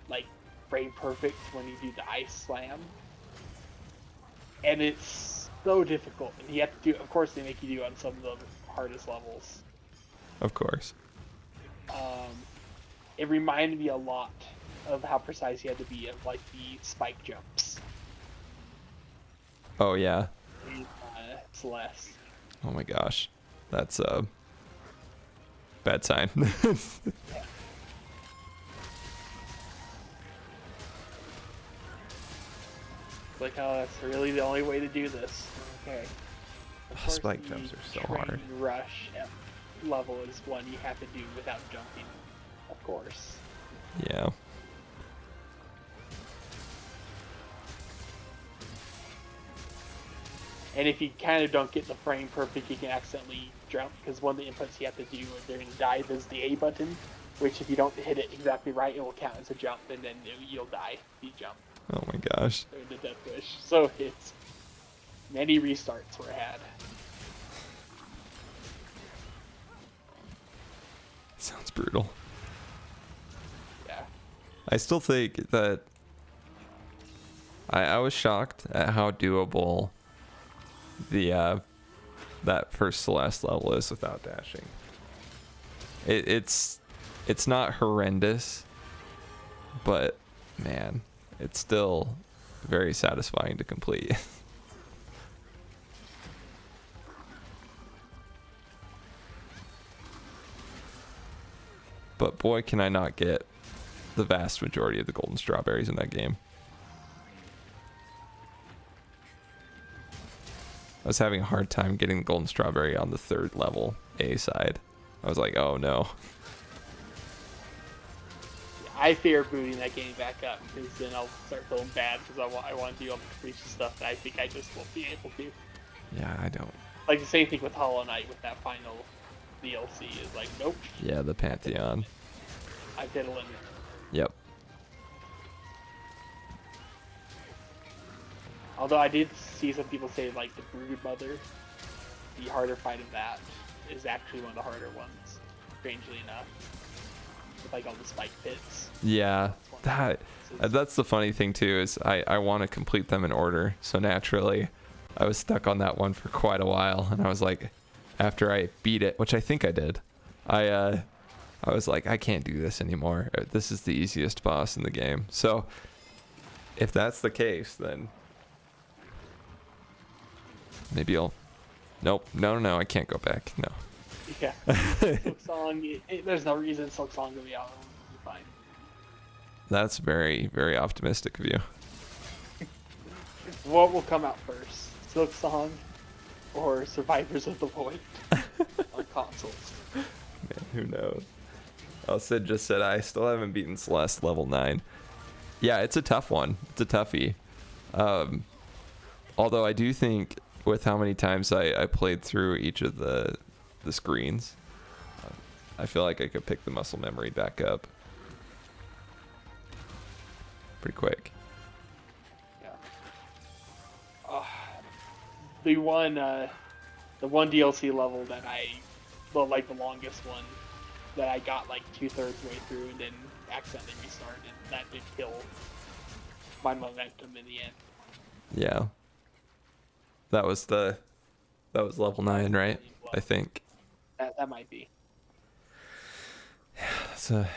Speaker 2: like frame perfect when you do the ice slam, and it's so difficult. And you have to do, of course, they make you do it on some of the hardest levels.
Speaker 1: Of course.
Speaker 2: It reminded me a lot of how precise you had to be of like the spike jumps
Speaker 1: Oh yeah.
Speaker 2: in Celeste.
Speaker 1: Oh my gosh. That's a bad sign.
Speaker 2: Like, oh, that's really the only way to do this. Okay. Of course,
Speaker 1: Spike
Speaker 2: the
Speaker 1: jumps are so
Speaker 2: train
Speaker 1: hard.
Speaker 2: Rush level is one you have to do without jumping, of course.
Speaker 1: Yeah.
Speaker 2: And if you kind of don't get the frame perfect, you can accidentally jump, because one of the inputs you have to do during dive is the A button, which if you don't hit it exactly right, it will count as a jump, and then you'll die if you jump
Speaker 1: Oh my gosh.
Speaker 2: during the Death Wish. So it's many restarts were had.
Speaker 1: Sounds brutal.
Speaker 2: Yeah.
Speaker 1: I still think that I was shocked at how doable the that first Celeste level is without dashing. It's not horrendous, but man, it's still very satisfying to complete. But boy, can I not get the vast majority of the golden strawberries in that game. I was having a hard time getting the golden strawberry on the 3rd level A side. I was like, oh no.
Speaker 2: I fear booting that game back up, because then I'll start feeling bad because I want to do all the completion stuff that I think I just won't be able to.
Speaker 1: Yeah, I don't.
Speaker 2: Like the same thing with Hollow Knight with that final DLC is like, nope,
Speaker 1: Yeah, the Pantheon.
Speaker 2: I've hit a limit.
Speaker 1: Yep.
Speaker 2: Although I did see some people say like the Brood Mother, the harder fight of that is actually one of the harder ones, strangely enough. With like all the spike pits.
Speaker 1: Yeah, that's the funny thing too, is I want to complete them in order. So naturally, I was stuck on that one for quite a while, and I was like, after I beat it, which I think I did, I was like, I can't do this anymore. This is the easiest boss in the game. So if that's the case, then maybe I'll. Nope. No. I can't go back. No.
Speaker 2: Yeah. Silksong, there's no reason Silksong to be out. It'll be fine.
Speaker 1: That's very, very optimistic of you.
Speaker 2: What will come out first? Silksong or Survivors of the Void on consoles?
Speaker 1: Man, who knows? Oh, Sid just said, I still haven't beaten Celeste level 9. Yeah, it's a tough one. It's a toughie. Although I do think with how many times I played through each of the screens, I feel like I could pick the muscle memory back up pretty quick.
Speaker 2: Yeah. The one DLC level that the longest one that I got like 2/3 way through and then accidentally restarted, and that did kill my momentum in the end.
Speaker 1: Yeah. That was level 9, right? I think.
Speaker 2: That might be.
Speaker 1: So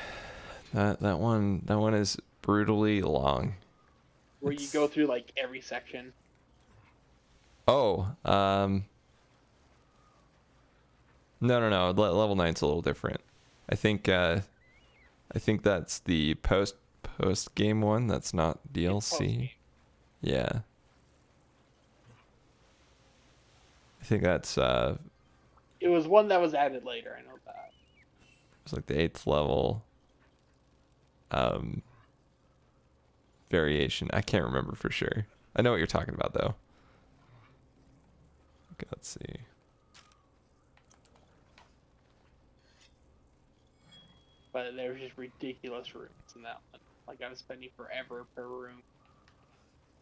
Speaker 1: that one is brutally long.
Speaker 2: Where you go through like every section.
Speaker 1: Oh, no. Level 9's a little different. I think that's the post game one. That's not DLC.
Speaker 2: Post-game.
Speaker 1: Yeah. I think that's
Speaker 2: It was one that was added later. I know that.
Speaker 1: it's like the 8th level variation. I can't remember for sure. I know what you're talking about though. Okay, let's see.
Speaker 2: But there was just ridiculous rooms in that one. Like I was spending forever per room.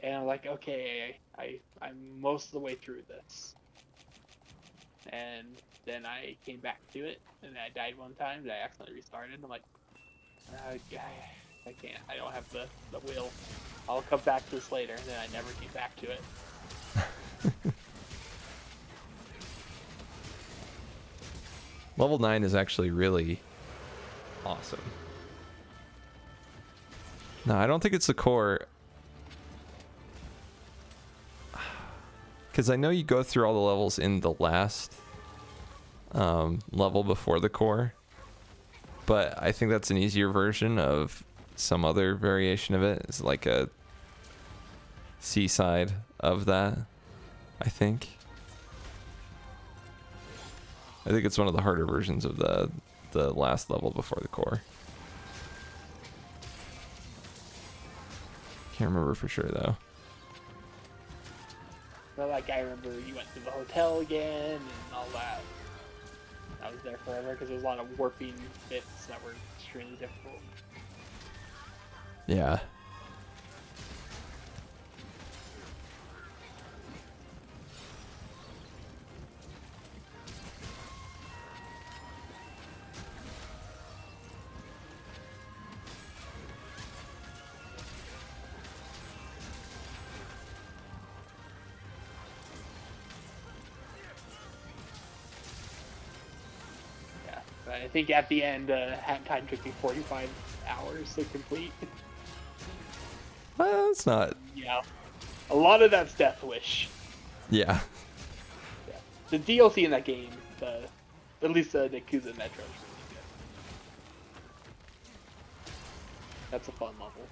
Speaker 2: And I'm like, okay, I'm most of the way through this. And then I came back to it, and I died one time, and I accidentally restarted. I'm like, I can't. I don't have the will. I'll come back to this later, and then I never came back to it.
Speaker 1: Level 9 is actually really awesome. No, I don't think it's the core. Because I know you go through all the levels in the last level before the core. But I think that's an easier version of some other variation of it. It's like a seaside of that, I think. I think it's one of the harder versions of the last level before the core. Can't remember for sure though.
Speaker 2: So like I remember you went to the hotel again and all that. I was there forever because there was a lot of warping bits that were extremely difficult.
Speaker 1: Yeah.
Speaker 2: I think at the end, hat time took me 45 hours to complete.
Speaker 1: Well, it's not.
Speaker 2: Yeah. A lot of that's Death Wish.
Speaker 1: Yeah.
Speaker 2: Yeah. The DLC in that game, at least the Yakuza Metro is really good. That's a fun level.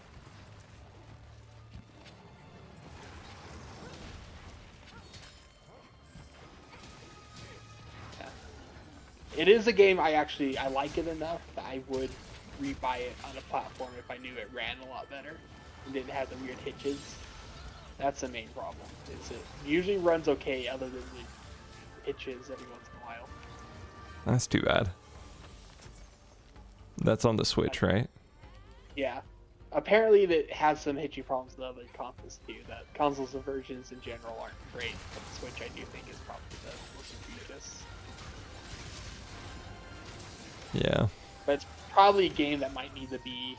Speaker 2: It is a game I like it enough that I would rebuy it on a platform if I knew it ran a lot better and didn't have the weird hitches. That's the main problem. It usually runs okay other than the hitches every once in a while.
Speaker 1: That's too bad. That's on the Switch, right?
Speaker 2: Yeah. Apparently it has some hitchy problems with other consoles too. That consoles and versions in general aren't great, but the Switch I do think is probably the most egregious.
Speaker 1: Yeah.
Speaker 2: But it's probably a game that might need to be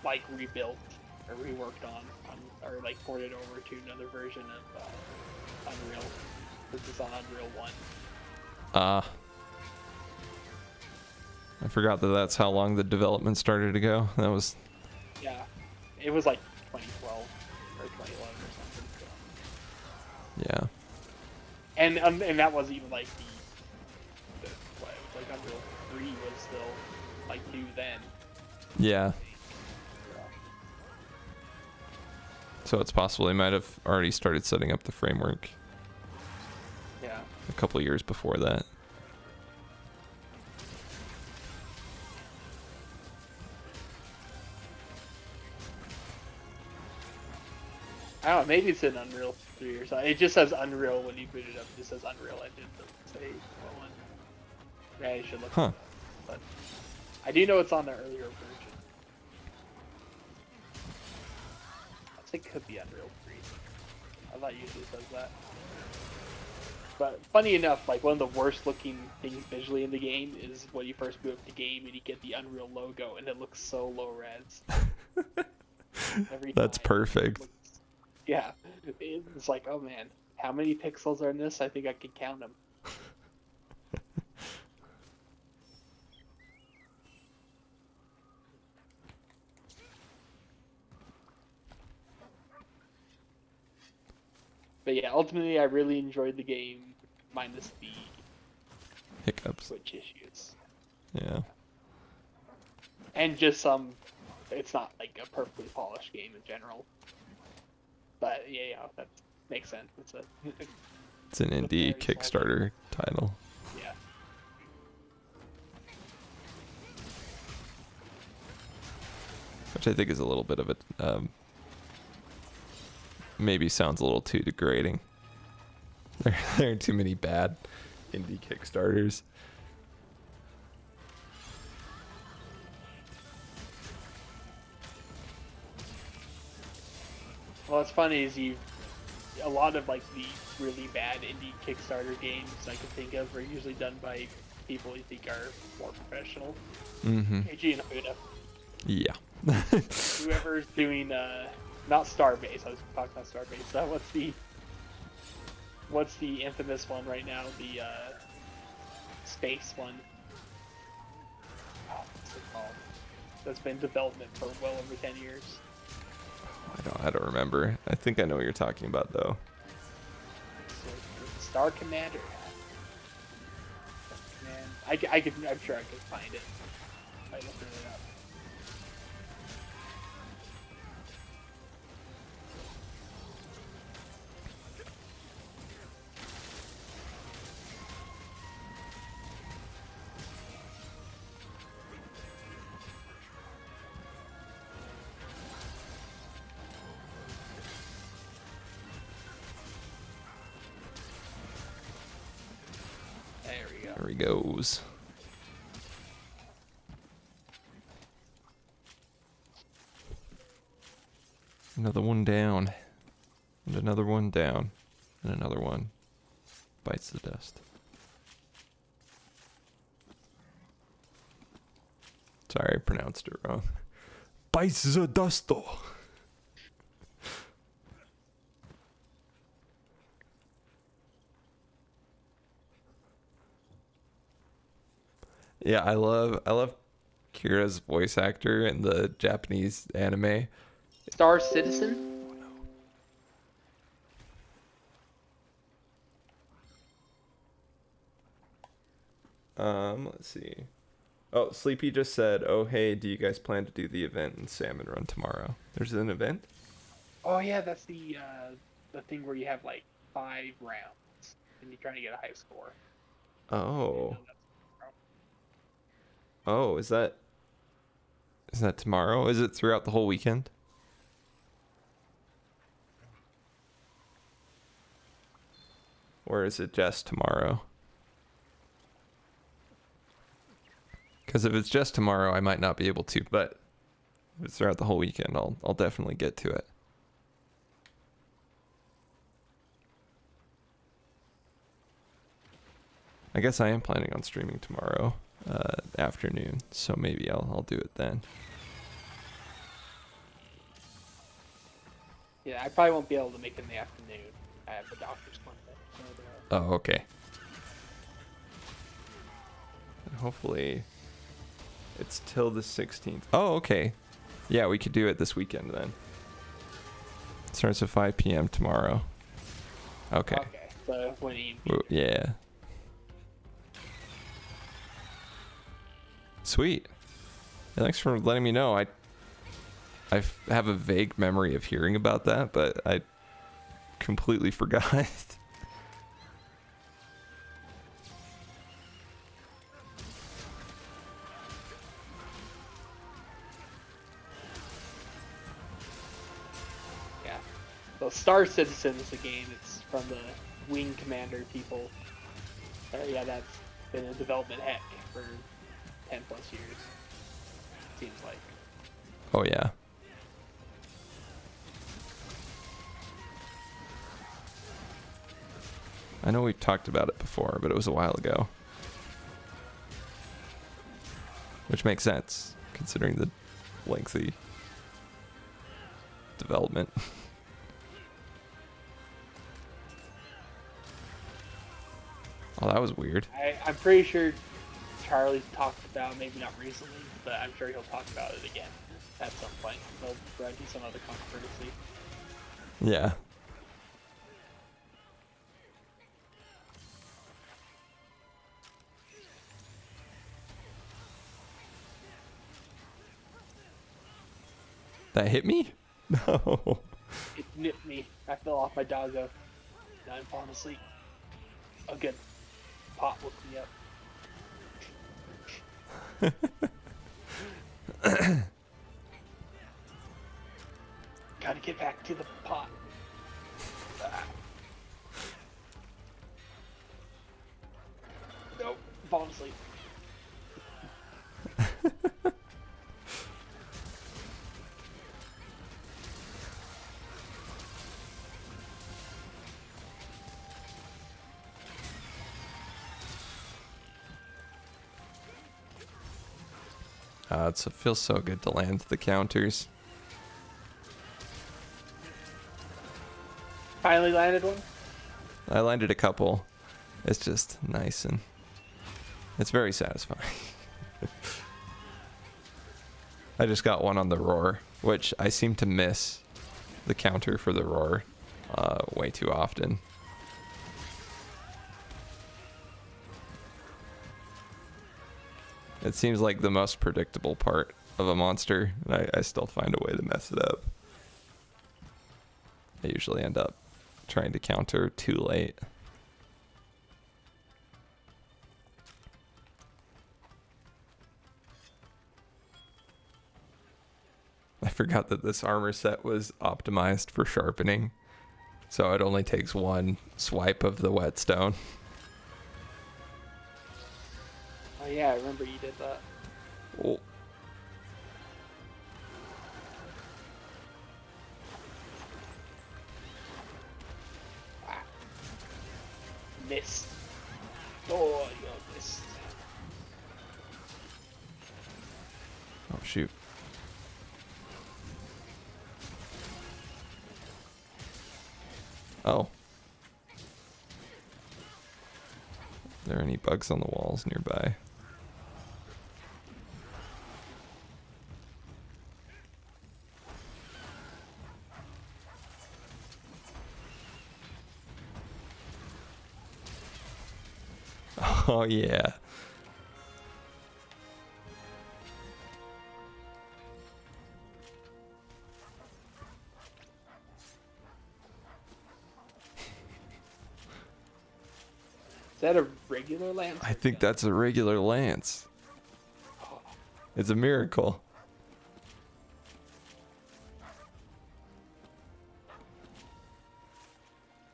Speaker 2: like rebuilt or reworked on or like ported over to another version of Unreal. This is on Unreal 1.
Speaker 1: I forgot that's how long the development started to go. That was.
Speaker 2: Yeah, it was like 2012 or 2011 or something. So.
Speaker 1: Yeah.
Speaker 2: And that wasn't even like the what, it was like Unreal 3 was still like new then.
Speaker 1: Yeah.
Speaker 2: So.
Speaker 1: So it's possible they might have already started setting up the framework.
Speaker 2: Yeah.
Speaker 1: A couple years before that.
Speaker 2: I don't know, maybe it's in Unreal 3 or something. It just says Unreal when you boot it up. It just says Unreal Engine. It doesn't say what one. Yeah, you should look
Speaker 1: Huh.
Speaker 2: it up. But I do know it's on the earlier version. I think it could be Unreal 3. I thought it usually says that. But funny enough, like one of the worst looking things visually in the game is when you first boot up the game and you get the Unreal logo and it looks so low res. Every
Speaker 1: That's
Speaker 2: time.
Speaker 1: perfect.
Speaker 2: Yeah, it's like, oh man, how many pixels are in this? I think I can count them. But yeah, ultimately I really enjoyed the game, minus the
Speaker 1: Hiccups.
Speaker 2: Switch issues.
Speaker 1: Yeah.
Speaker 2: And just it's not like a perfectly polished game in general. But yeah, that makes sense. It's a
Speaker 1: It's an indie
Speaker 2: very small
Speaker 1: Kickstarter title.
Speaker 2: yeah.
Speaker 1: Which I think is a little bit of a maybe sounds a little too degrading. There are too many bad indie Kickstarters.
Speaker 2: Well, what's funny is a lot of like the really bad indie Kickstarter games I can think of are usually done by people you think are more professional.
Speaker 1: Mm-hmm.
Speaker 2: Keiji Inafune.
Speaker 1: Yeah.
Speaker 2: Whoever's doing not Starbase. I was talking about Starbase. What's the infamous one right now? The space one. Oh, what's it called? That's been in development for well over 10 years.
Speaker 1: I don't remember. I think I know what you're talking about though.
Speaker 2: Star Commander. Man, I'm sure I could find it. I looked it up. There we go.
Speaker 1: There he goes. Another one down. And another one down. And another one bites the dust. Sorry, I pronounced it wrong. Bites the dust. Yeah, I love Kira's voice actor in the Japanese anime.
Speaker 2: Star Citizen?
Speaker 1: Let's see. Oh, Sleepy just said, "Oh hey, do you guys plan to do the event in Salmon Run tomorrow?" There's an event?
Speaker 2: Oh yeah, that's the thing where you have like 5 rounds and you're trying to get a high score.
Speaker 1: Oh. Oh, is that tomorrow? Is it throughout the whole weekend? Or is it just tomorrow? Because if it's just tomorrow, I might not be able to, but if it's throughout the whole weekend, I'll definitely get to it. I guess I am planning on streaming tomorrow afternoon, so maybe I'll do it then.
Speaker 2: Yeah, I probably won't be able to make it in the afternoon. I have the doctor's appointment.
Speaker 1: Oh, okay. And hopefully it's till the 16th. Oh, okay. Yeah, we could do it this weekend then. It starts at 5 p.m. tomorrow. Okay.
Speaker 2: Okay, so when you
Speaker 1: Yeah. Sweet. Yeah, thanks for letting me know. I have a vague memory of hearing about that, but I completely forgot.
Speaker 2: yeah, So Star Citizen is the game. It's from the Wing Commander people. Yeah, that's been in development heck for 10 plus years. Seems like.
Speaker 1: Oh yeah. I know we've talked about it before, but it was a while ago. Which makes sense, considering the lengthy development. Oh, that was weird.
Speaker 2: I'm pretty sure Charlie's talked about, maybe not recently, but I'm sure he'll talk about it again at some point. They'll run into some other controversy.
Speaker 1: Yeah. That hit me? No.
Speaker 2: It nipped me. I fell off my doggo. Now I'm falling asleep. Oh, good. Pop woke me up. Gotta get back to the pot. Ah. Nope, falling asleep.
Speaker 1: It feels so good to land the counters.
Speaker 2: Finally landed one.
Speaker 1: I landed a couple. It's just nice and it's very satisfying. I just got one on the roar, which I seem to miss the counter for the roar way too often. It seems like the most predictable part of a monster, and I still find a way to mess it up. I usually end up trying to counter too late. I forgot that this armor set was optimized for sharpening, so it only takes one swipe of the whetstone.
Speaker 2: Oh yeah, I remember you did that.
Speaker 1: Oh.
Speaker 2: Ah. Missed. Oh, you missed.
Speaker 1: Oh shoot. Oh. Are there any bugs on the walls nearby? Oh yeah.
Speaker 2: Is that a regular lance?
Speaker 1: I think that's a regular lance.
Speaker 2: Oh,
Speaker 1: It's a miracle.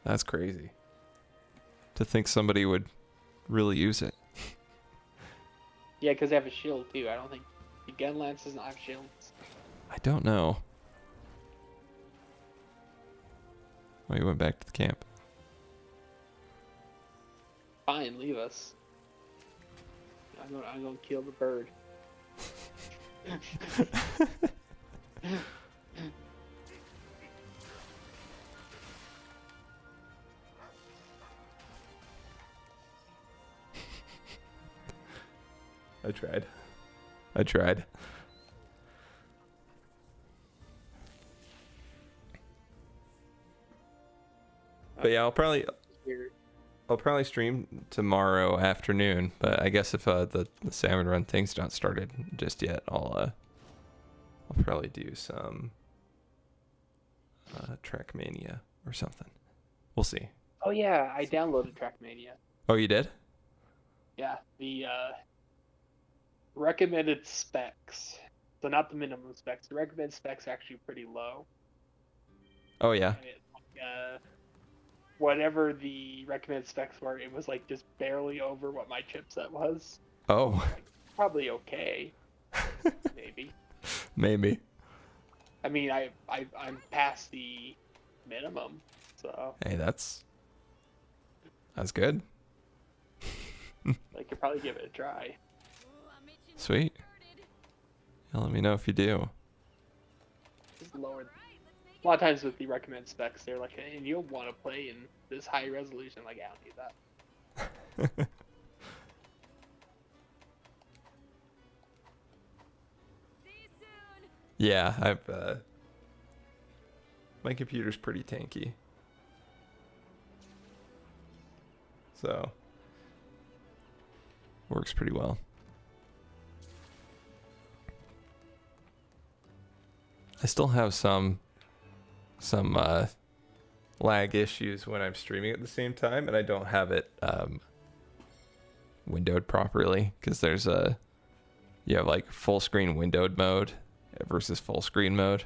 Speaker 1: That's crazy. To think somebody would really use it.
Speaker 2: yeah, because they have a shield too. I don't think the gun lance does not have shields.
Speaker 1: I don't know. Oh, you went back to the camp.
Speaker 2: Fine, leave us. I'm gonna kill the bird.
Speaker 1: I tried. I tried. But yeah, I'll probably stream tomorrow afternoon. But I guess if the salmon run thing's not started just yet, I'll probably do some Trackmania or something. We'll see.
Speaker 2: Oh yeah, I downloaded Trackmania.
Speaker 1: Oh, you did?
Speaker 2: Yeah, the recommended specs. So not the minimum specs. The recommended specs are actually pretty low.
Speaker 1: Oh yeah.
Speaker 2: And whatever the recommended specs were, it was like just barely over what my chipset was.
Speaker 1: Oh,
Speaker 2: Probably okay, maybe.
Speaker 1: maybe.
Speaker 2: I mean, I'm past the minimum, so
Speaker 1: Hey, that's good.
Speaker 2: I could probably give it a try.
Speaker 1: Sweet. Yeah, let me know if you do.
Speaker 2: Just lower. A lot of times with the recommended specs, they're like, hey, you'll want to play in this high resolution. Like, I don't need that.
Speaker 1: Yeah, I've my computer's pretty tanky. So works pretty well. I still have some lag issues when I'm streaming at the same time, and I don't have it windowed properly because there's you have like full screen windowed mode versus full screen mode,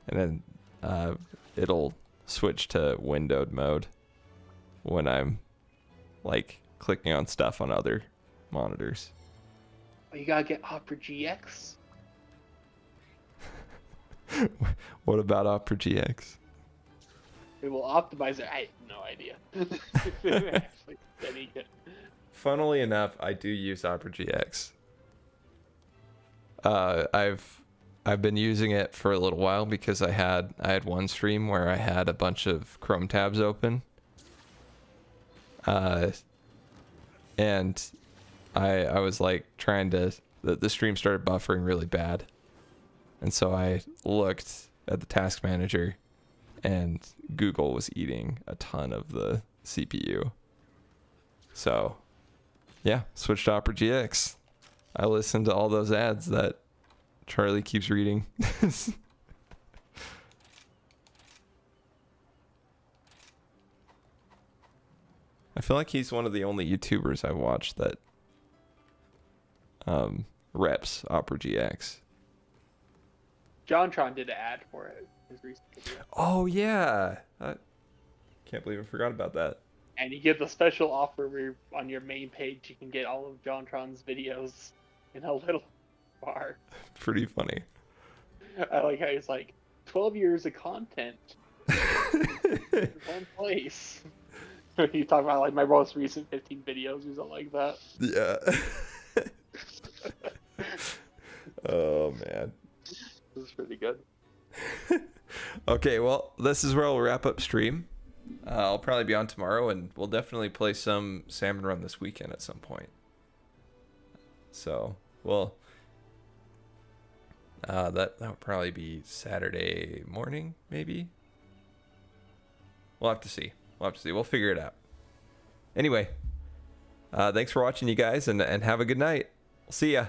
Speaker 1: and then it'll switch to windowed mode when I'm like clicking on stuff on other monitors.
Speaker 2: Oh, you gotta get Opera GX.
Speaker 1: What about Opera GX?
Speaker 2: It will optimize it. I have no idea. Actually, any good.
Speaker 1: Funnily enough, I do use Opera GX. I've been using it for a little while because I had one stream where I had a bunch of Chrome tabs open. And I was like trying to the stream started buffering really bad. And so I looked at the task manager and Google was eating a ton of the CPU. So yeah, switched to Opera GX. I listened to all those ads that Charlie keeps reading. I feel like he's one of the only YouTubers I watch that reps Opera GX.
Speaker 2: JonTron did an ad for it. His recent video.
Speaker 1: Oh yeah, I can't believe I forgot about that.
Speaker 2: And you get the special offer where on your main page you can get all of JonTron's videos in a little bar.
Speaker 1: Pretty funny.
Speaker 2: I like how he's like 12 years of content in one place. You talk about like my most recent 15 videos or something like that.
Speaker 1: Yeah. Oh man.
Speaker 2: This is pretty good.
Speaker 1: Okay, well, this is where I'll wrap up stream. I'll probably be on tomorrow, and we'll definitely play some Salmon Run this weekend at some point. So, well, that'll probably be Saturday morning, maybe. We'll have to see. We'll figure it out. Anyway, thanks for watching, you guys, and have a good night. See ya.